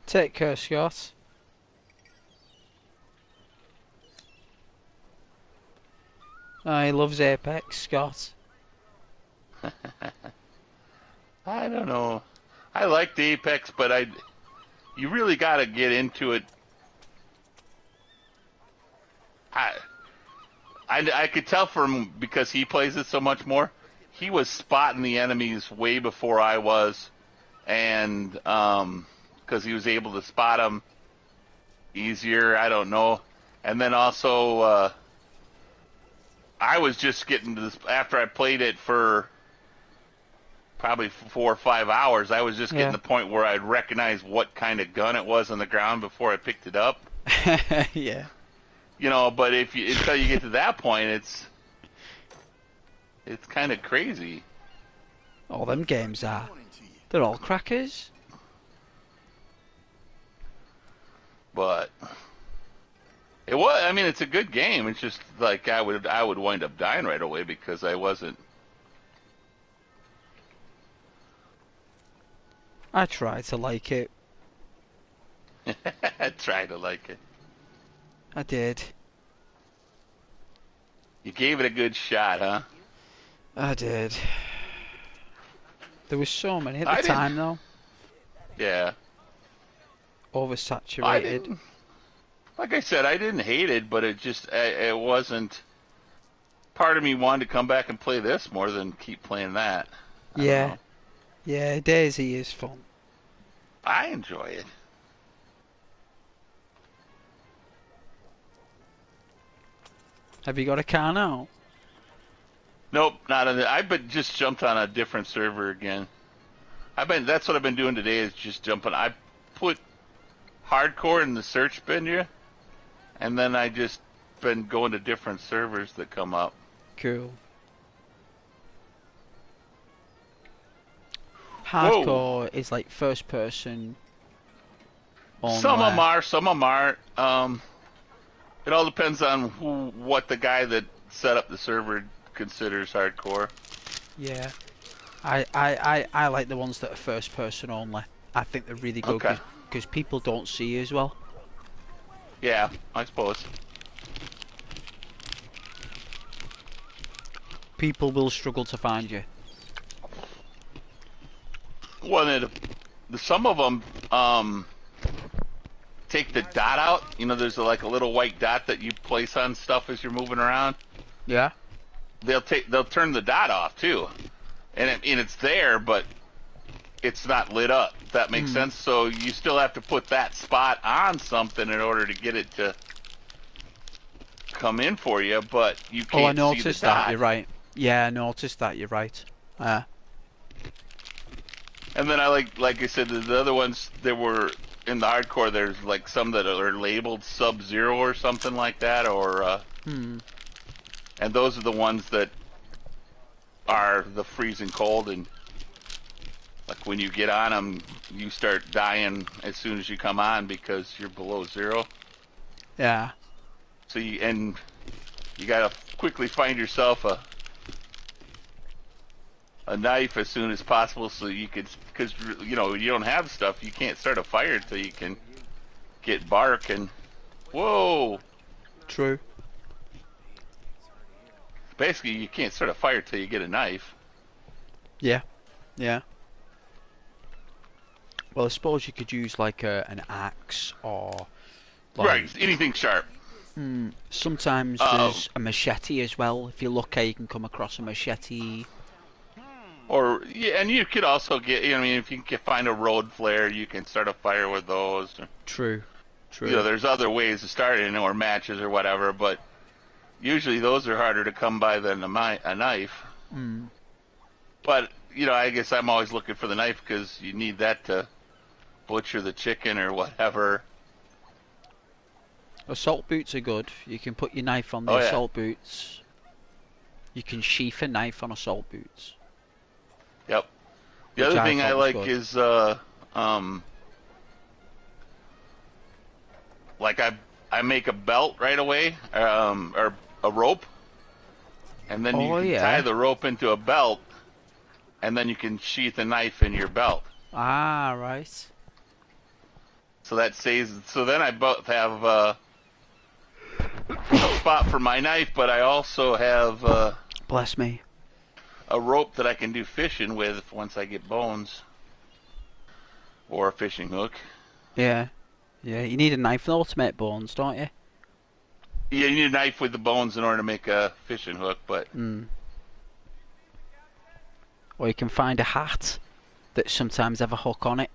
Take care, Scott. Oh, he loves Apex, Scott. I don't know. I like the Apex, but you really got to get into it. I could tell from because he plays it so much more. He was spotting the enemies way before I was, and because he was able to spot them easier. I don't know, and then also I was just getting to this after I played it for probably 4 or 5 hours. I was just getting to the point where I'd recognize what kind of gun it was on the ground before I picked it up. Yeah. You know, but until you get to that point, it's kind of crazy. All them games are. They're all crackers. But it was. I mean, it's a good game. It's just like I would wind up dying right away because I wasn't. I try to like it. I tried to like it. I did. You gave it a good shot, huh? I did. There was so many at the time, though. Yeah. Oversaturated. Like I said, I didn't hate it, but it wasn't. Part of me wanted to come back and play this more than keep playing that. Yeah. Yeah, DayZ is fun. I enjoy it. Have you got a car now? Nope, not on the. I've been just jumped on a different server again. That's what I've been doing today is just jumping. I put hardcore in the search menu, and then I just been going to different servers that come up. Cool. Hardcore is like first person. Some of them are, some of them aren't. It all depends on what the guy that set up the server considers hardcore. Yeah. I like the ones that are first person only. I think they're really good because people don't see you as well. Yeah, I suppose. People will struggle to find you. Well, some of them take the dot out. You know, there's like a little white dot that you place on stuff as you're moving around. Yeah. They'll turn the dot off too, and it's there, but it's not lit up. If that makes sense. So you still have to put that spot on something in order to get it to come in for you, but you can't. Oh, I see the noticed that. dot. You're right. Yeah, I noticed that. You're right. And And then I like I said, the other ones that were in the hardcore, there's like some that are labeled Sub-Zero or something like that, or and those are the ones that are the freezing cold, and like when you get on them, you start dying as soon as you come on because you're below zero. Yeah. So you gotta quickly find yourself a knife as soon as possible, so you could, because you know you don't have stuff, you can't start a fire until you can get bark and whoa. True. Basically, you can't start a fire till you get a knife. Yeah. Yeah. Well, I suppose you could use like an axe or like, right, anything sharp. Sometimes there's a machete as well. If you're lucky, you can come across a machete. Or yeah, and you could also get. I mean, if you can find a road flare, you can start a fire with those. True. True. You know, there's other ways to start it, or matches or whatever. But usually those are harder to come by than a knife. But you know, I guess I'm always looking for the knife because you need that to butcher the chicken or whatever. Assault boots are good. You can put your knife on the assault boots. You can sheath a knife on assault boots. Yep. The other thing I like is like I make a belt right away, or a rope, and then you can tie the rope into a belt, and then you can sheath a knife in your belt. Ah, right. So that saves. So then I both have a spot for my knife, but I also have bless me, a rope that I can do fishing with once I get bones, or a fishing hook. Yeah, yeah. You need a knife though to make bones, don't you? Yeah, you need a knife with the bones in order to make a fishing hook, but. Or you can find a hat that sometimes have a hook on it.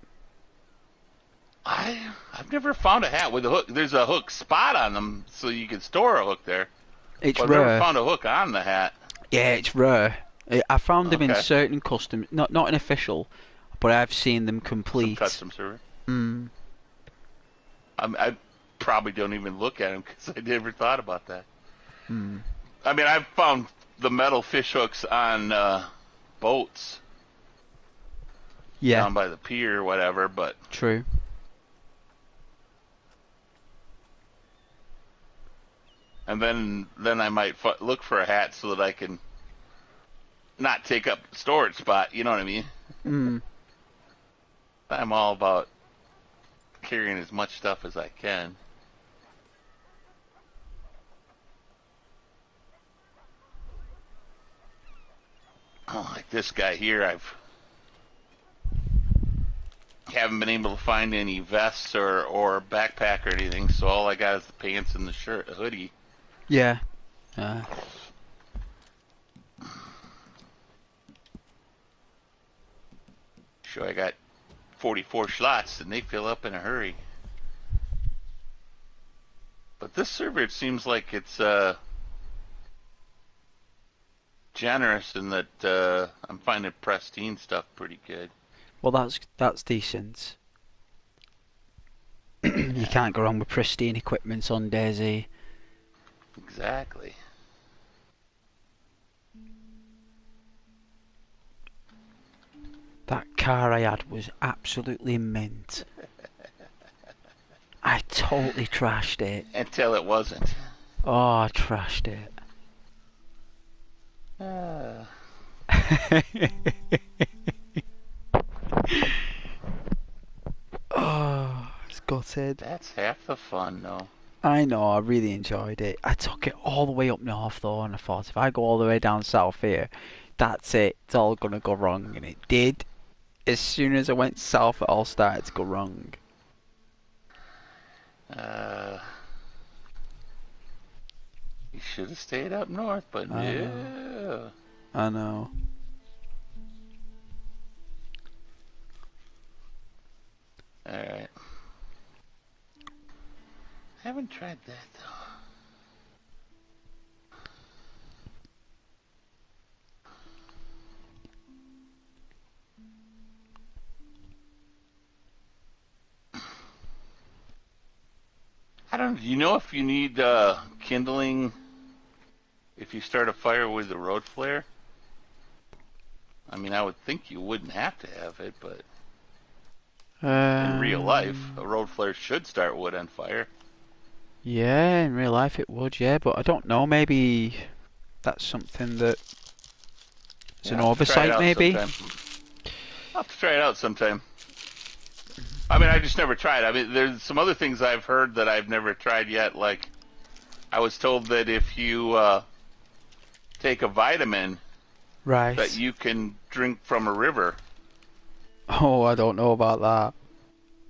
I've never found a hat with a hook. There's a hook spot on them, so you can store a hook there. It's but rare. I've never found a hook on the hat. Yeah, it's rare. I found them in certain custom, not an official, but I've seen them complete. Some custom server. I probably don't even look at them because I never thought about that. I mean, I've found the metal fish hooks on boats. Yeah. Down by the pier or whatever, but. True. And then I might look for a hat so that I can not take up storage spot. You know what I mean? I'm all about carrying as much stuff as I can. Oh, like this guy here, haven't been able to find any vests or backpack or anything, so all I got is the pants and the shirt, a hoodie. Yeah. Sure, I got 44 slots, and they fill up in a hurry. But this server, it seems like it's generous in that I'm finding pristine stuff pretty good. Well, that's decent. You can't go wrong with pristine equipment on DayZ. Exactly. That car I had was absolutely mint. I totally trashed it. Until it wasn't. Oh, I trashed it. Oh, it's gutted. That's half the fun, though. I know, I really enjoyed it. I took it all the way up north, though, and I thought, if I go all the way down south here, that's it. It's all gonna go wrong, and it did. As soon as I went south, it all started to go wrong. You should have stayed up north, but no. I know. Alright. Haven't tried that, though. I don't. You know if you need kindling if you start a fire with a road flare? I mean, I would think you wouldn't have to have it, but in real life, a road flare should start wood on fire. Yeah, in real life it would, yeah, but I don't know, maybe that's something that it's an oversight, maybe? I'll have to try it out sometime. I mean, I just never tried. I mean, there's some other things I've heard that I've never tried yet, like I was told that if you take a vitamin, right, that you can drink from a river. Oh, I don't know about that.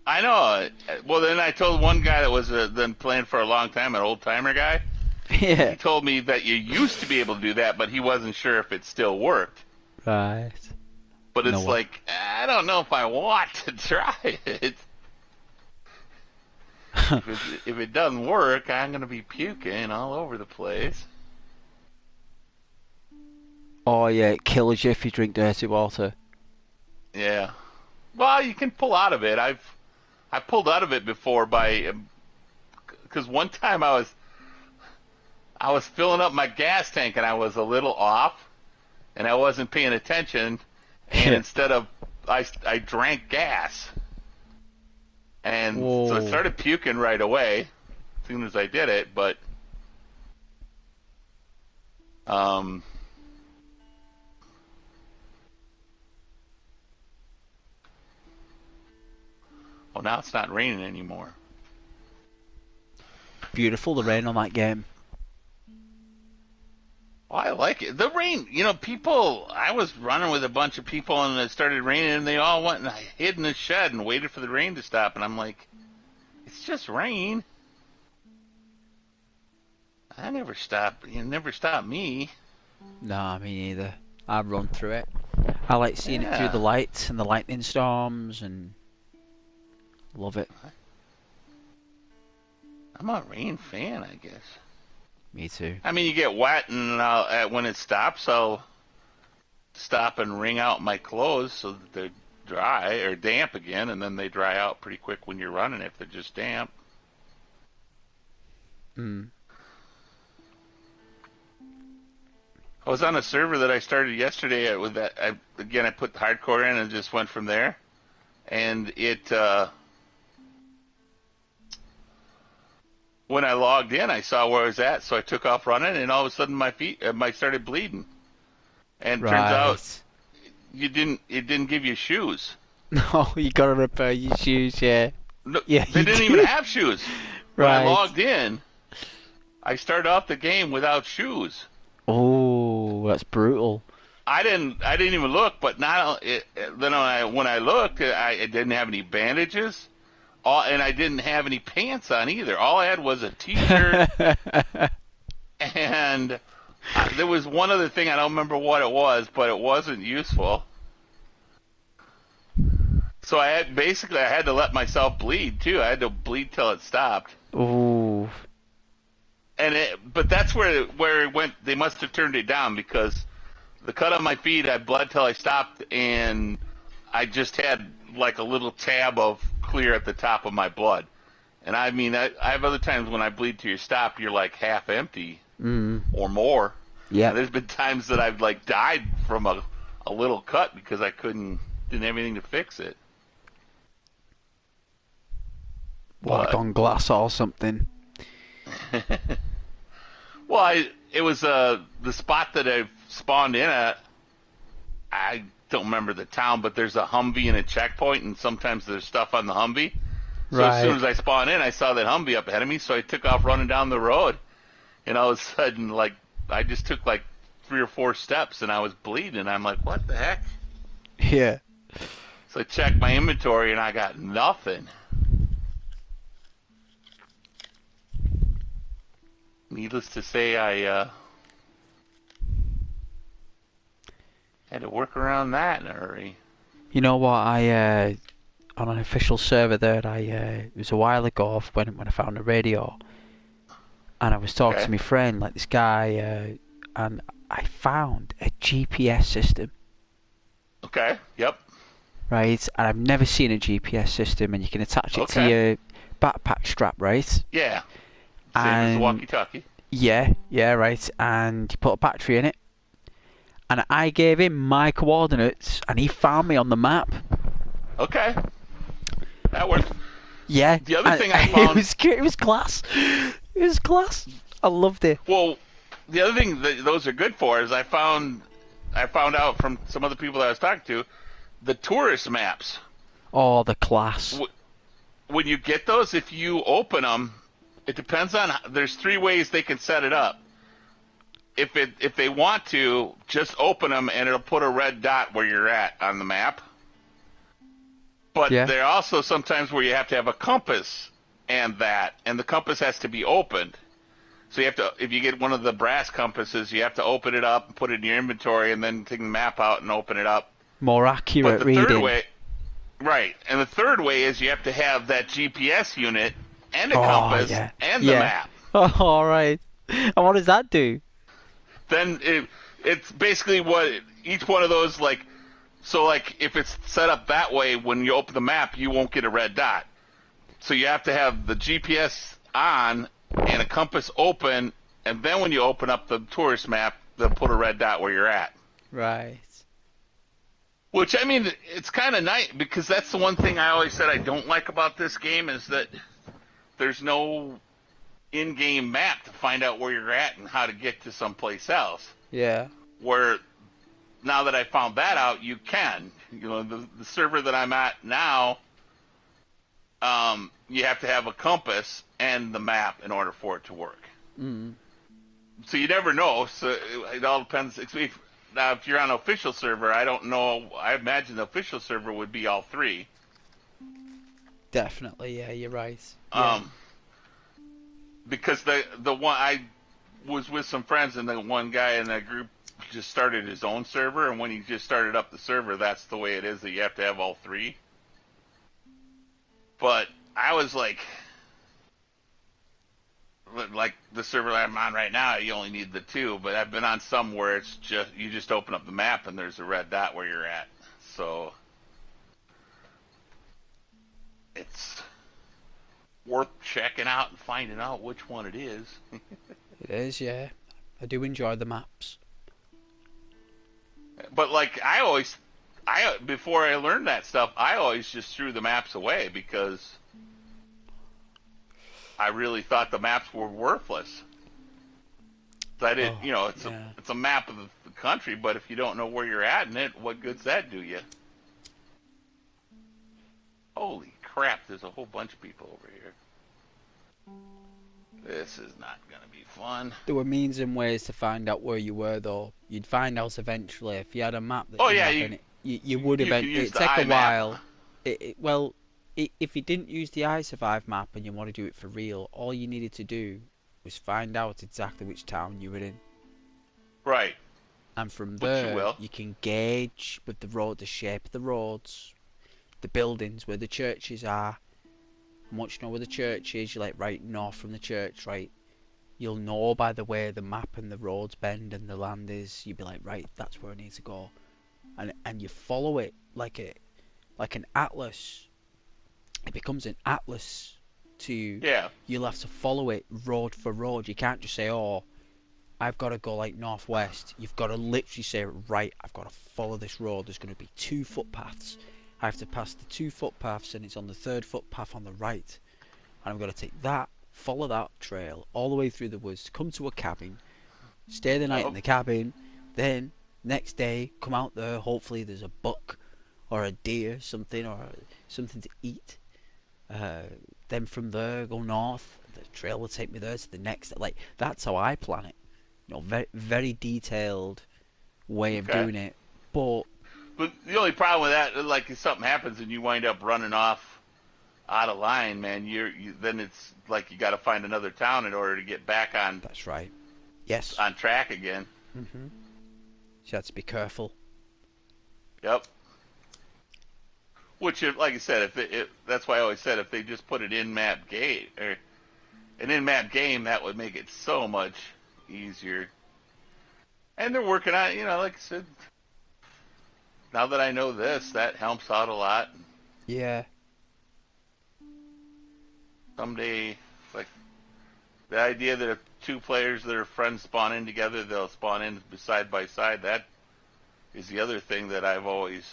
I know. Well, then I told one guy that was been playing for a long time, an old-timer guy. Yeah. He told me that you used to be able to do that, but he wasn't sure if it still worked. Right. But it's like, I don't know if I want to try it. If it doesn't work, I'm going to be puking all over the place. Oh, yeah, it kills you if you drink dirty water. Yeah. Well, you can pull out of it. I pulled out of it before because one time I was filling up my gas tank and I was a little off and I wasn't paying attention, and instead of I drank gas, and so I started puking right away as soon as I did it. But well, now it's not raining anymore. Beautiful, the rain on that game. Oh, I like it. The rain, people, I was running with a bunch of people and it started raining and they all went and hid in the shed and waited for the rain to stop. And I'm like, it's just rain. I never stop. You never stop me. Nah, me neither. I run through it. I like seeing it through the lights and the lightning storms and love it. I'm a rain fan, I guess. Me too. I mean, you get wet, and when it stops, I'll stop and wring out my clothes so that they're dry or damp again, and then they dry out pretty quick when you're running if they're just damp. Mm. I was on a server that I started yesterday with that. I put hardcore in and just went from there, and it. When I logged in, I saw where I was at, so I took off running, and all of a sudden my feet, started bleeding. And turns out, it didn't give you shoes. No, you gotta repair your shoes, yeah. No, yeah, they didn't even have shoes. When Right. I logged in, I started off the game without shoes. Oh, that's brutal. I didn't even look, but then when I looked, I didn't have any bandages. And I didn't have any pants on either. All I had was a t-shirt. And there was one other thing, I don't remember what it was, but it wasn't useful. So I had to let myself bleed too. I had to bleed till it stopped. Ooh. But that's where it went. They must have turned it down because the cut on my feet, I bled till I stopped, and I just had like a little tab of clear at the top of my blood. And I mean, I have other times when I bleed to your stop, you're like half empty or more. Yeah. And there's been times that I've like died from a little cut because I didn't have anything to fix it. Walked on glass or something. Well, it was the spot that I spawned in at. I don't remember the town, but there's a Humvee and a checkpoint, and sometimes there's stuff on the Humvee. So as soon as I spawned in, I saw that Humvee up ahead of me, so I took off running down the road. And all of a sudden, like, I just took like 3 or 4 steps, and I was bleeding. I'm like, what the heck? Yeah. So I checked my inventory, and I got nothing. Needless to say, I had to work around that in a hurry. You know what? I on an official server there, it was a while ago when I found a radio, and I was talking to my friend, like this guy, and I found a GPS system. Okay. Yep. Right, and I've never seen a GPS system, and you can attach it to your backpack strap, right? Yeah. Same as the And walkie-talkie. yeah, right. And you put a battery in it. And I gave him my coordinates, and he found me on the map. Okay. That works. Yeah. The other thing I found... It was class. It was class. I loved it. Well, the other thing that those are good for is I found out from some other people that I was talking to, the tourist maps. Oh, the class. When you get those, if you open them, it depends on... There's 3 ways they can set it up. If they want to, just open them and it'll put a red dot where you're at on the map. But there are also sometimes where you have to have a compass and the compass has to be opened. So you have to, if you get one of the brass compasses, you have to open it up and put it in your inventory and then take the map out and open it up. More accurate reading. Third way, right, and the third way is you have to have that GPS unit and a compass and the map. Oh, all right. And what does that do? Then it's basically what each one of those, like, so like if it's set up that way, when you open the map, you won't get a red dot. So you have to have the GPS on and a compass open, and then when you open up the tourist map, they'll put a red dot where you're at. Right. Which, I mean, it's kind of nice, because that's the one thing I always said I don't like about this game, is that there's no in-game map to find out where you're at and how to get to someplace else. Yeah. Where, now that I found that out, you can. You know, the server that I'm at now, you have to have a compass and the map in order for it to work. Mm. So you never know. So it all depends. Now, if you're on an official server, I don't know. I imagine the official server would be all 3. Definitely, yeah, you're right. Yeah. Because the one, I was with some friends, and the one guy in that group just started his own server, and when he just started up the server, that's the way it is, that you have to have all 3. But I was like the server that I'm on right now, you only need the 2, but I've been on some where it's just, you just open up the map and there's a red dot where you're at. So it's worth checking out and finding out which one it is. It is, yeah. I do enjoy the maps. But like before I learned that stuff, I always just threw the maps away because I really thought the maps were worthless. So I didn't, it's a map of the country, but if you don't know where you're at in it, what good's that do you? Holy crap, there's a whole bunch of people over here. This is not going to be fun. There were means and ways to find out where you were, though. You'd find out eventually if you had a map that you would eventually. It'd take a while. If you didn't use the iSurvive map and you want to do it for real, all you needed to do was find out exactly which town you were in. Right. And from there, you can gauge with the road, the shape of the roads, the buildings, where the churches are. And once you know where the church is, you're like, right, north from the church, right? You'll know by the way the map and the roads bend and the land is. You'll be like, right, that's where I need to go. And you follow it like an atlas. It becomes an atlas to you. Yeah. You'll have to follow it road for road. You can't just say, oh, I've got to go like northwest. You've got to literally say, right, I've got to follow this road. There's going to be 2 footpaths. I have to pass the 2 footpaths and it's on the 3rd footpath on the right. And I'm going to take that, follow that trail all the way through the woods, come to a cabin, stay the night in the cabin, then next day come out there, hopefully there's a buck or a deer, something, or something to eat. Then from there go north, the trail will take me there to the next, like, that's how I plan it. Very, very detailed way of doing it. But the only problem with that, like, if something happens and you wind up running off out of line, man, then it's like you got to find another town in order to get back on. That's right. Yes. On track again. Mhm. So you have to be careful. Yep. Which, like I said, that's why I always said if they just put it in-map game or an in-map game, that would make it so much easier. And they're working on it, like I said. Now that I know this, that helps out a lot. Yeah. someday, like the idea that if two players that are friends spawn in together, they'll spawn in side by side. That is the other thing that I've always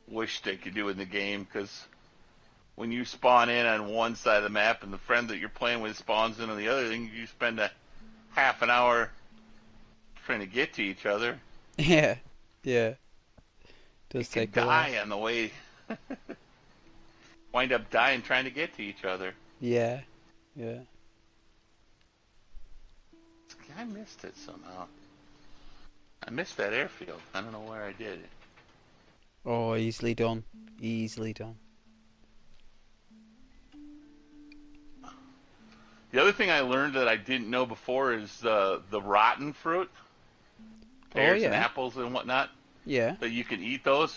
wished they could do in the game, because when you spawn in on one side of the map and the friend that you're playing with spawns in on the other thing, you spend a half an hour trying to get to each other. Yeah, yeah. Does you take can a while. die on the way. Wind up dying trying to get to each other. Yeah, yeah. I missed it somehow. I missed that airfield. I don't know where I did it. Oh, easily done. Easily done. The other thing I learned that I didn't know before is the rotten fruit. Pears and apples and whatnot. Yeah. That you can eat those.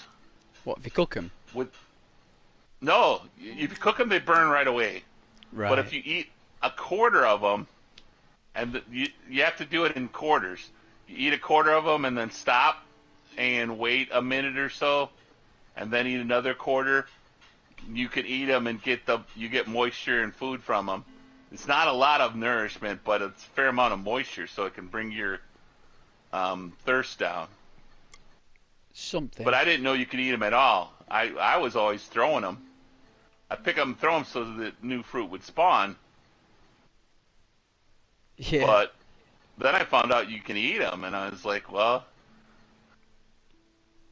What, if you cook them? No, if you cook them, they burn right away. Right. But if you eat a quarter of them, and you have to do it in quarters. You eat a quarter of them and then stop and wait a minute or so, and then eat another quarter. You can eat them and you get moisture and food from them. It's not a lot of nourishment, but it's a fair amount of moisture, so it can bring your thirst down. Something. But I didn't know you could eat them at all. I was always throwing them. I pick them and throw them so that new fruit would spawn. Yeah. But then I found out you can eat them, and I was like, well,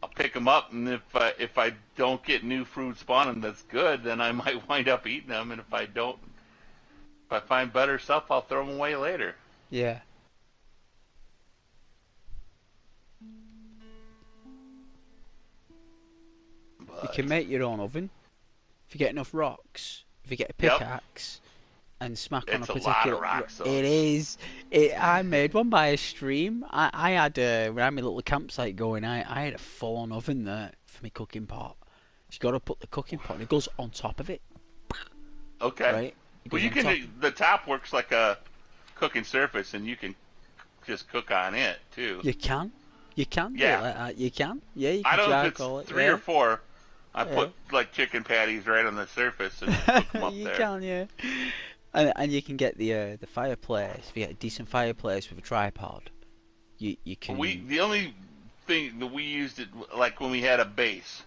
I'll pick them up, and if I don't get new fruit spawning that's good, then I might wind up eating them, and if I don't, if I find better stuff, I'll throw them away later. Yeah. But you can make your own oven. If you get enough rocks, if you get a pickaxe, and smack on a particular... It's a lot of rocks, though. It is. I made one by a stream. I had, when I had my little campsite going, I had a full-on oven there for my cooking pot. You got to put the cooking pot, and it goes on top of it. Okay. Right? Well, you can. The top works like a cooking surface, and you can just cook on it too. You can. You can. Yeah. Do it like that. You can. Yeah. You can. I don't know if it's 3 or 4. I put like chicken patties right on the surface and cook them up you there. You can, yeah. And you can get the fireplace. If you get a decent fireplace with a tripod, you can. The only thing that we used it like when we had a base,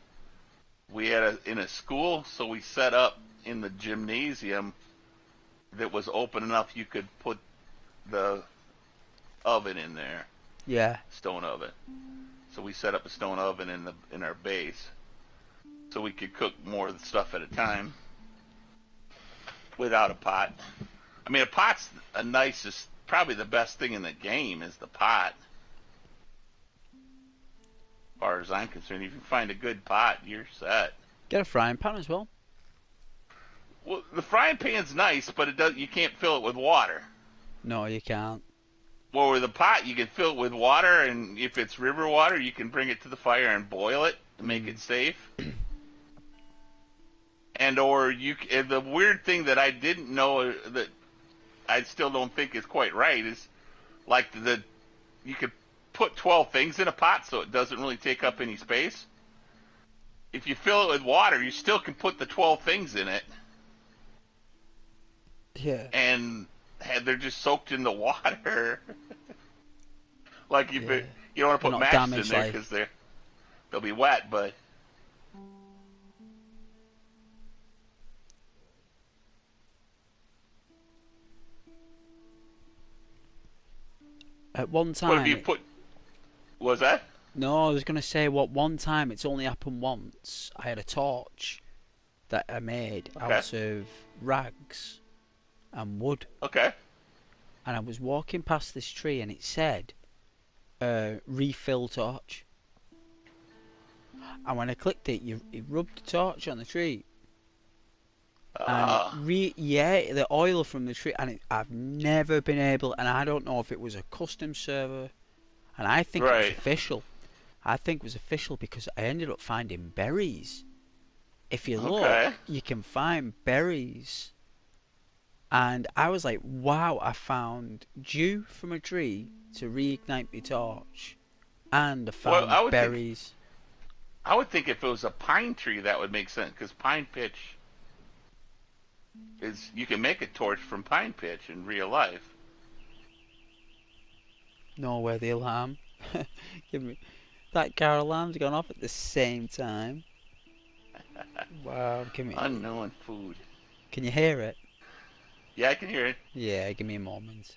we had in a school, so we set up in the gymnasium that was open enough you could put the oven in there. Yeah. Stone oven. So we set up a stone oven in our base, so we could cook more of the stuff at a time without a pot. I mean, a pot's probably the best thing in the game is the pot. As far as I'm concerned, if you find a good pot, you're set. Get a frying pan as well. Well, the frying pan's nice, but you can't fill it with water. No, you can't. Well, with a pot, you can fill it with water, and if it's river water, you can bring it to the fire and boil it to make it safe. And the weird thing that I didn't know that I still don't think is quite right is like you could put 12 things in a pot, so it doesn't really take up any space. If you fill it with water, you still can put the 12 things in it. Yeah. And they're just soaked in the water. Like you don't want to put matches in there because they'll be wet, but. At one time. What have you put? What was that? No, I was going to say, one time, it's only happened once. I had a torch that I made out of rags and wood. Okay. And I was walking past this tree and it said, refill torch. And when I clicked it, it rubbed the torch on the tree. And the oil from the tree, and I've never been able, and I don't know if it was a custom server, and I think it was official. I think it was official because I ended up finding berries. If you look, you can find berries. And I was like, wow, I found dew from a tree to reignite my torch. And I found berries. I would think if it was a pine tree, that would make sense, because pine pitch is you can make a torch from pine pitch in real life. Nowhere the alarm. Give me that car alarm's gone off at the same time. Wow, give me. Unknown food. Can you hear it? Yeah, I can hear it. Yeah, give me a moment.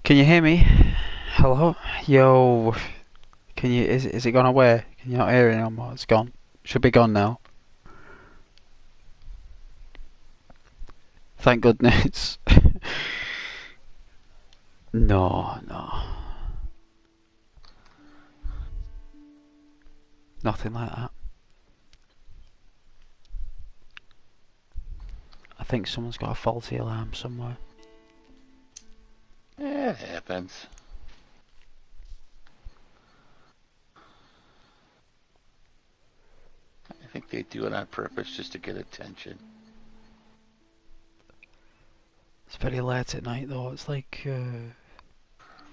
Can you hear me? Hello? Yo. Can you, is it gone away? Can you not hear it anymore? It's gone. Should be gone now. Thank goodness. No. Nothing like that. I think someone's got a faulty alarm somewhere. It happens. I think they do it on purpose just to get attention. It's very late at night though. It's like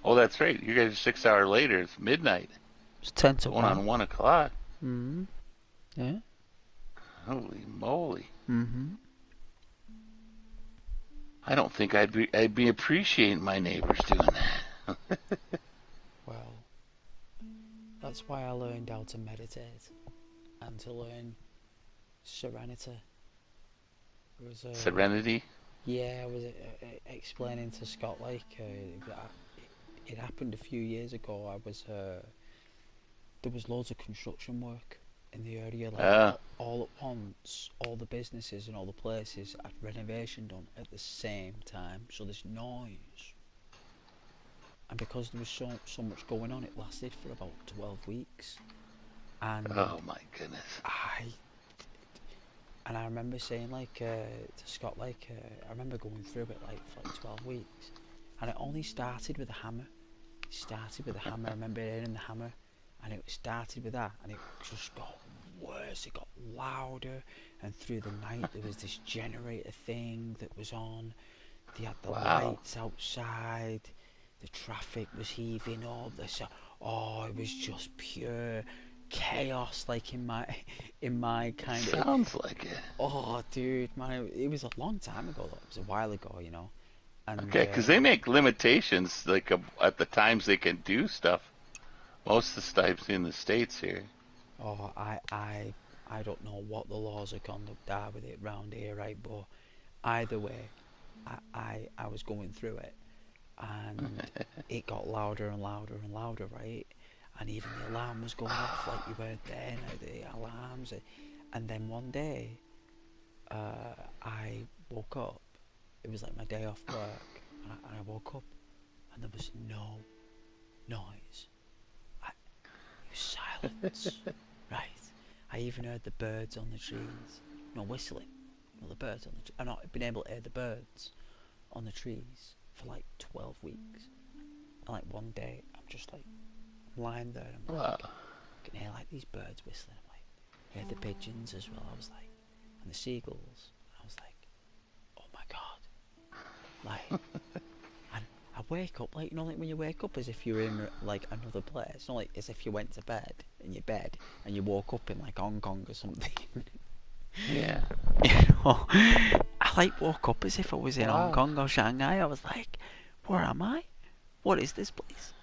Oh, that's right. You guys are 6 hours later. It's midnight. It's 10 to Going 1. on 1 o'clock. Mm-hmm. Yeah. Holy moly. Mm-hmm. I don't think I'd be appreciating my neighbors doing that. Well, that's why I learned how to meditate and to learn serenity. It was, Serenity? Yeah, I was explaining to Scott like it happened a few years ago. There was loads of construction work in the area, like all at once. All the businesses and all the places had renovation done at the same time, so there's noise. And because there was so much going on, it lasted for about 12 weeks. And oh my goodness! I remember saying like to Scott like I remember going through it like for like 12 weeks, and it only started with a hammer. It started with a hammer. I remember hitting the hammer, and it started with that, and it just got worse. It got louder, and through the night there was this generator thing that was on. They had the lights outside. The traffic was heaving up. It was just pure chaos, like in my kind of. Sounds like it. Oh, dude, man, it was a long time ago. Though. It was a while ago, you know. And, okay, because they make limitations like at the times they can do stuff. Most of the stuff's in the States here. Oh, I don't know what the laws of conduct are with it round here, right? But either way, I was going through it, and it got louder and louder and louder, right? And even the alarm was going off, like you heard then, the alarms. And then one day, I woke up. It was like my day off work, and I woke up, and there was no noise. It was silence, right? I even heard the birds on the trees. No whistling. No, the birds on the trees. I've not been able to hear the birds on the trees for like 12 weeks. And like one day, I'm just like, I'm lying there, and I'm like, I can hear like these birds whistling. I'm like, I heard the pigeons as well. I was like, and the seagulls. I was like, oh my god. Like, and I wake up, like, you know, like when you wake up as if you're in like another place. Not like as if you went to bed in your bed and you woke up in like Hong Kong or something. Yeah. You know, I like woke up as if I was in Hong Kong or Shanghai. I was like, where am I? What is this place?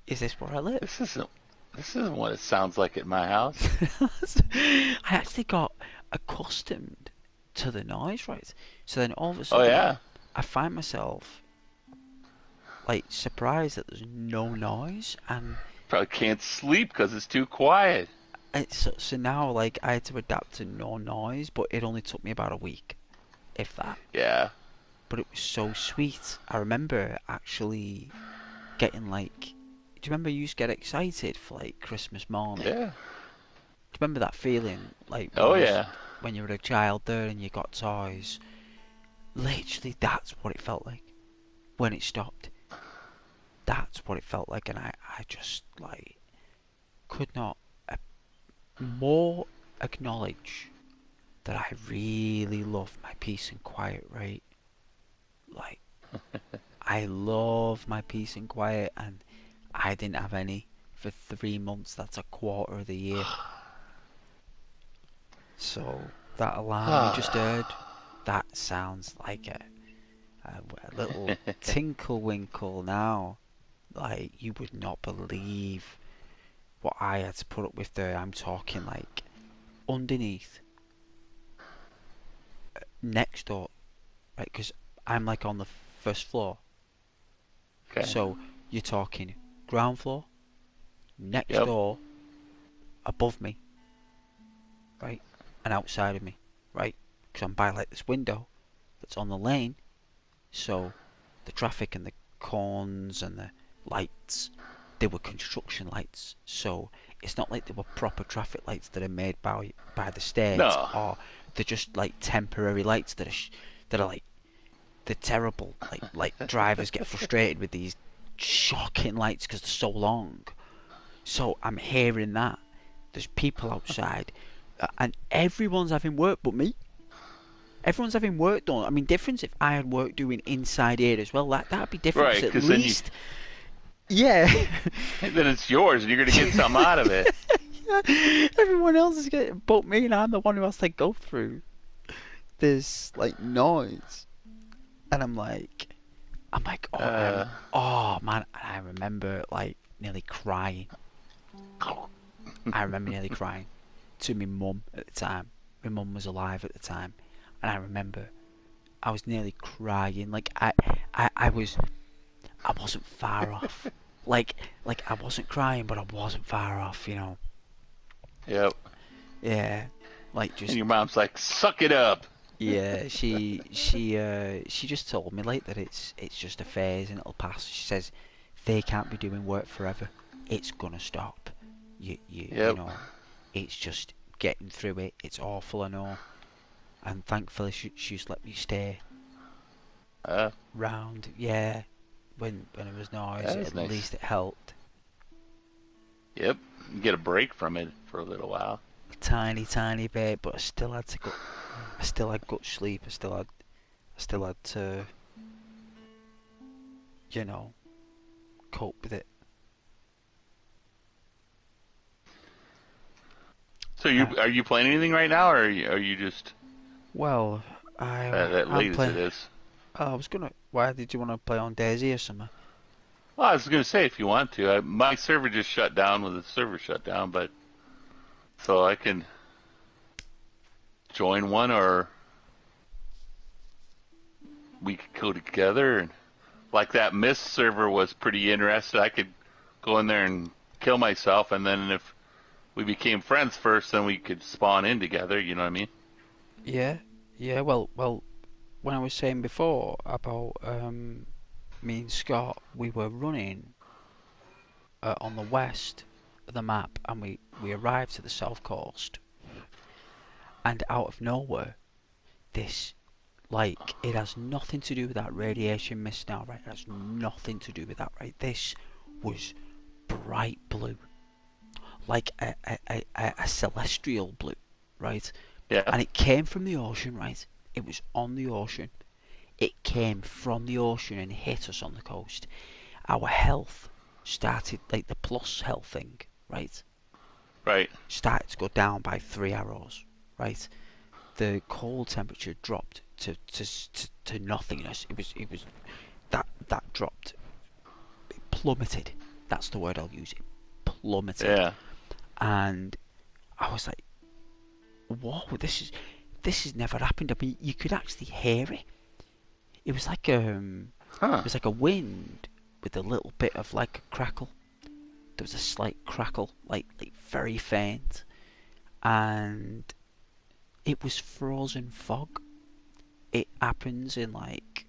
Is this where I live? This isn't what it sounds like at my house. I actually got accustomed to the noise, right? So then all of a sudden, I find myself like surprised that there's no noise, and probably can't sleep because it's too quiet. So now, like, I had to adapt to no noise, but it only took me about a week, if that. Yeah. But it was so sweet. I remember actually getting like, do you remember you used to get excited for like Christmas morning? Yeah. Do you remember that feeling, like? When you were a child there and you got toys. Literally, that's what it felt like when it stopped. That's what it felt like, and I just like could not more acknowledge that I really love my peace and quiet, right? Like, I love my peace and quiet, and I didn't have any for 3 months. That's a quarter of the year. So that alarm you just heard, that sounds like a little tinkle winkle now. Like, you would not believe what I had to put up with there. I'm talking like underneath, next door, right? Because I'm like on the first floor, Okay. So you're talking ground floor, next door, above me, right, and outside of me, right? Because I'm by like this window that's on the lane, so the traffic and the corns and the lights, they were construction lights, so it's not like they were proper traffic lights that are made by the state, No. or they're just like temporary lights that are like, they're terrible. Like drivers get frustrated with these shocking lights because they're so long. So I'm hearing that there's people outside, and everyone's having work but me. Everyone's having work done. I mean, difference if I had work doing inside here as well. That'd be different. Right, At because least, yeah. then it's yours, and you're gonna get something out of it. Everyone else is getting, but me, and I'm the one who has to go through this like noise, and I'm like, oh man, I remember like nearly crying. I remember nearly crying to my mum at the time. My mum was alive at the time, and I remember I was nearly crying. Like I wasn't far off. Like I wasn't crying, but I wasn't far off. You know. Yep. Yeah. Like just. And your mom's like, "Suck it up." Yeah, she just told me like that it's just a phase and it'll pass. She says they can't be doing work forever. It's gonna stop. You know, it's just getting through it. It's awful, I know, and thankfully she's let me stay round. Yeah, when it was noise, at nice. least it helped. Yep, you get a break from it for a little while. A tiny bit, but I still had to go. I still had good sleep. I still had to, you know, cope with it. So are you playing anything right now, or are you just? Well, that late as it is. I was gonna. Why did you want to play on Daisy or something? Well, I was gonna say if you want to. My server just shut down with the server shut down, but so I can join one, or we could go together. And like that Mist server was pretty interested. I could go in there and kill myself, and then if we became friends first, then we could spawn in together. You know what I mean? Yeah. Well. When I was saying before about me and Scott, we were running on the west of the map, and we arrived to the south coast, and out of nowhere, this, like, it has nothing to do with that radiation mist now, right? It has nothing to do with that, right? This was bright blue, like a celestial blue, right? Yeah. And it came from the ocean, right? It was on the ocean. It came from the ocean and hit us on the coast. Our health started, like the plus health thing, right? Right. Started to go down by 3 arrows, right? The cold temperature dropped to nothingness. It was that dropped. It plummeted. That's the word I'll use. It plummeted. Yeah. And I was like, whoa, this has never happened. I mean, you could actually hear it. It was like it was like a wind with a little bit of like a crackle. There was a slight crackle, like very faint, and it was frozen fog. It happens in like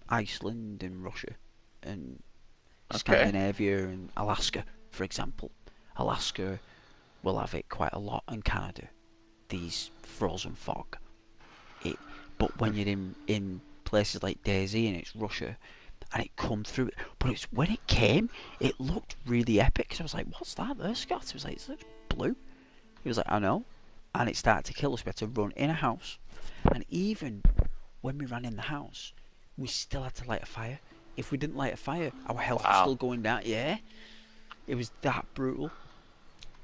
Iceland and Russia and Scandinavia and Alaska, for example. Alaska will have it quite a lot, and Canada. These frozen fog. But when you're in places like Daisy and it's Russia, and it come through, but it's when it came, it looked really epic. So I was like, "What's that there, Scott?" It was like, "It looks blue." He was like, "I know," and it started to kill us. We had to run in a house, and even when we ran in the house, we still had to light a fire. If we didn't light a fire, our health was still going down. Yeah, it was that brutal.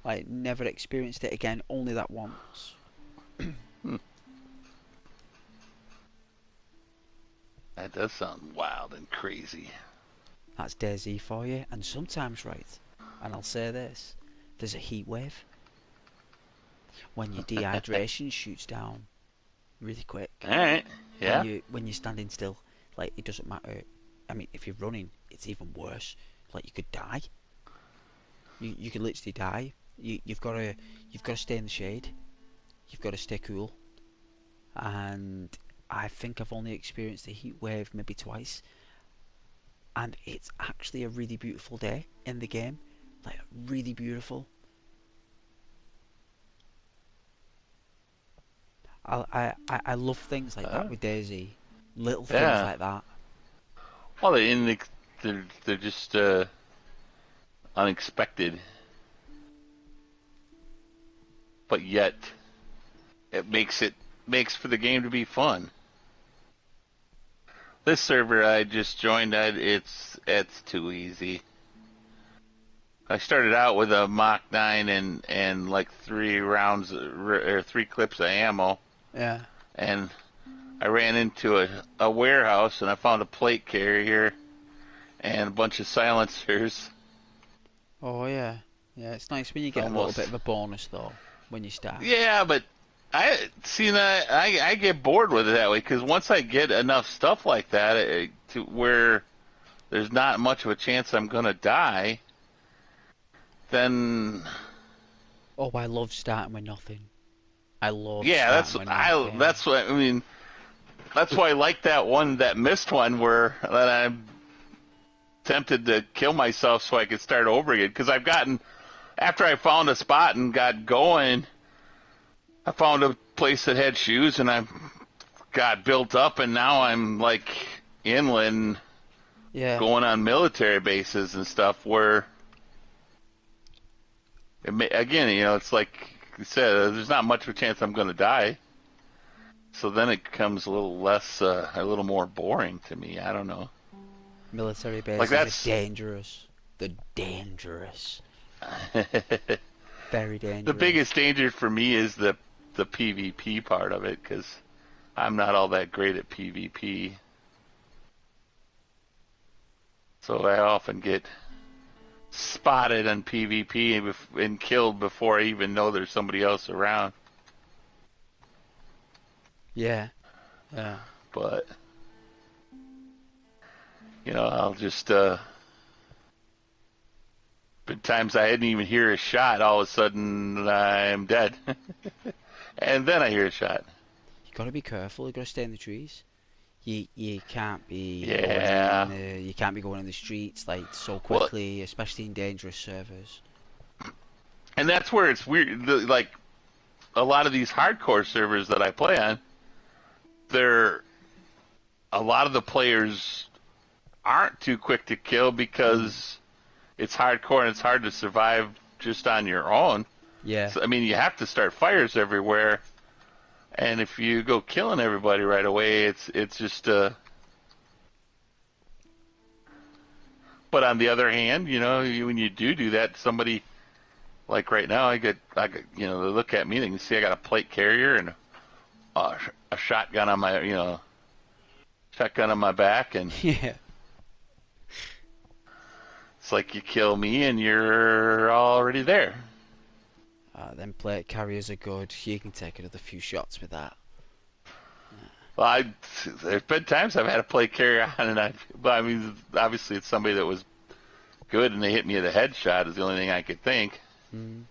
Like, never experienced it again, only that once. That does sound wild and crazy. That's DayZ for you. And sometimes, right, and I'll say this, there's a heat wave. When your dehydration shoots down really quick. Alright, yeah. When you're standing still, like, it doesn't matter I mean, if you're running, it's even worse. Like, you could die. You could literally die. You've got to stay in the shade. You've got to stay cool. And I think I've only experienced a heat wave maybe twice. And it's actually a really beautiful day in the game. Like, really beautiful. I love things like that with Daisy. Little things like that. Well, they're just unexpected, but yet it makes for the game to be fun. This server I just joined, it's too easy. I started out with a Mach 9 and like 3 rounds or 3 clips of ammo. Yeah. And I ran into a warehouse and I found a plate carrier and a bunch of silencers. Oh yeah, yeah. It's nice when you get a little bit of a bonus though when you start. Yeah, but I get bored with it that way because once I get enough stuff like that to where there's not much of a chance I'm gonna die, then. Oh, I love starting with nothing. I love. Yeah, that's what I mean. That's why I like that missed one where that I'm tempted to kill myself so I could start over again because after I found a spot and got going, I found a place that had shoes and I got built up and now I'm like inland, going on military bases and stuff where, again, it's like you said, there's not much of a chance I'm going to die. So then it becomes a little less, a little more boring to me. I don't know. Military bases are dangerous. They're dangerous. Very dangerous. The biggest danger for me is the PvP part of it, because I'm not all that great at PvP. So I often get spotted on PvP and killed before I even know there's somebody else around. Yeah. Yeah. But, I'll just, been times I didn't even hear a shot, all of a sudden I'm dead. And then I hear a shot. You gotta be careful, you gotta stay in the trees. You can't be you can't be going in the streets like so quickly, especially in dangerous servers. And that's where it's weird, like a lot of these hardcore servers that I play on, a lot of the players aren't too quick to kill because it's hardcore and it's hard to survive just on your own. Yeah. So, I mean, you have to start fires everywhere, and if you go killing everybody right away, it's just. But on the other hand, when you do that, somebody like right now, I get they look at me and they can see I got a plate carrier and a shotgun on my shotgun on my back, and yeah. It's like you kill me and you're already there. Them plate carriers are good. You can take another few shots with that. Well, there's been times I've had a plate carrier on, and obviously it's somebody that was good, and they hit me with a headshot is the only thing I could think. Mm.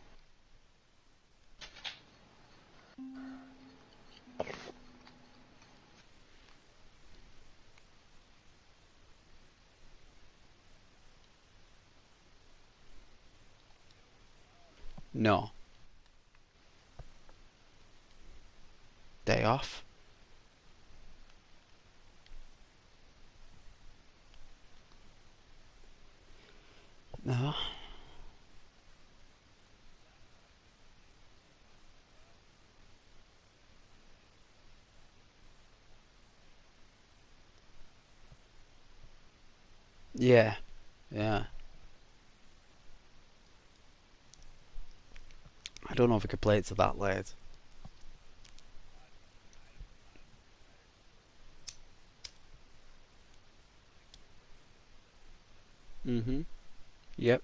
No. Day off. No. Yeah. Yeah. I don't know if I could play it to that late. Mm-hmm. Yep.